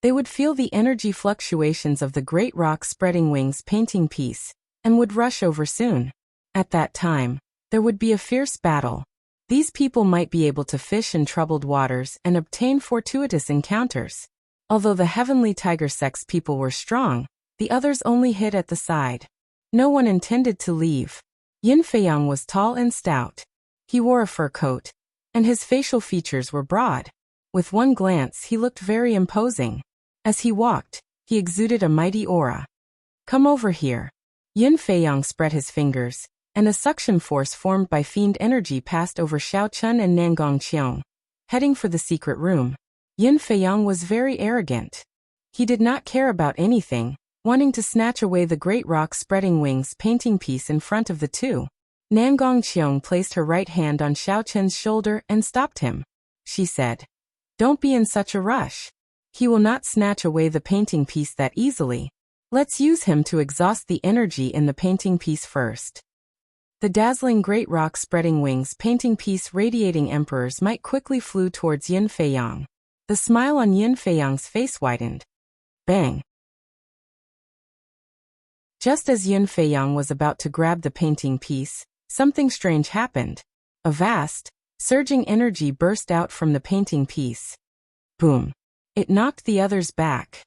they would feel the energy fluctuations of the Great Rock Spreading Wings painting piece, and would rush over soon. At that time, there would be a fierce battle. These people might be able to fish in troubled waters and obtain fortuitous encounters. Although the Heavenly Tiger sex people were strong, the others only hit at the side. No one intended to leave. Yin Feiyang was tall and stout. He wore a fur coat, and his facial features were broad. With one glance he looked very imposing. As he walked, he exuded a mighty aura. Come over here. Yin Feiyang spread his fingers, and a suction force formed by fiend energy passed over Xiao Chun and Nangong Qiong. Heading for the secret room, Yin Feiyang was very arrogant. He did not care about anything, wanting to snatch away the Great Rock Spreading Wings painting piece in front of the two. Nangong Qiong placed her right hand on Xiao Chun's shoulder and stopped him. She said, "Don't be in such a rush. He will not snatch away the painting piece that easily. Let's use him to exhaust the energy in the painting piece first." The dazzling Great Rock Spreading Wings painting piece radiating emperors might quickly flew towards Yin Feiyang. The smile on Yin Feiyang's face widened. Bang! Just as Yin Feiyang was about to grab the painting piece, something strange happened. A vast, surging energy burst out from the painting piece. Boom! It knocked the others back.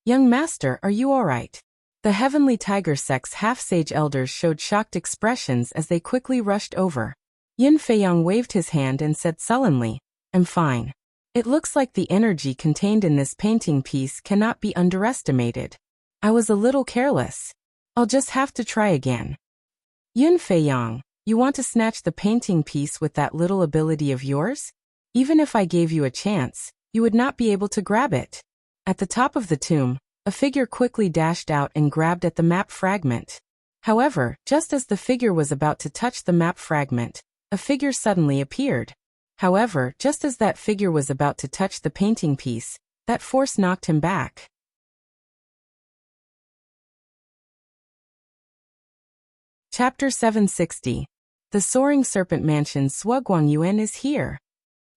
"Young master, are you all right?" The Heavenly Tiger sex half-sage elders showed shocked expressions as they quickly rushed over. Yin Feiyang waved his hand and said sullenly, "I'm fine. It looks like the energy contained in this painting piece cannot be underestimated. I was a little careless. I'll just have to try again." "Yin Feiyang, you want to snatch the painting piece with that little ability of yours? Even if I gave you a chance, you would not be able to grab it." At the top of the tomb, a figure quickly dashed out and grabbed at the map fragment. However, just as the figure was about to touch the map fragment, a figure suddenly appeared. However, just as that figure was about to touch the painting piece, that force knocked him back. Chapter 760. The Soaring Serpent Mansion's Shuguang Yuan is here.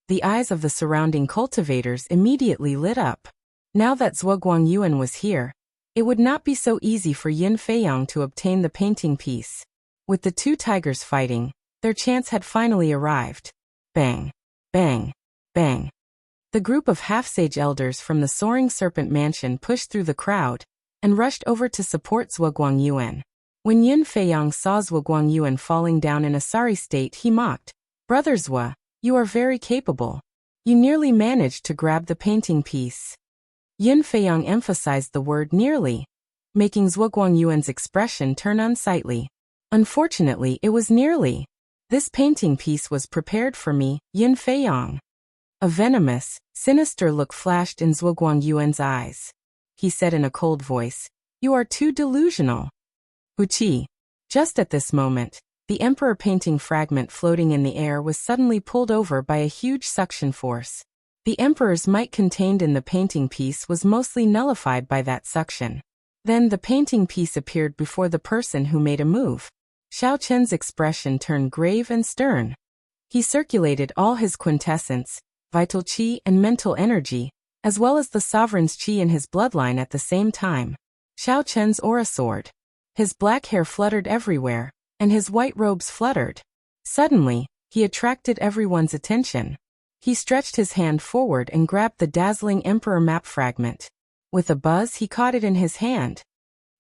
The eyes of the surrounding cultivators immediately lit up. Now that Shuguang Yuan was here, it would not be so easy for Yin Feiyang to obtain the painting piece. With the two tigers fighting, their chance had finally arrived. Bang! Bang! Bang! The group of half-sage elders from the Soaring Serpent Mansion pushed through the crowd and rushed over to support Shuguang Yuan. When Yin Feiyang saw Shuguang Yuan falling down in a sorry state, he mocked, "Brother Zhua, you are very capable. You nearly managed to grab the painting piece." Yin Feiyang emphasized the word nearly, making Shuguang Yuan's expression turn unsightly. "Unfortunately, it was nearly. This painting piece was prepared for me, Yin Feiyang." A venomous, sinister look flashed in Shuguang Yuan's eyes. He said in a cold voice, "You are too delusional." Wuxia. Just at this moment, the emperor painting fragment floating in the air was suddenly pulled over by a huge suction force. The emperor's might contained in the painting piece was mostly nullified by that suction. Then the painting piece appeared before the person who made a move. Xiao Chen's expression turned grave and stern. He circulated all his quintessence, vital qi and mental energy, as well as the sovereign's qi in his bloodline at the same time. Xiao Chen's aura soared. His black hair fluttered everywhere, and his white robes fluttered. Suddenly, he attracted everyone's attention. He stretched his hand forward and grabbed the dazzling emperor map fragment. With a buzz, he caught it in his hand.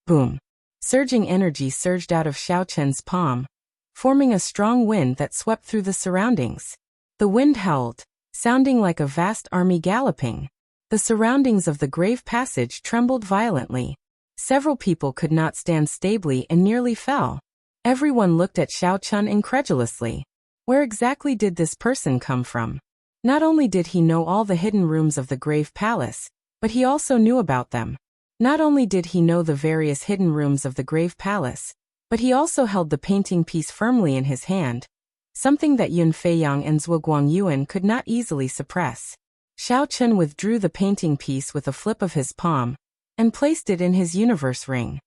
Boom! Surging energy surged out of Xiao Chen's palm, forming a strong wind that swept through the surroundings. The wind howled, sounding like a vast army galloping. The surroundings of the grave passage trembled violently. Several people could not stand stably and nearly fell. Everyone looked at Xiao Chun incredulously. Where exactly did this person come from? Not only did he know all the hidden rooms of the Grave Palace, but he also knew about them. Not only did he know the various hidden rooms of the Grave Palace, but he also held the painting piece firmly in his hand, something that Yun Feiyang and Zhuo Guangyuan could not easily suppress. Xiao Chen withdrew the painting piece with a flip of his palm, and placed it in his universe ring.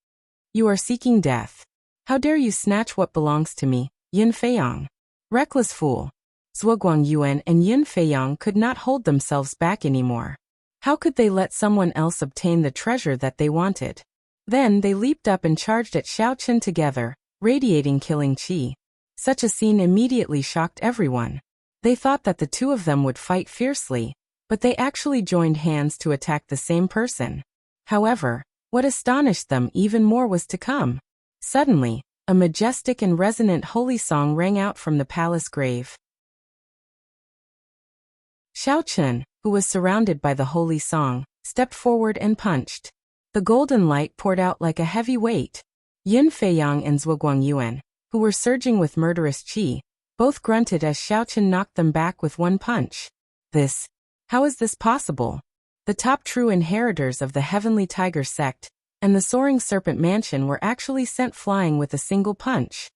You are seeking death. How dare you snatch what belongs to me, Yun Feiyang? Reckless fool. Zhuo Guangyuan and Yun Feiyang could not hold themselves back anymore. How could they let someone else obtain the treasure that they wanted? Then they leaped up and charged at Xiao Chen together, radiating killing qi. Such a scene immediately shocked everyone. They thought that the two of them would fight fiercely, but they actually joined hands to attack the same person. However, what astonished them even more was to come. Suddenly, a majestic and resonant holy song rang out from the palace grave. Xiao Chen, who was surrounded by the holy song, stepped forward and punched. The golden light poured out like a heavy weight. Yun Feiyang and Zhuo Guangyuan, who were surging with murderous qi, both grunted as Xiao Chen knocked them back with one punch. How is this possible? The top true inheritors of the Heavenly Tiger sect and the Soaring Serpent Mansion were actually sent flying with a single punch.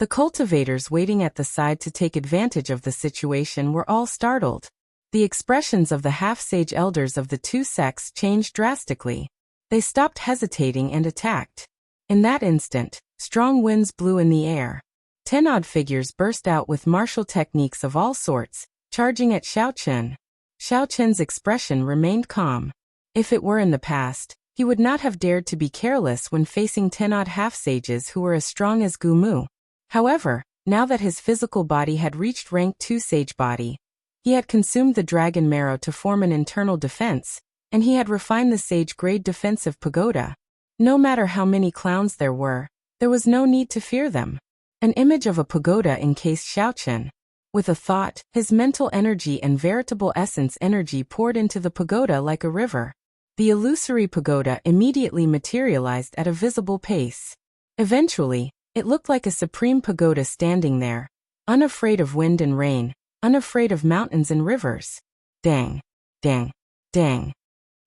The cultivators waiting at the side to take advantage of the situation were all startled. The expressions of the half-sage elders of the two sects changed drastically. They stopped hesitating and attacked. In that instant, strong winds blew in the air. 10 odd figures burst out with martial techniques of all sorts, charging at Xiao Chen. Xiao Chen's expression remained calm. If it were in the past, he would not have dared to be careless when facing 10 odd half-sages who were as strong as Gu Mu. However, now that his physical body had reached rank 2 sage body, he had consumed the dragon marrow to form an internal defense, and he had refined the sage-grade defensive pagoda. No matter how many clowns there was no need to fear them. An image of a pagoda encased Xiao Chen. With a thought, his mental energy and veritable essence energy poured into the pagoda like a river. The illusory pagoda immediately materialized at a visible pace. Eventually, it looked like a supreme pagoda standing there, unafraid of wind and rain, unafraid of mountains and rivers. Dang, dang, dang.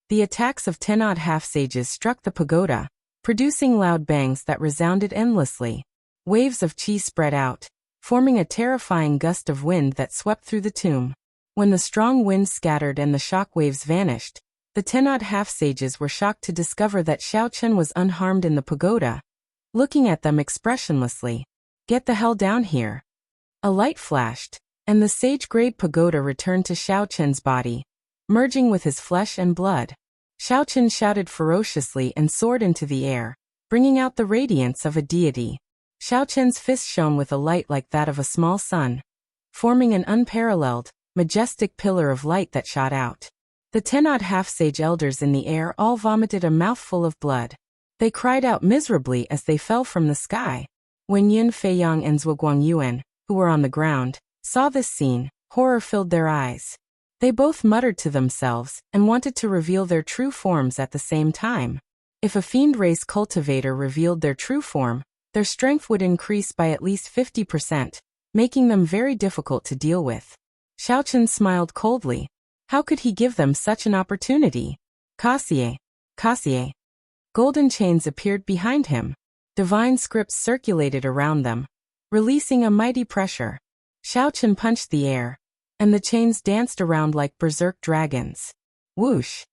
The attacks of 10 odd half-sages struck the pagoda, producing loud bangs that resounded endlessly. Waves of qi spread out, forming a terrifying gust of wind that swept through the tomb. When the strong wind scattered and the shock waves vanished, the 10 odd half-sages were shocked to discover that Xiao Chen was unharmed in the pagoda, looking at them expressionlessly. Get the hell down here. A light flashed, and the sage-grade pagoda returned to Xiao Chen's body, merging with his flesh and blood. Xiao Chen shouted ferociously and soared into the air, bringing out the radiance of a deity. Xiao Chen's fist shone with a light like that of a small sun, forming an unparalleled, majestic pillar of light that shot out. The 10 odd half-sage elders in the air all vomited a mouthful of blood. They cried out miserably as they fell from the sky. When Yun Feiyang and Zhuo Guangyuan, who were on the ground, saw this scene, horror filled their eyes. They both muttered to themselves and wanted to reveal their true forms at the same time. If a fiend race cultivator revealed their true form, their strength would increase by at least 50%, making them very difficult to deal with. Xiao Chen smiled coldly. How could he give them such an opportunity? Kassier. Golden chains appeared behind him. Divine scripts circulated around them, releasing a mighty pressure. Xiao Chen punched the air, and the chains danced around like berserk dragons. Whoosh!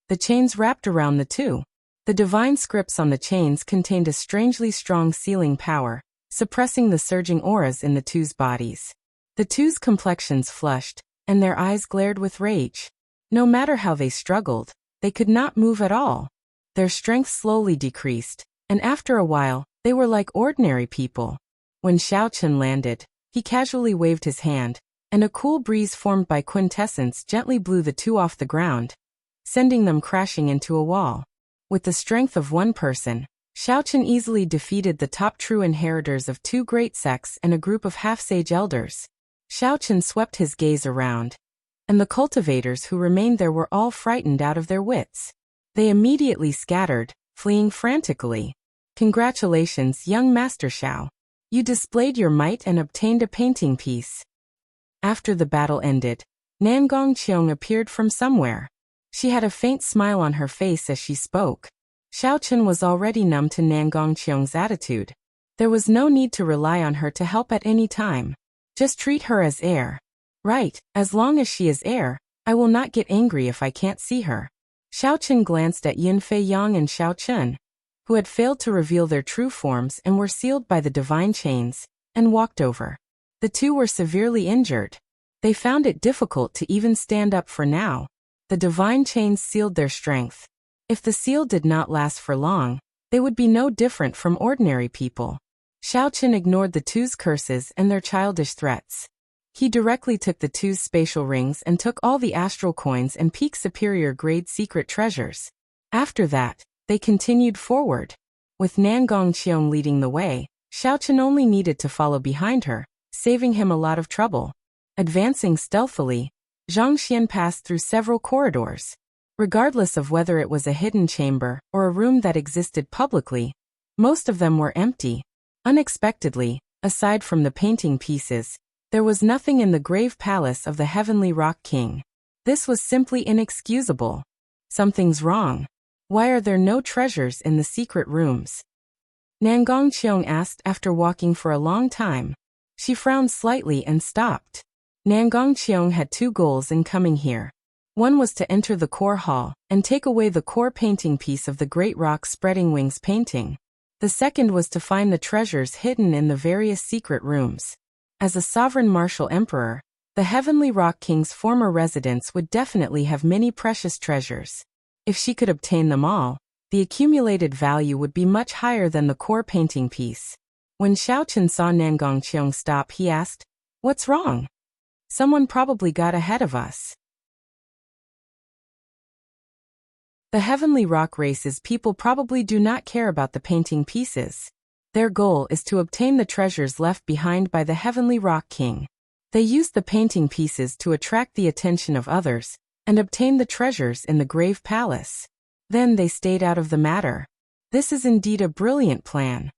The chains wrapped around the two. The divine scripts on the chains contained a strangely strong sealing power, suppressing the surging auras in the two's bodies. The two's complexions flushed, and their eyes glared with rage. No matter how they struggled, they could not move at all. Their strength slowly decreased, and after a while, they were like ordinary people. When Xiao Chen landed, he casually waved his hand, and a cool breeze formed by quintessence gently blew the two off the ground, sending them crashing into a wall. With the strength of one person, Xiao Chen easily defeated the top true inheritors of two great sects and a group of half-sage elders. Xiao Chen swept his gaze around, and the cultivators who remained there were all frightened out of their wits. They immediately scattered, fleeing frantically. Congratulations, young Master Xiao. You displayed your might and obtained a painting piece. After the battle ended, Nan Gongqiong appeared from somewhere. She had a faint smile on her face as she spoke. Xiao Chen was already numb to Nan Gongqiong's attitude. There was no need to rely on her to help at any time. Just treat her as heir. Right, as long as she is heir, I will not get angry if I can't see her. Xiao Chen glanced at Yin Fei Yang and Xiao Chen, who had failed to reveal their true forms and were sealed by the divine chains, and walked over. The two were severely injured. They found it difficult to even stand up for now. The divine chains sealed their strength. If the seal did not last for long, they would be no different from ordinary people. Xiao Chen ignored the two's curses and their childish threats. He directly took the two's spatial rings and took all the astral coins and peak superior grade secret treasures. After that, they continued forward. With Nan Gongqiong leading the way, Xiao Chen only needed to follow behind her, saving him a lot of trouble. Advancing stealthily, Zhang Xian passed through several corridors. Regardless of whether it was a hidden chamber or a room that existed publicly, most of them were empty. Unexpectedly, aside from the painting pieces, there was nothing in the grave palace of the Heavenly Rock King. This was simply inexcusable. Something's wrong. Why are there no treasures in the secret rooms? Nan Gongqiong asked after walking for a long time. She frowned slightly and stopped. Nan Gongqiong had two goals in coming here. One was to enter the core hall and take away the core painting piece of the Great Rock Spreading Wings painting. The second was to find the treasures hidden in the various secret rooms. As a sovereign martial emperor, the Heavenly Rock King's former residence would definitely have many precious treasures. If she could obtain them all, the accumulated value would be much higher than the core painting piece. When Xiao Chen saw Nan Gongqiong stop, he asked, "What's wrong?" "Someone probably got ahead of us." The Heavenly Rock race's people probably do not care about the painting pieces. Their goal is to obtain the treasures left behind by the Heavenly Rock King. They use the painting pieces to attract the attention of others and obtain the treasures in the Grave Palace. Then they stayed out of the matter. This is indeed a brilliant plan.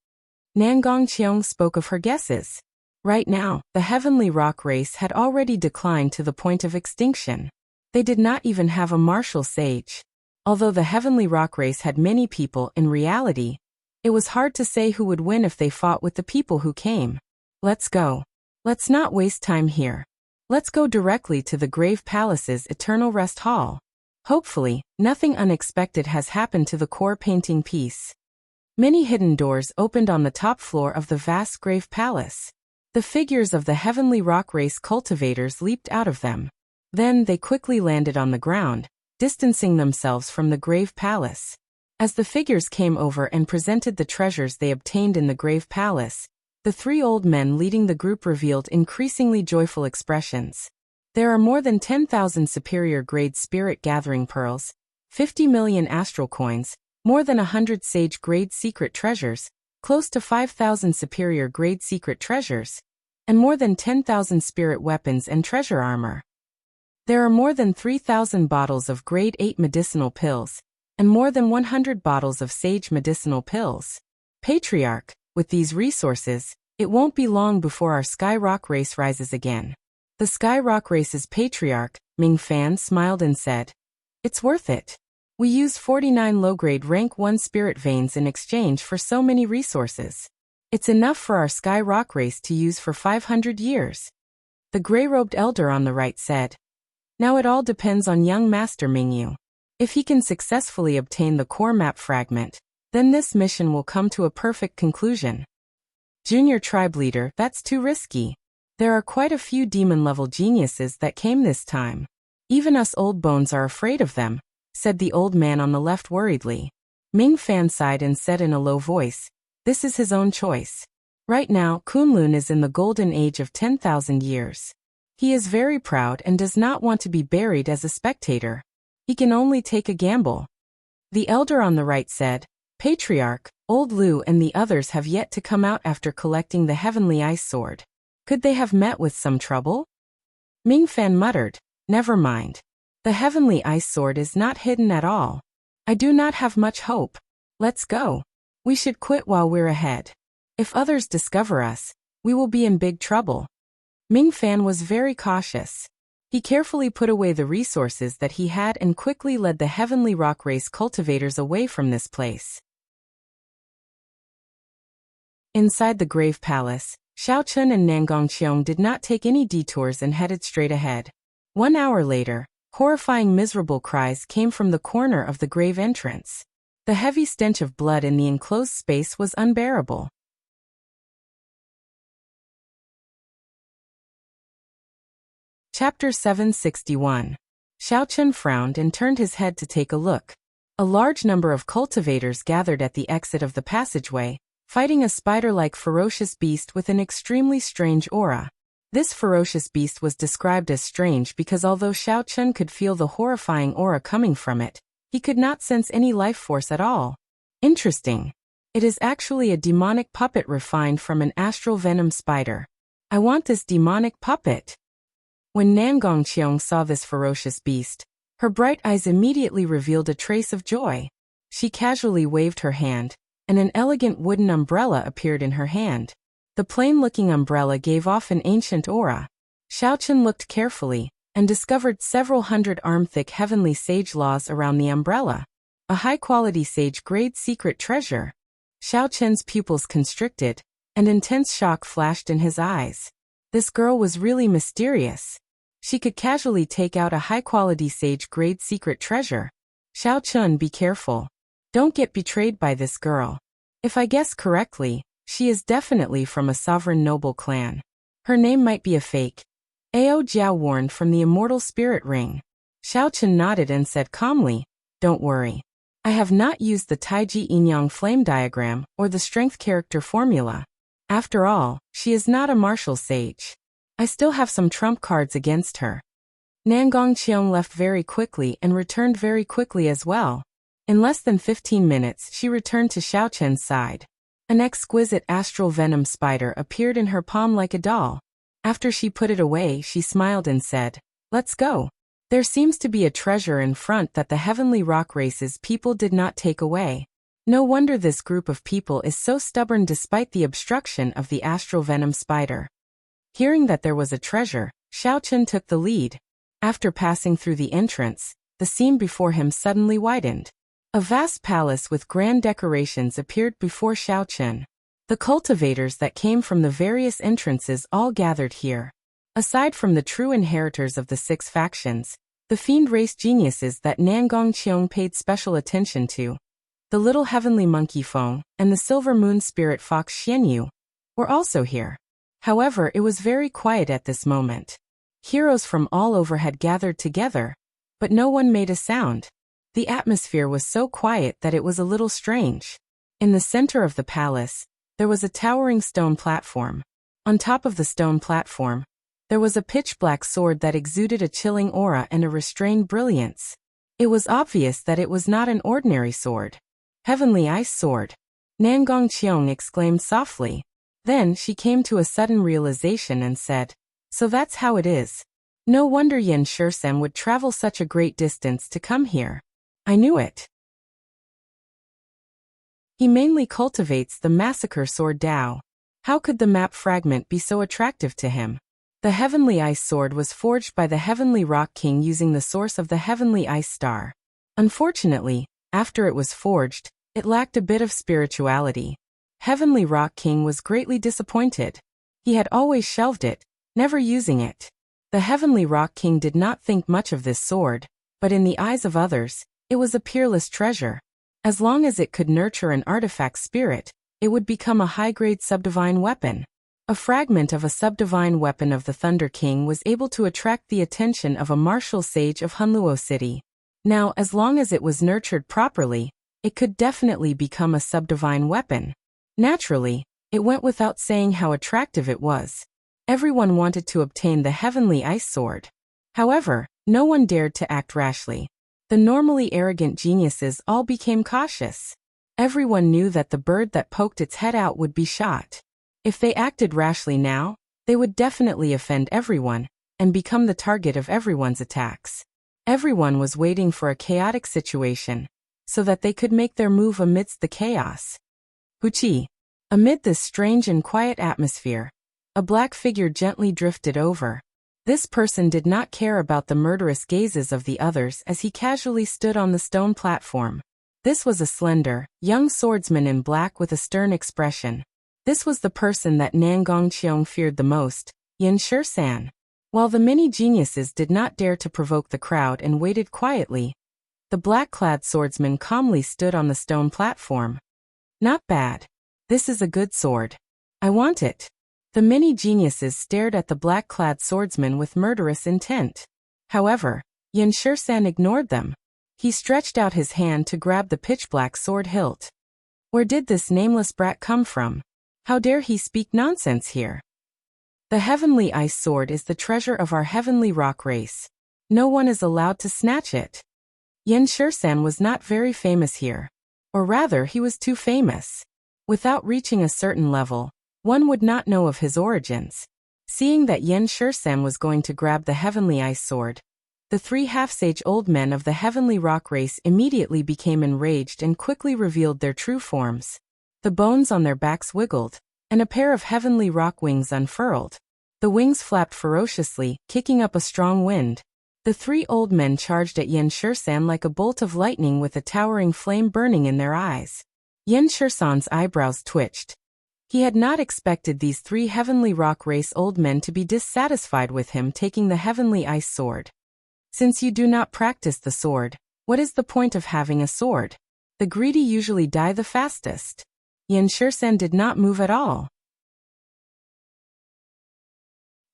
Nan Gongqiong spoke of her guesses. Right now, the Heavenly Rock race had already declined to the point of extinction. They did not even have a martial sage. Although the Heavenly Rock race had many people in reality, it was hard to say who would win if they fought with the people who came. Let's go. Let's not waste time here. Let's go directly to the Grave Palace's Eternal Rest Hall. Hopefully, nothing unexpected has happened to the core painting piece. Many hidden doors opened on the top floor of the vast Grave Palace. The figures of the Heavenly Rock race cultivators leaped out of them. Then they quickly landed on the ground, distancing themselves from the Grave Palace. As the figures came over and presented the treasures they obtained in the Grave Palace, the three old men leading the group revealed increasingly joyful expressions. There are more than 10,000 superior grade spirit gathering pearls, 50 million astral coins, more than 100 sage grade secret treasures, close to 5,000 superior grade secret treasures, and more than 10,000 spirit weapons and treasure armor. There are more than 3,000 bottles of grade 8 medicinal pills, and more than 100 bottles of sage medicinal pills. Patriarch, with these resources, it won't be long before our Sky Rock race rises again. The Sky Rock race's patriarch, Ming Fan, smiled and said, "It's worth it. We use 49 low-grade rank 1 spirit veins in exchange for so many resources. It's enough for our Sky Rock race to use for 500 years. The gray-robed elder on the right said, "Now it all depends on young Master Mingyu. If he can successfully obtain the core map fragment, then this mission will come to a perfect conclusion." Junior tribe leader, "That's too risky. There are quite a few demon-level geniuses that came this time. Even us old bones are afraid of them," said the old man on the left worriedly. Ming Fan sighed and said in a low voice, "This is his own choice. Right now, Kunlun is in the golden age of 10,000 years. He is very proud and does not want to be buried as a spectator. He can only take a gamble." The elder on the right said, "Patriarch, Old Lu and the others have yet to come out after collecting the Heavenly Ice Sword. Could they have met with some trouble?" Ming Fan muttered, "Never mind. The Heavenly Ice Sword is not hidden at all. I do not have much hope. Let's go. We should quit while we're ahead. If others discover us, we will be in big trouble." Ming Fan was very cautious. He carefully put away the resources that he had and quickly led the heavenly rock race cultivators away from this place. Inside the Grave Palace, Xiaochun and Nangongqiong did not take any detours and headed straight ahead. 1 hour later, horrifying miserable cries came from the corner of the grave entrance. The heavy stench of blood in the enclosed space was unbearable. Chapter 761. Xiaochun frowned and turned his head to take a look. A large number of cultivators gathered at the exit of the passageway, fighting a spider-like ferocious beast with an extremely strange aura. This ferocious beast was described as strange because although Xiaochun could feel the horrifying aura coming from it, he could not sense any life force at all. Interesting. It is actually a demonic puppet refined from an astral venom spider. I want this demonic puppet. When Nangongqiong saw this ferocious beast, her bright eyes immediately revealed a trace of joy. She casually waved her hand, and an elegant wooden umbrella appeared in her hand. The plain-looking umbrella gave off an ancient aura. Xiaochun looked carefully, and discovered several hundred-arm-thick heavenly sage laws around the umbrella. A high-quality sage-grade secret treasure. Xiaochun's pupils constricted, and intense shock flashed in his eyes. This girl was really mysterious. She could casually take out a high-quality sage-grade secret treasure. Xiaochun, be careful. Don't get betrayed by this girl. If I guess correctly, she is definitely from a sovereign noble clan. Her name might be a fake. Ao Jiao warned from the immortal spirit ring. Xiaochun nodded and said calmly, "Don't worry. I have not used the Taiji Yin-Yang flame diagram or the strength character formula. After all, she is not a martial sage. I still have some trump cards against her." Nangongqiong left very quickly and returned very quickly as well. In less than 15 minutes, she returned to Xiaochun's side. An exquisite astral venom spider appeared in her palm like a doll. After she put it away, she smiled and said, "Let's go. There seems to be a treasure in front that the heavenly rock race's people did not take away. No wonder this group of people is so stubborn despite the obstruction of the astral venom spider." Hearing that there was a treasure, Xiaochun took the lead. After passing through the entrance, the scene before him suddenly widened. A vast palace with grand decorations appeared before Xiaochun. The cultivators that came from the various entrances all gathered here. Aside from the true inheritors of the 6 factions, the fiend race geniuses that Nangongqiong paid special attention to, the little heavenly monkey Feng and the silver moon spirit fox Xianyu, were also here. However, it was very quiet at this moment. Heroes from all over had gathered together, but no one made a sound. The atmosphere was so quiet that it was a little strange. In the center of the palace, there was a towering stone platform. On top of the stone platform, there was a pitch-black sword that exuded a chilling aura and a restrained brilliance. It was obvious that it was not an ordinary sword. "Heavenly ice sword," Nangongqiong exclaimed softly. Then she came to a sudden realization and said, "So that's how it is. No wonder Yan Shursem would travel such a great distance to come here. I knew it. He mainly cultivates the massacre sword Dao. How could the map fragment be so attractive to him?" The heavenly ice sword was forged by the heavenly rock king using the source of the heavenly ice star. Unfortunately, after it was forged, it lacked a bit of spirituality. Heavenly Rock King was greatly disappointed. He had always shelved it, never using it. The Heavenly Rock King did not think much of this sword, but in the eyes of others, it was a peerless treasure. As long as it could nurture an artifact spirit, it would become a high-grade subdivine weapon. A fragment of a subdivine weapon of the Thunder King was able to attract the attention of a martial sage of Hunluo City. Now, as long as it was nurtured properly, it could definitely become a subdivine weapon. Naturally, it went without saying how attractive it was. Everyone wanted to obtain the heavenly ice sword. However, no one dared to act rashly. The normally arrogant geniuses all became cautious. Everyone knew that the bird that poked its head out would be shot. If they acted rashly now, they would definitely offend everyone, and become the target of everyone's attacks. Everyone was waiting for a chaotic situation, so that they could make their move amidst the chaos. Huchi. Amid this strange and quiet atmosphere, A black figure gently drifted over. This person did not care about the murderous gazes of the others as he casually stood on the stone platform. This was a slender, young swordsman in black with a stern expression. This was the person that Nan Gongqiong feared the most, Yin Shisan. While the many geniuses did not dare to provoke the crowd and waited quietly, the black-clad swordsman calmly stood on the stone platform. Not bad. This is a good sword. I want it. The many geniuses stared at the black-clad swordsman with murderous intent. However, Yin Shisan ignored them. He stretched out his hand to grab the pitch-black sword hilt. Where did this nameless brat come from? How dare he speak nonsense here? The heavenly ice sword is the treasure of our heavenly rock race. No one is allowed to snatch it. Yin Shisan was not very famous here. Or rather, he was too famous. Without reaching a certain level, one would not know of his origins. Seeing that Yin Shisan was going to grab the heavenly ice sword, the 3 half-sage old men of the heavenly rock race immediately became enraged and quickly revealed their true forms. The bones on their backs wiggled, and a pair of heavenly rock wings unfurled. The wings flapped ferociously, kicking up a strong wind. The 3 old men charged at Yin Shisan like a bolt of lightning with a towering flame burning in their eyes. Yin Shisan's eyebrows twitched. He had not expected these 3 heavenly rock race old men to be dissatisfied with him taking the heavenly ice sword. Since you do not practice the sword, what is the point of having a sword? The greedy usually die the fastest. Yin Shisan did not move at all.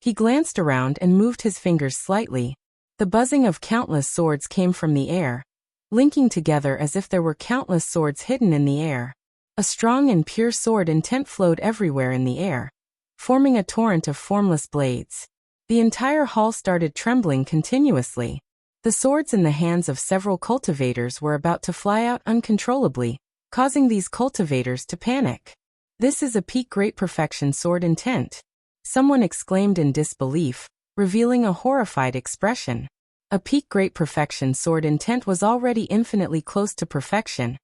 He glanced around and moved his fingers slightly. The buzzing of countless swords came from the air, linking together as if there were countless swords hidden in the air. A strong and pure sword intent flowed everywhere in the air, forming a torrent of formless blades. The entire hall started trembling continuously. The swords in the hands of several cultivators were about to fly out uncontrollably, causing these cultivators to panic. This is a peak great perfection sword intent. Someone exclaimed in disbelief, revealing a horrified expression. A peak great perfection sword intent was already infinitely close to perfection,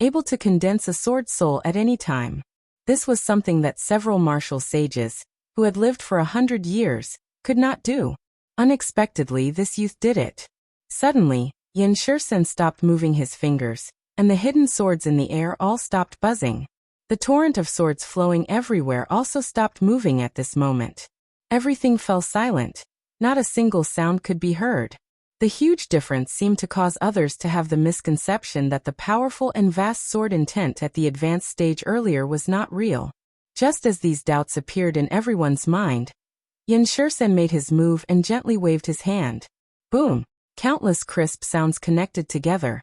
able to condense a sword soul at any time. This was something that several martial sages, who had lived for 100 years, could not do. Unexpectedly, this youth did it. Suddenly, Yin Shisan stopped moving his fingers, and the hidden swords in the air all stopped buzzing. The torrent of swords flowing everywhere also stopped moving at this moment. Everything fell silent. Not a single sound could be heard. The huge difference seemed to cause others to have the misconception that the powerful and vast sword intent at the advanced stage earlier was not real. Just as these doubts appeared in everyone's mind, Yin Shisan made his move and gently waved his hand. Boom! Countless crisp sounds connected together,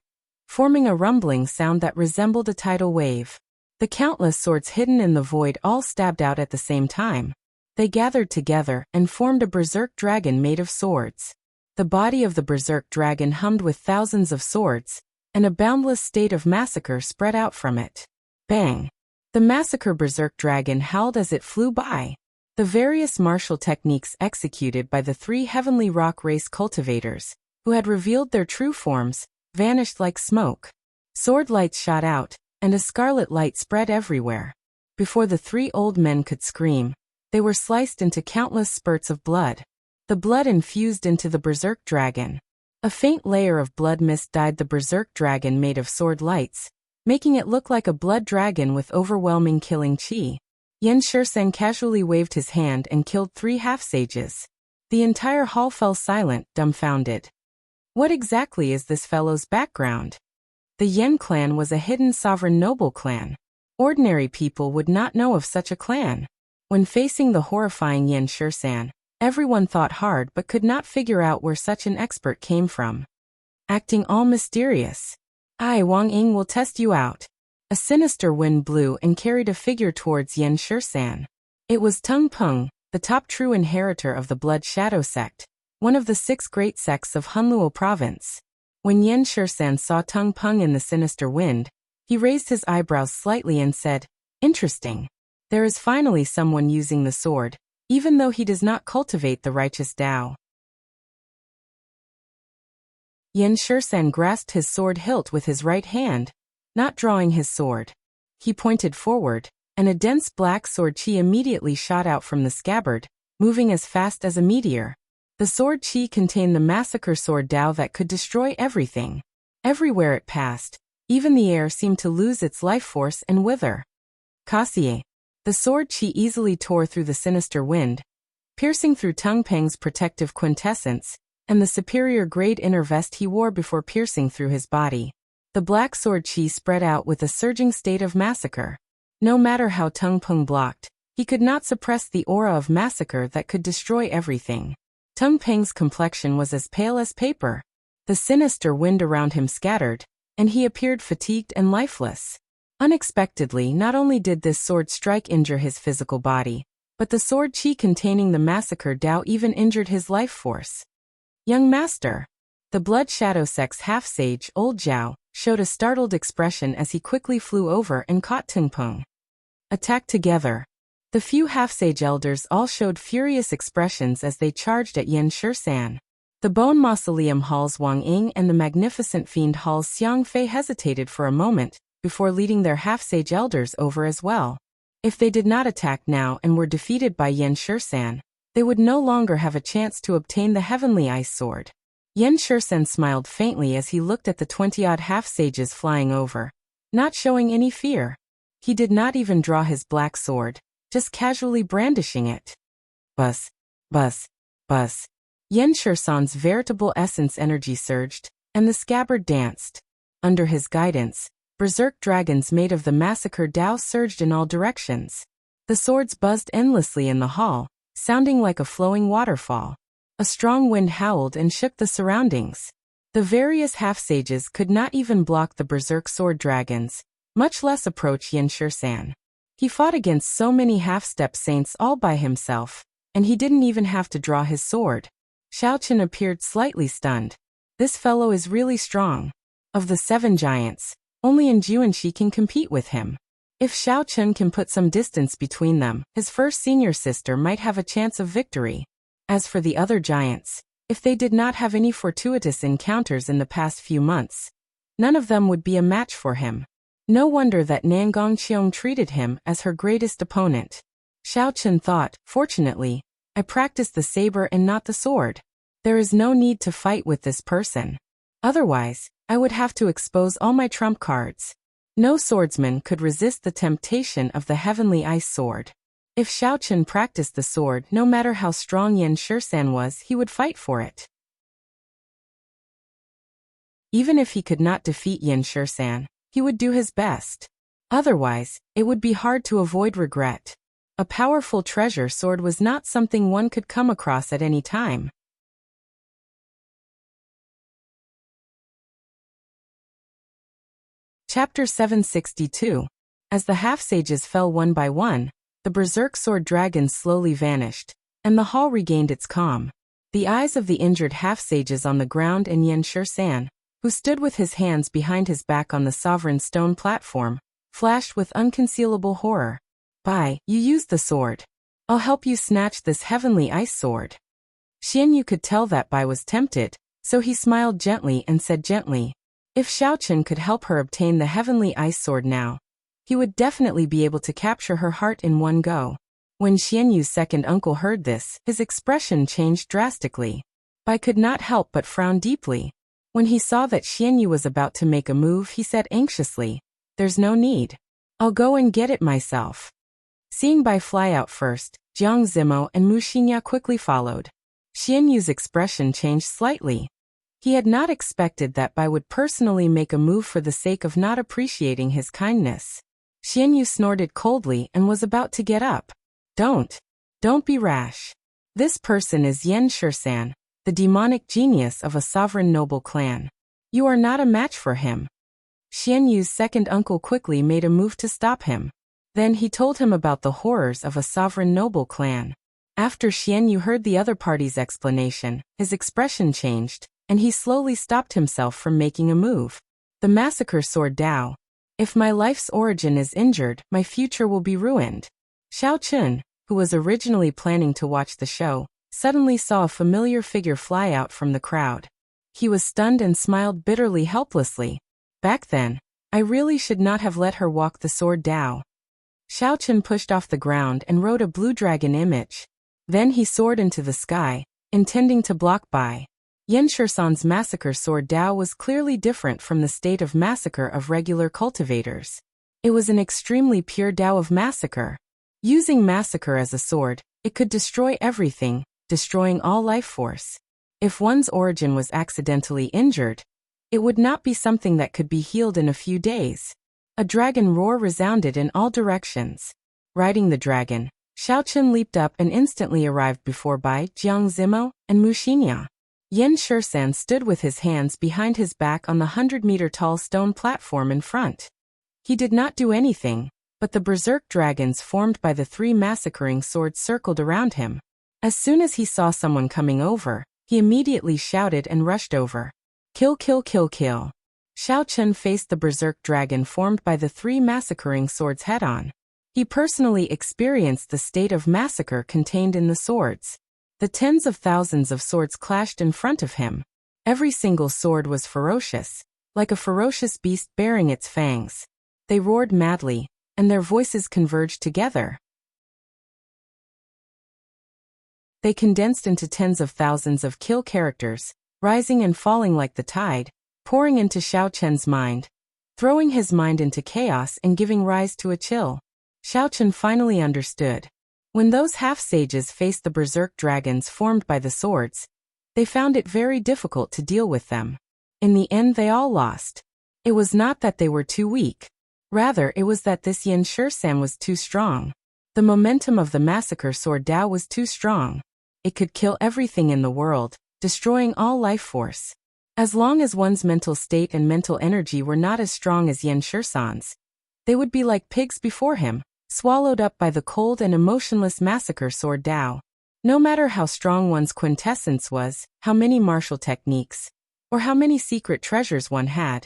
forming a rumbling sound that resembled a tidal wave. The countless swords hidden in the void all stabbed out at the same time. They gathered together and formed a berserk dragon made of swords. The body of the berserk dragon hummed with thousands of swords, and a boundless state of massacre spread out from it. Bang! The massacre berserk dragon howled as it flew by. The various martial techniques executed by the 3 heavenly rock race cultivators, who had revealed their true forms, vanished like smoke. Sword lights shot out, and a scarlet light spread everywhere. Before the 3 old men could scream, they were sliced into countless spurts of blood. The blood infused into the berserk dragon. A faint layer of blood mist dyed the berserk dragon made of sword lights, making it look like a blood dragon with overwhelming killing chi. Yin Shisan casually waved his hand and killed 3 half-sages. The entire hall fell silent, dumbfounded. What exactly is this fellow's background? The Yen clan was a hidden sovereign noble clan. Ordinary people would not know of such a clan. When facing the horrifying Yin Shisan, everyone thought hard but could not figure out where such an expert came from. Acting all mysterious. I, Wang Ying, will test you out. A sinister wind blew and carried a figure towards Yin Shisan. It was Tung Peng, the top true inheritor of the Blood Shadow sect, one of the 6 great sects of Hunluo province. When Yin Shisan saw Tung Peng in the sinister wind, he raised his eyebrows slightly and said, "Interesting. There is finally someone using the sword, even though he does not cultivate the righteous Tao." Yin Shisan grasped his sword hilt with his right hand, not drawing his sword. He pointed forward, and a dense black sword qi immediately shot out from the scabbard, moving as fast as a meteor. The sword qi contained the massacre sword Dao that could destroy everything. Everywhere it passed, even the air seemed to lose its life force and wither. Kasie. The sword qi easily tore through the sinister wind, piercing through Tung Peng's protective quintessence, and the superior grade inner vest he wore before piercing through his body. The black sword qi spread out with a surging state of massacre. No matter how Tung Peng blocked, he could not suppress the aura of massacre that could destroy everything. Tung Peng's complexion was as pale as paper. The sinister wind around him scattered, and he appeared fatigued and lifeless. Unexpectedly, not only did this sword strike injure his physical body, but the sword qi containing the massacre Dao even injured his life force. Young master. The blood shadow sex half-sage, Old Zhao, showed a startled expression as he quickly flew over and caught Tung Peng. Attack together. The few half-sage elders all showed furious expressions as they charged at Yan Shisan. The Bone Mausoleum Hall's Wang Ying and the Magnificent Fiend Hall's Xiang Fei hesitated for a moment, before leading their half-sage elders over as well. If they did not attack now and were defeated by Yan Shisan, they would no longer have a chance to obtain the Heavenly Ice Sword. Yan Shisan smiled faintly as he looked at the 20-odd half-sages flying over, not showing any fear. He did not even draw his black sword, just casually brandishing it. Buzz, buzz, buzz. Yan Shisan's veritable essence energy surged, and the scabbard danced. Under his guidance, berserk dragons made of the massacre Dao surged in all directions. The swords buzzed endlessly in the hall, sounding like a flowing waterfall. A strong wind howled and shook the surroundings. The various half-sages could not even block the berserk sword dragons, much less approach Yan Shisan. He fought against so many half-step saints all by himself, and he didn't even have to draw his sword. Xiaoqun appeared slightly stunned. This fellow is really strong. Of the 7 giants, only Juanxi can compete with him. If Xiaoqun can put some distance between them, his first senior sister might have a chance of victory. As for the other giants, if they did not have any fortuitous encounters in the past few months, none of them would be a match for him. No wonder that Nangong Qiong treated him as her greatest opponent. Xiaoqun thought, fortunately, I practiced the saber and not the sword. There is no need to fight with this person. Otherwise, I would have to expose all my trump cards. No swordsman could resist the temptation of the Heavenly Ice Sword. If Xiaoqun practiced the sword, no matter how strong Yan Shisan was, he would fight for it. Even if he could not defeat Yan Shisan, he would do his best. Otherwise, it would be hard to avoid regret. A powerful treasure sword was not something one could come across at any time. Chapter 762. As the half-sages fell one by one, the berserk sword dragons slowly vanished, and the hall regained its calm. The eyes of the injured half-sages on the ground and Yan Shisan, who stood with his hands behind his back on the sovereign stone platform, flashed with unconcealable horror. Bai, you used the sword. I'll help you snatch this Heavenly Ice Sword. Xianyu could tell that Bai was tempted, so he smiled gently and said gently, if Xiaoqun could help her obtain the Heavenly Ice Sword now, he would definitely be able to capture her heart in one go. When Xianyu's second uncle heard this, his expression changed drastically. Bai could not help but frown deeply. When he saw that Xianyu was about to make a move, he said anxiously, there's no need. I'll go and get it myself. Seeing Bai fly out first, Jiang Zimo and Mu Xinya quickly followed. Xianyu's expression changed slightly. He had not expected that Bai would personally make a move for the sake of not appreciating his kindness. Xianyu snorted coldly and was about to get up. Don't be rash. This person is Yan Shisan, the demonic genius of a sovereign noble clan. You are not a match for him. Xianyu's second uncle quickly made a move to stop him. Then he told him about the horrors of a sovereign noble clan. After Xianyu heard the other party's explanation, his expression changed, and he slowly stopped himself from making a move. The massacre sword Dao. If my life's origin is injured, my future will be ruined. Xiaoqun, who was originally planning to watch the show, suddenly saw a familiar figure fly out from the crowd. He was stunned and smiled bitterly helplessly. Back then, I really should not have let her walk the sword Dao. Xiao Chen pushed off the ground and wrote a blue dragon image. Then he soared into the sky, intending to block by. Yan Shisan's massacre sword Dao was clearly different from the state of massacre of regular cultivators. It was an extremely pure Dao of massacre. Using massacre as a sword, it could destroy everything, destroying all life force. If one's origin was accidentally injured, it would not be something that could be healed in a few days. A dragon roar resounded in all directions. Riding the dragon, Xiao Chen leaped up and instantly arrived before Bai, Jiang Zimo, and Mu Xinya. Yan Shisan stood with his hands behind his back on the 100-meter-tall stone platform in front. He did not do anything, but the berserk dragons formed by the 3 massacring swords circled around him. As soon as he saw someone coming over, he immediately shouted and rushed over. Kill, kill, kill, kill. Xiao Chen faced the berserk dragon formed by the 3 massacring swords head-on. He personally experienced the state of massacre contained in the swords. The tens of thousands of swords clashed in front of him. Every single sword was ferocious, like a ferocious beast bearing its fangs. They roared madly, and their voices converged together. They condensed into tens of thousands of kill characters, rising and falling like the tide, pouring into Xiao Chen's mind, throwing his mind into chaos and giving rise to a chill. Xiao Chen finally understood. When those half-sages faced the berserk dragons formed by the swords, they found it very difficult to deal with them. In the end they all lost. It was not that they were too weak. Rather, it was that this Yan Shisan was too strong. The momentum of the massacre sword Dao was too strong. It could kill everything in the world, destroying all life force. As long as one's mental state and mental energy were not as strong as Yan Shisan's, they would be like pigs before him, swallowed up by the cold and emotionless massacre sword Dao. No matter how strong one's quintessence was, how many martial techniques, or how many secret treasures one had,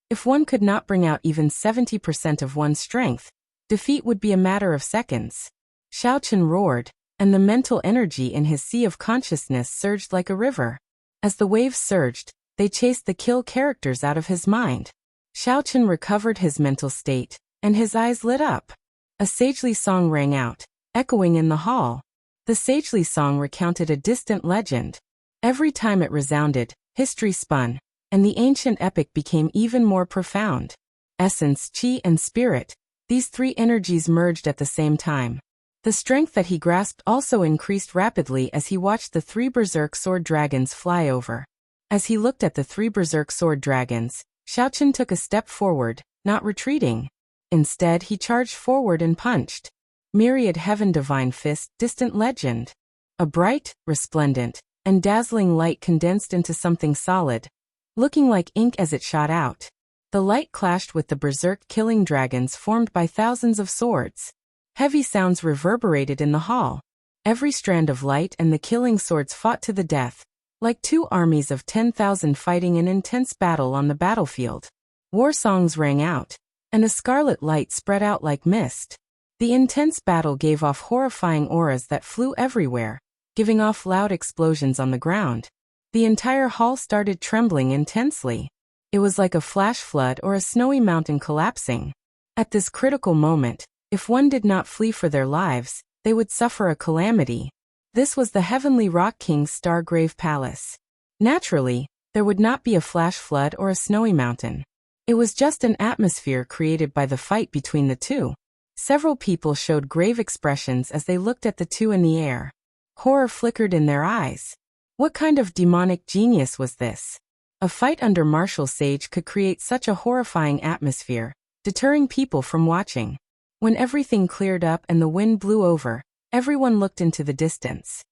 if one could not bring out even 70% of one's strength, defeat would be a matter of seconds. Xiao Chen roared, and the mental energy in his sea of consciousness surged like a river. As the waves surged, they chased the kill characters out of his mind. Xiao Chen recovered his mental state, and his eyes lit up. A sagely song rang out, echoing in the hall. The sagely song recounted a distant legend. Every time it resounded, history spun, and the ancient epic became even more profound. Essence, chi, and spirit, these 3 energies merged at the same time. The strength that he grasped also increased rapidly as he watched the 3 berserk sword dragons fly over. As he looked at the 3 berserk sword dragons, Xiao Chen took a step forward, not retreating. Instead, he charged forward and punched. Myriad heaven divine fist, distant legend. A bright, resplendent, and dazzling light condensed into something solid, looking like ink as it shot out. The light clashed with the berserk killing dragons formed by thousands of swords. Heavy sounds reverberated in the hall. Every strand of light and the killing swords fought to the death, like 2 armies of 10,000 fighting an intense battle on the battlefield. War songs rang out, and a scarlet light spread out like mist. The intense battle gave off horrifying auras that flew everywhere, giving off loud explosions on the ground. The entire hall started trembling intensely. It was like a flash flood or a snowy mountain collapsing. At this critical moment, if one did not flee for their lives, they would suffer a calamity. This was the Heavenly Rock King's Stargrave Palace. Naturally, there would not be a flash flood or a snowy mountain. It was just an atmosphere created by the fight between the 2. Several people showed grave expressions as they looked at the 2 in the air. Horror flickered in their eyes. What kind of demonic genius was this? A fight under martial sage could create such a horrifying atmosphere, deterring people from watching. When everything cleared up and the wind blew over, everyone looked into the distance.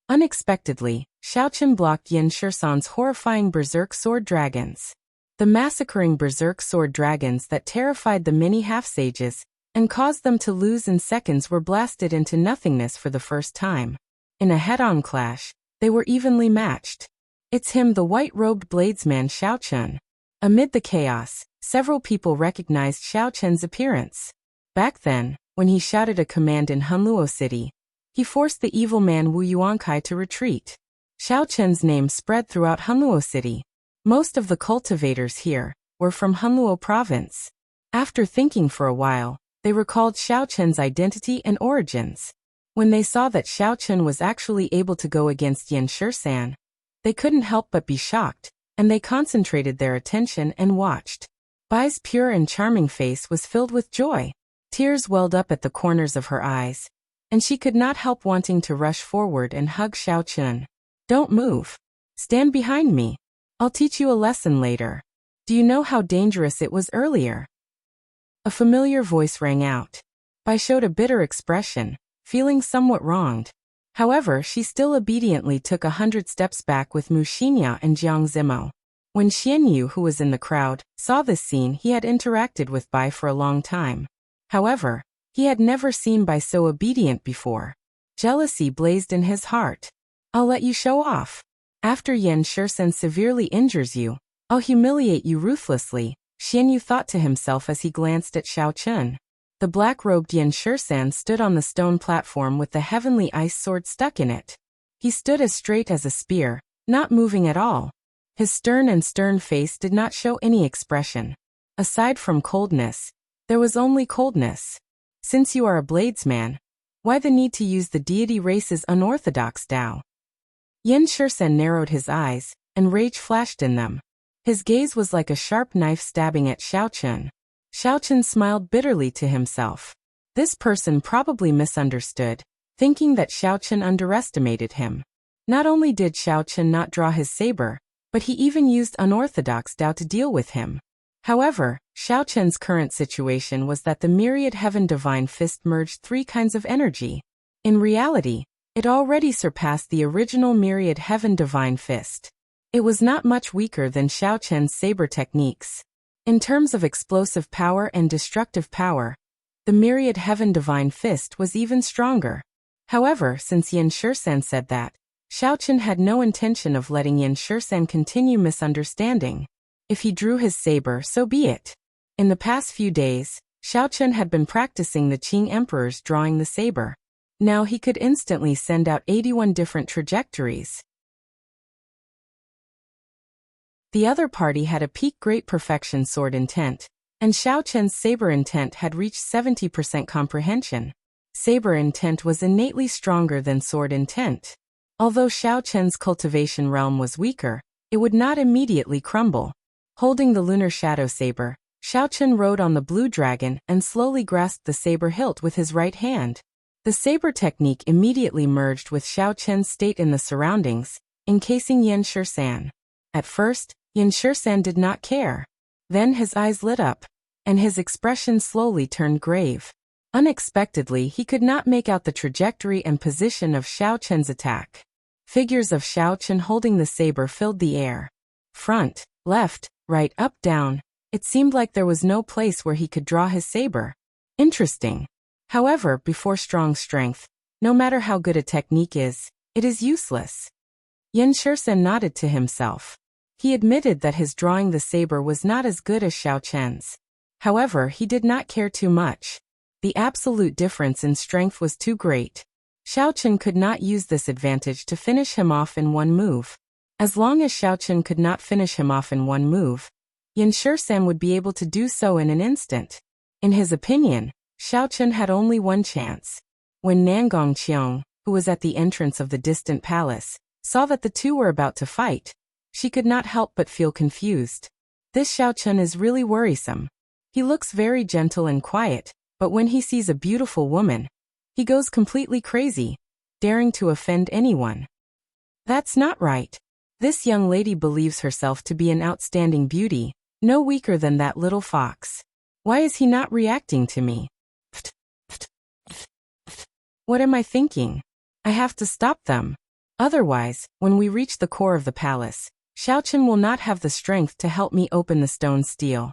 Unexpectedly, Xiao Chen blocked Yan Shisan's horrifying berserk sword dragons. The massacring berserk sword dragons that terrified the many half-sages and caused them to lose in seconds were blasted into nothingness for the first time. In a head-on clash, they were evenly matched. It's him, the white-robed bladesman Xiao Chen. Amid the chaos, several people recognized Xiao Chen's appearance. Back then, when he shouted a command in Hunluo City, he forced the evil man Wu Yuankai to retreat. Xiao Chen's name spread throughout Hunluo City. Most of the cultivators here were from Hunluo province. After thinking for a while, they recalled Xiao Chen's identity and origins. When they saw that Xiao Chen was actually able to go against Yan Shisan, they couldn't help but be shocked, and they concentrated their attention and watched. Bai's pure and charming face was filled with joy. Tears welled up at the corners of her eyes, and she could not help wanting to rush forward and hug Xiao Chen. Don't move. Stand behind me. I'll teach you a lesson later. Do you know how dangerous it was earlier? A familiar voice rang out. Bai showed a bitter expression, feeling somewhat wronged. However, she still obediently took 100 steps back with Mu Xinya and Jiang Zimo. When Xian Yu, who was in the crowd, saw this scene, he had interacted with Bai for a long time. However, he had never seen Bai so obedient before. Jealousy blazed in his heart. I'll let you show off. After Yan Shisan severely injures you, I'll humiliate you ruthlessly, Xian Yu thought to himself as he glanced at Xiao Chen. The black-robed Yan Shisan stood on the stone platform with the heavenly ice sword stuck in it. He stood as straight as a spear, not moving at all. His stern face did not show any expression. Aside from coldness, there was only coldness. Since you are a bladesman, why the need to use the deity race's unorthodox Tao? Yan Shisan narrowed his eyes, and rage flashed in them. His gaze was like a sharp knife stabbing at Xiao Chen. Xiao Chen smiled bitterly to himself. This person probably misunderstood, thinking that Xiao Chen underestimated him. Not only did Xiao Chen not draw his saber, but he even used unorthodox Tao to deal with him. However, Xiao Chen's current situation was that the myriad heaven divine fist merged 3 kinds of energy. In reality, it already surpassed the original myriad heaven divine fist. It was not much weaker than Xiao Chen's saber techniques. In terms of explosive power and destructive power, the myriad heaven divine fist was even stronger. However, since Yan Shisan said that, Xiao Chen had no intention of letting Yan Shisan continue misunderstanding. If he drew his saber, so be it. In the past few days, Xiao Chen had been practicing the Qing emperors drawing the saber. Now he could instantly send out 81 different trajectories. The other party had a peak great perfection sword intent, and Xiao Chen's saber intent had reached 70% comprehension. Saber intent was innately stronger than sword intent. Although Xiao Chen's cultivation realm was weaker, it would not immediately crumble. Holding the lunar shadow saber, Xiao Chen rode on the blue dragon and slowly grasped the saber hilt with his right hand. The saber technique immediately merged with Xiao Chen's state in the surroundings, encasing Yan Shisan. At first, Yan Shisan did not care. Then his eyes lit up, and his expression slowly turned grave. Unexpectedly, he could not make out the trajectory and position of Xiao Chen's attack. Figures of Xiao Chen holding the saber filled the air. Front, left, right, up, down. It seemed like there was no place where he could draw his saber. Interesting. However, before strong strength, no matter how good a technique is, it is useless. Yan Shisan nodded to himself. He admitted that his drawing the saber was not as good as Xiao Chen's. However, he did not care too much. The absolute difference in strength was too great. Xiao Chen could not use this advantage to finish him off in one move. As long as Xiao Chen could not finish him off in one move, Yan Shisan would be able to do so in an instant. In his opinion, Xiao Chen had only one chance. When Nangong Qiong, who was at the entrance of the distant palace, saw that the two were about to fight, she could not help but feel confused. This Xiao Chen is really worrisome. He looks very gentle and quiet, but when he sees a beautiful woman, he goes completely crazy, daring to offend anyone. That's not right. This young lady believes herself to be an outstanding beauty, no weaker than that little fox. Why is he not reacting to me? What am I thinking? I have to stop them. Otherwise, when we reach the core of the palace, Xiao Chen will not have the strength to help me open the stone steel.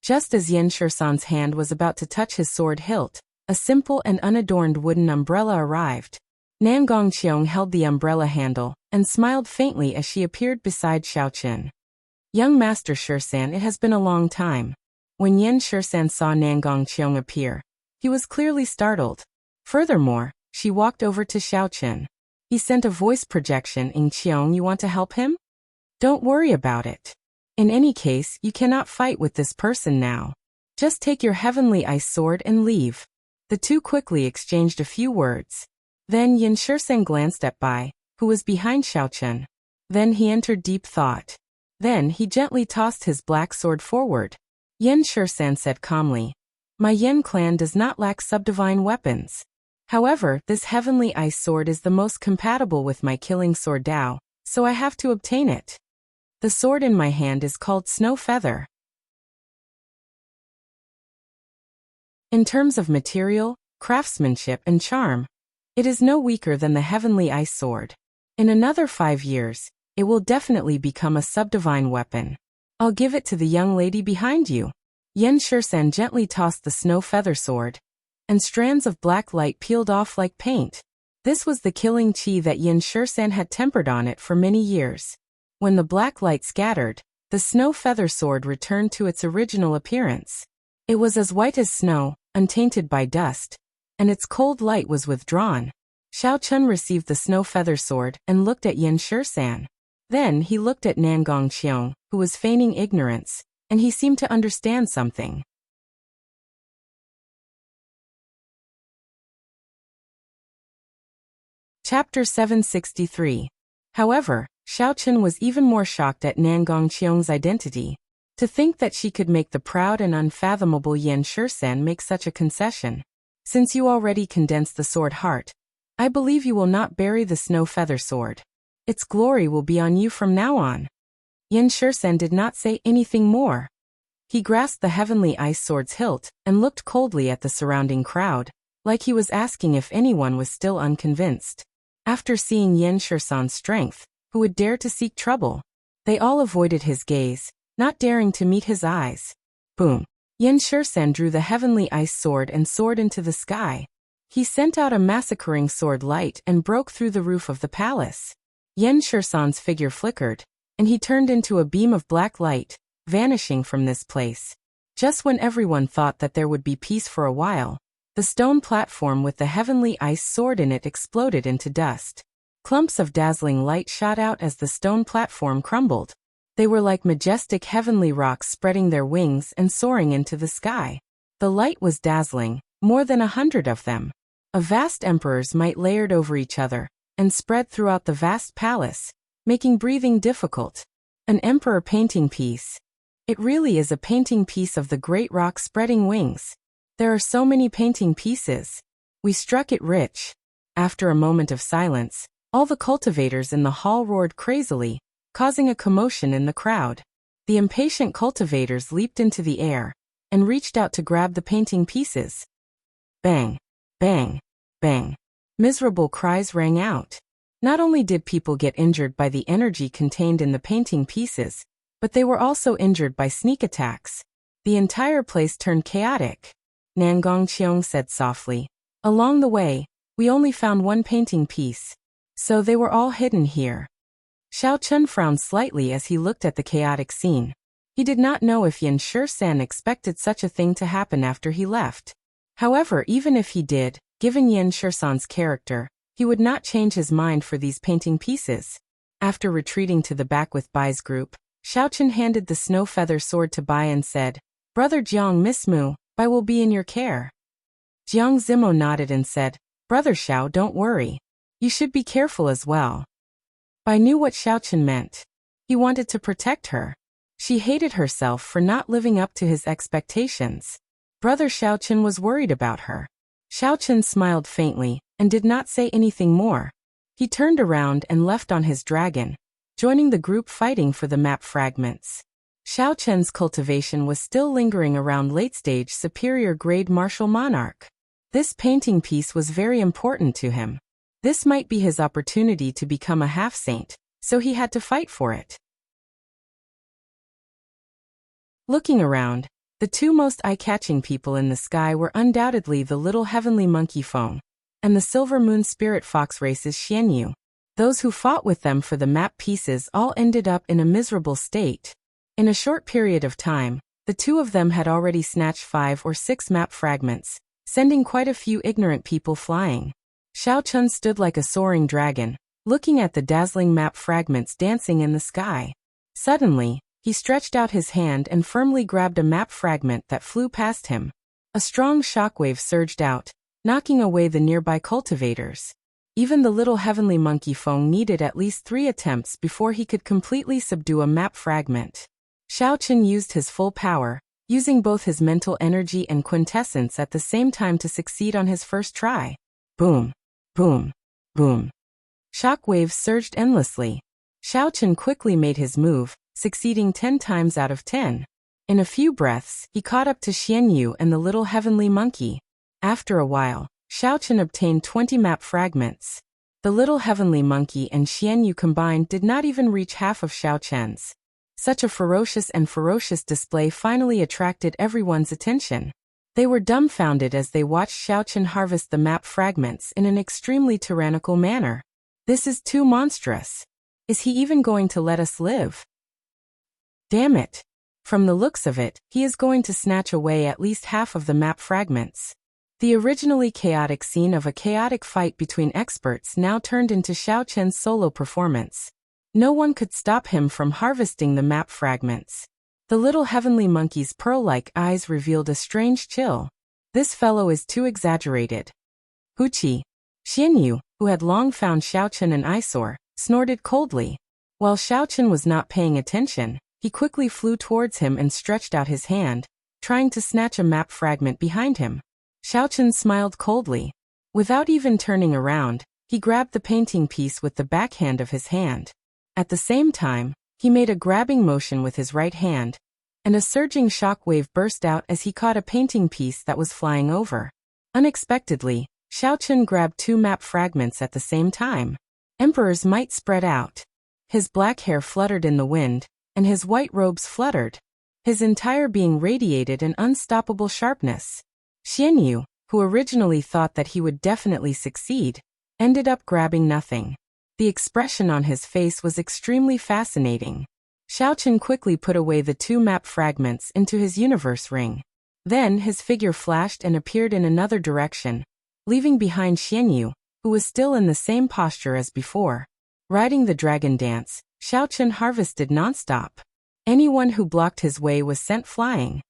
Just as Yan Shisan's hand was about to touch his sword hilt, a simple and unadorned wooden umbrella arrived. Nangong Qiong held the umbrella handle and smiled faintly as she appeared beside Xiao Chen. Young Master Shisan, it has been a long time. When Yan Shisan saw Nangong Qiong appear, he was clearly startled. Furthermore, she walked over to Xiao Chen. He sent a voice projection in Qiong, you want to help him? Don't worry about it. In any case, you cannot fight with this person now. Just take your heavenly ice sword and leave. The two quickly exchanged a few words. Then Yin Shursen glanced at Bai, who was behind Xiaochen. Then he entered deep thought. Then he gently tossed his black sword forward. Yin Shursen said calmly, "My Yin clan does not lack subdivine weapons. However, this heavenly ice sword is the most compatible with my killing sword Dao, so I have to obtain it. The sword in my hand is called Snow Feather. In terms of material, craftsmanship and charm, it is no weaker than the heavenly ice sword. In another 5 years, it will definitely become a subdivine weapon. I'll give it to the young lady behind you." Yen Shursen gently tossed the snow feather sword, and strands of black light peeled off like paint. This was the killing chi that Yen Shursen had tempered on it for many years. When the black light scattered, the snow feather sword returned to its original appearance. It was as white as snow, untainted by dust, and its cold light was withdrawn. Xiao Chun received the snow feather sword and looked at Yen Shursen. Then he looked at Nangong Qiong, who was feigning ignorance, and he seemed to understand something. Chapter 763. However, Xiao Chun was even more shocked at Nangong Qiong's identity. To think that she could make the proud and unfathomable Yen Shursen make such a concession. Since you already condensed the sword heart, I believe you will not bury the snow feather sword. Its glory will be on you from now on. Yen Shursen did not say anything more. He grasped the heavenly ice sword's hilt and looked coldly at the surrounding crowd, like he was asking if anyone was still unconvinced. After seeing Yen Shursen's strength, who would dare to seek trouble? They all avoided his gaze, not daring to meet his eyes. Boom! Yen Shursen drew the heavenly ice sword and soared into the sky. He sent out a massacring sword light and broke through the roof of the palace. Yen Shursen's figure flickered, and he turned into a beam of black light, vanishing from this place. Just when everyone thought that there would be peace for a while, the stone platform with the heavenly ice sword in it exploded into dust. Clumps of dazzling light shot out as the stone platform crumbled. They were like majestic heavenly rocks spreading their wings and soaring into the sky. The light was dazzling, more than 100 of them. A vast emperor's might layered over each other, and spread throughout the vast palace, making breathing difficult. An emperor painting piece. It really is a painting piece of the great rock spreading wings. There are so many painting pieces. We struck it rich. After a moment of silence, all the cultivators in the hall roared crazily, causing a commotion in the crowd. The impatient cultivators leaped into the air and reached out to grab the painting pieces. Bang! Bang! Bang! Miserable cries rang out. Not only did people get injured by the energy contained in the painting pieces, but they were also injured by sneak attacks. The entire place turned chaotic. Nangong Qiong said softly, "Along the way, we only found one painting piece. So they were all hidden here." Xiao Chun frowned slightly as he looked at the chaotic scene. He did not know if Yen Shursen expected such a thing to happen after he left. However, even if he did, given Yen Shursen's character, he would not change his mind for these painting pieces. After retreating to the back with Bai's group, Xiao Chun handed the snow feather sword to Bai and said, "Brother Jiang Mismu, Bai will be in your care." Jiang Zimo nodded and said, "Brother Xiao, don't worry. You should be careful as well." Bai knew what Xiao Chun meant. He wanted to protect her. She hated herself for not living up to his expectations. Brother Xiao Chun was worried about her. Xiao Chun smiled faintly and did not say anything more. He turned around and left on his dragon, joining the group fighting for the map fragments. Xiao Chun's cultivation was still lingering around late-stage superior grade martial monarch. This painting piece was very important to him. This might be his opportunity to become a half-saint, so he had to fight for it. Looking around, the two most eye-catching people in the sky were undoubtedly the little heavenly monkey Feng and the silver moon spirit fox race's Xianyu. Those who fought with them for the map pieces all ended up in a miserable state. In a short period of time, the two of them had already snatched 5 or 6 map fragments, sending quite a few ignorant people flying. Xiao Chun stood like a soaring dragon, looking at the dazzling map fragments dancing in the sky. Suddenly, He stretched out his hand and firmly grabbed a map fragment that flew past him. A strong shockwave surged out, knocking away the nearby cultivators. Even the little heavenly monkey Feng needed at least 3 attempts before he could completely subdue a map fragment. Xiaochen used his full power, using both his mental energy and quintessence at the same time to succeed on his first try. Boom, boom, boom. Shock waves surged endlessly. Xiaochen quickly made his move, succeeding 10 times out of 10. In a few breaths, he caught up to Xianyu and the little heavenly monkey. After a while, Xiaochen obtained 20 map fragments. The little heavenly monkey and Xianyu combined did not even reach half of Xiaochen's. Such a ferocious display finally attracted everyone's attention. They were dumbfounded as they watched Xiaochen harvest the map fragments in an extremely tyrannical manner. This is too monstrous. Is he even going to let us live? Damn it. From the looks of it, he is going to snatch away at least half of the map fragments. The originally chaotic scene of a chaotic fight between experts now turned into Xiaochen's solo performance. No one could stop him from harvesting the map fragments. The little heavenly monkey's pearl-like eyes revealed a strange chill. This fellow is too exaggerated. Huqi. Xianyu, who had long found Xiaochen an eyesore, snorted coldly. While Xiaochen was not paying attention, he quickly flew towards him and stretched out his hand, trying to snatch a map fragment behind him. Xiaochen smiled coldly. Without even turning around, he grabbed the painting piece with the backhand of his hand. At the same time, he made a grabbing motion with his right hand, and a surging shockwave burst out as he caught a painting piece that was flying over. Unexpectedly, Xiaochen grabbed 2 map fragments at the same time. Emperor's might spread out. His black hair fluttered in the wind, and his white robes fluttered. His entire being radiated an unstoppable sharpness. Xianyu, who originally thought that he would definitely succeed, ended up grabbing nothing. The expression on his face was extremely fascinating. Xiaochen quickly put away the 2 map fragments into his universe ring. Then his figure flashed and appeared in another direction, leaving behind Xianyu, who was still in the same posture as before. Riding the dragon dance, Xiaochen harvested nonstop. Anyone who blocked his way was sent flying.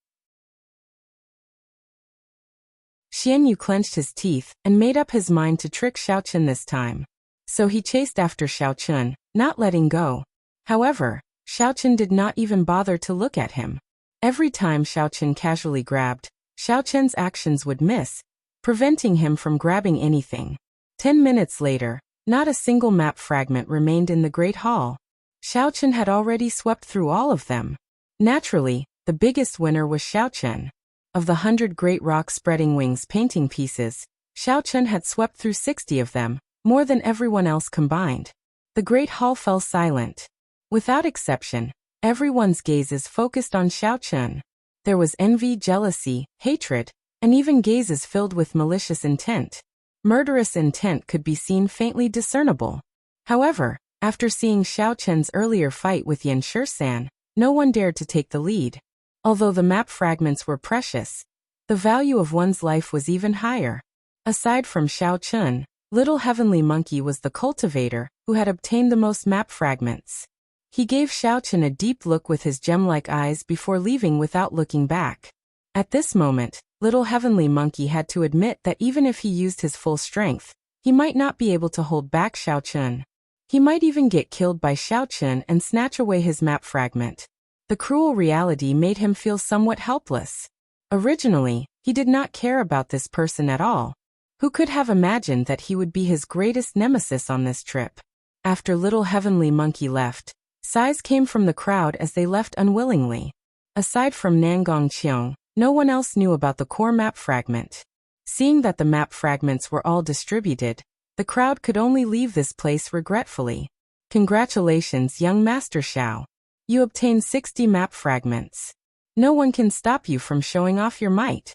Xianyu clenched his teeth and made up his mind to trick Xiaochen this time. So he chased after Xiaochen, not letting go. However, Xiaochen did not even bother to look at him. Every time Xiaochen casually grabbed, Xiaochen's actions would miss, preventing him from grabbing anything. 10 minutes later, not a single map fragment remained in the Great Hall. Xiaochen had already swept through all of them. Naturally, the biggest winner was Xiaochen. Of the 100 Great Rock Spreading Wings painting pieces, Xiaochen had swept through 60 of them, more than everyone else combined. The Great Hall fell silent. Without exception, everyone's gazes focused on Xiaochen. There was envy, jealousy, hatred, and even gazes filled with malicious intent. Murderous intent could be seen faintly discernible. However, after seeing Xiaochen's earlier fight with Yan Shisan, no one dared to take the lead. Although the map fragments were precious, the value of one's life was even higher. Aside from Xiaochen, Little Heavenly Monkey was the cultivator who had obtained the most map fragments. He gave Xiaochen a deep look with his gem-like eyes before leaving without looking back. At this moment, Little Heavenly Monkey had to admit that even if he used his full strength, he might not be able to hold back Xiaochen. He might even get killed by Xiaochen and snatch away his map fragment. The cruel reality made him feel somewhat helpless. Originally, he did not care about this person at all. Who could have imagined that he would be his greatest nemesis on this trip? After Little Heavenly Monkey left, sighs came from the crowd as they left unwillingly. Aside from Nangong Qiong, no one else knew about the core map fragment. Seeing that the map fragments were all distributed, the crowd could only leave this place regretfully. Congratulations, young Master Xiao. You obtained 60 map fragments. No one can stop you from showing off your might.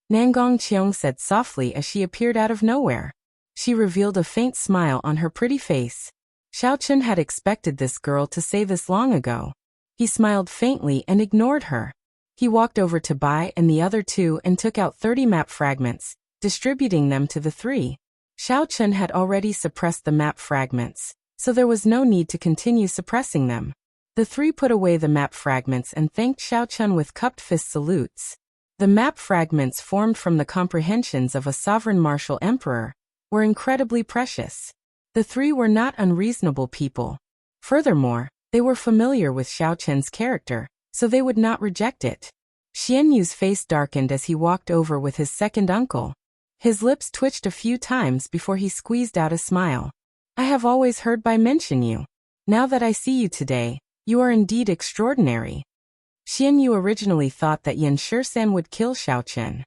Nangong Qiong said softly as she appeared out of nowhere. She revealed a faint smile on her pretty face. Xiaochen had expected this girl to say this long ago. He smiled faintly and ignored her. He walked over to Bai and the other 2 and took out 30 map fragments, distributing them to the 3. Xiaochen had already suppressed the map fragments, so there was no need to continue suppressing them. The three put away the map fragments and thanked Xiao Chun with cupped fist salutes. The map fragments formed from the comprehensions of a sovereign martial emperor were incredibly precious. The three were not unreasonable people. Furthermore, they were familiar with Xiao Chun's character, so they would not reject it. Xian Yu's face darkened as he walked over with his second uncle. His lips twitched a few times before he squeezed out a smile. I have always heard by mention you. Now that I see you today, you are indeed extraordinary. Xian Yu originally thought that Yan Shisan would kill Xiao Chun.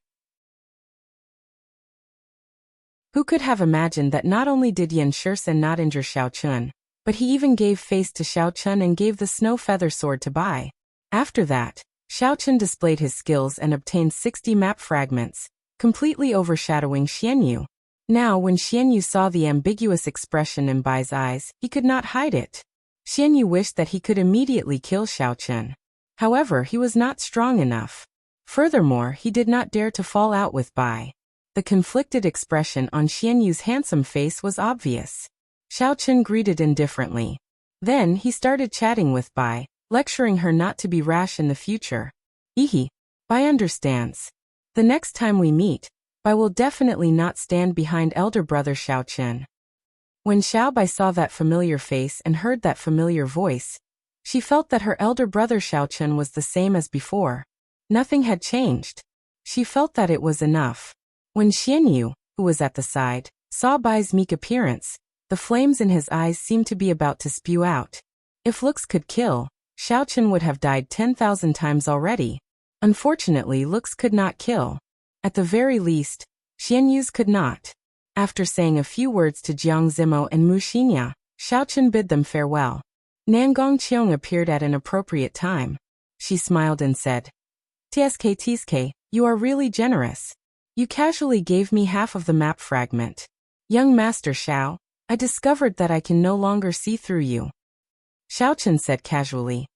Who could have imagined that not only did Yan Shisan not injure Xiao Chun, but he even gave face to Xiao Chun and gave the snow feather sword to Bai. After that, Xiao Chun displayed his skills and obtained 60 map fragments, completely overshadowing Xian Yu. Now when Xian Yu saw the ambiguous expression in Bai's eyes, he could not hide it. Xian Yu wished that he could immediately kill Xiao Chun. However, he was not strong enough. Furthermore, he did not dare to fall out with Bai. The conflicted expression on Xian Yu's handsome face was obvious. Xiao Chun greeted indifferently. Then he started chatting with Bai, lecturing her not to be rash in the future. Bai understands. The next time we meet, Bai will definitely not stand behind elder brother Xiao Chun. When Xiao Bai saw that familiar face and heard that familiar voice, she felt that her elder brother Xiao Chun was the same as before. Nothing had changed. She felt that it was enough. When Xian Yu, who was at the side, saw Bai's meek appearance, the flames in his eyes seemed to be about to spew out. If looks could kill, Xiao Chun would have died 10,000 times already. Unfortunately, looks could not kill. At the very least, Xian Yu's could not. After saying a few words to Jiang Zimo and Mu Xinya, Xiao Chun bid them farewell. Nangong Qiong appeared at an appropriate time. She smiled and said, "Tsk, you are really generous. You casually gave me half of the map fragment. Young Master Xiao, I discovered that I can no longer see through you." Xiao Chun said casually,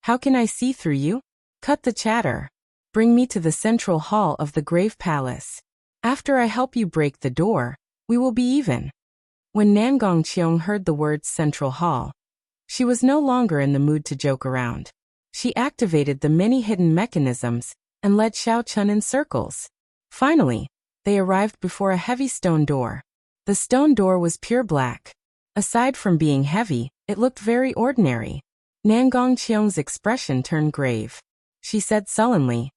"How can I see through you? Cut the chatter. Bring me to the central hall of the Grave Palace. After I help you break the door, we will be even." When Nangong Qiong heard the words central hall, she was no longer in the mood to joke around. She activated the many hidden mechanisms and led Xiao Chun in circles. Finally, they arrived before a heavy stone door. The stone door was pure black. Aside from being heavy, it looked very ordinary. Nangong Qiong's expression turned grave. She said sullenly,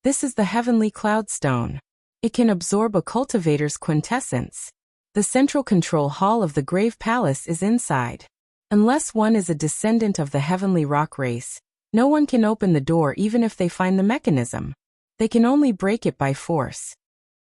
"This is the heavenly cloud stone. It can absorb a cultivator's quintessence. The central control hall of the Grave Palace is inside. Unless one is a descendant of the heavenly rock race, no one can open the door even if they find the mechanism. They can only break it by force."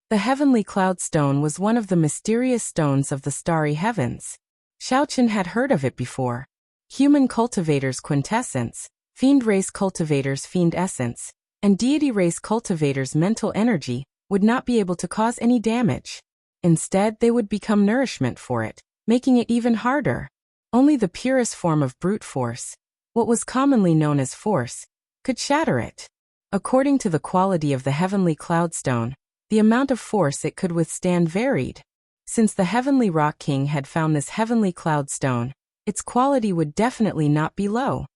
The heavenly cloud stone was one of the mysterious stones of the starry heavens. Xiao Chun had heard of it before. Human cultivators' quintessence, fiend race cultivators' fiend essence, and deity race cultivators' mental energy would not be able to cause any damage. Instead, they would become nourishment for it, making it even harder. Only the purest form of brute force, what was commonly known as force, could shatter it. According to the quality of the heavenly cloudstone, the amount of force it could withstand varied. Since the heavenly rock king had found this heavenly cloudstone, its quality would definitely not be low.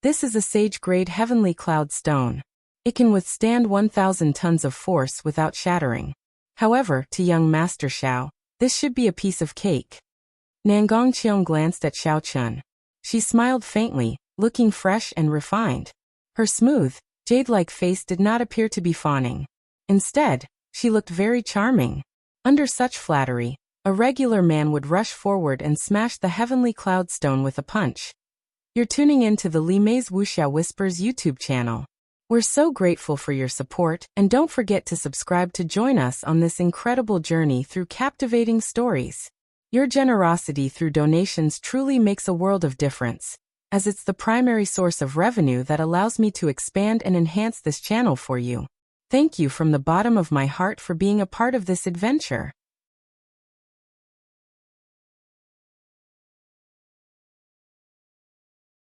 This is a sage-grade heavenly cloud stone. It can withstand 1,000 tons of force without shattering. However, to young Master Xiao, this should be a piece of cake. Nangong Qiong glanced at Xiao Chun. She smiled faintly, looking fresh and refined. Her smooth, jade-like face did not appear to be fawning. Instead, she looked very charming. Under such flattery, a regular man would rush forward and smash the heavenly cloudstone with a punch. You're tuning in to the Li Mei's Wuxia Whispers YouTube channel. We're so grateful for your support, and don't forget to subscribe to join us on this incredible journey through captivating stories. Your generosity through donations truly makes a world of difference, as it's the primary source of revenue that allows me to expand and enhance this channel for you. Thank you from the bottom of my heart for being a part of this adventure.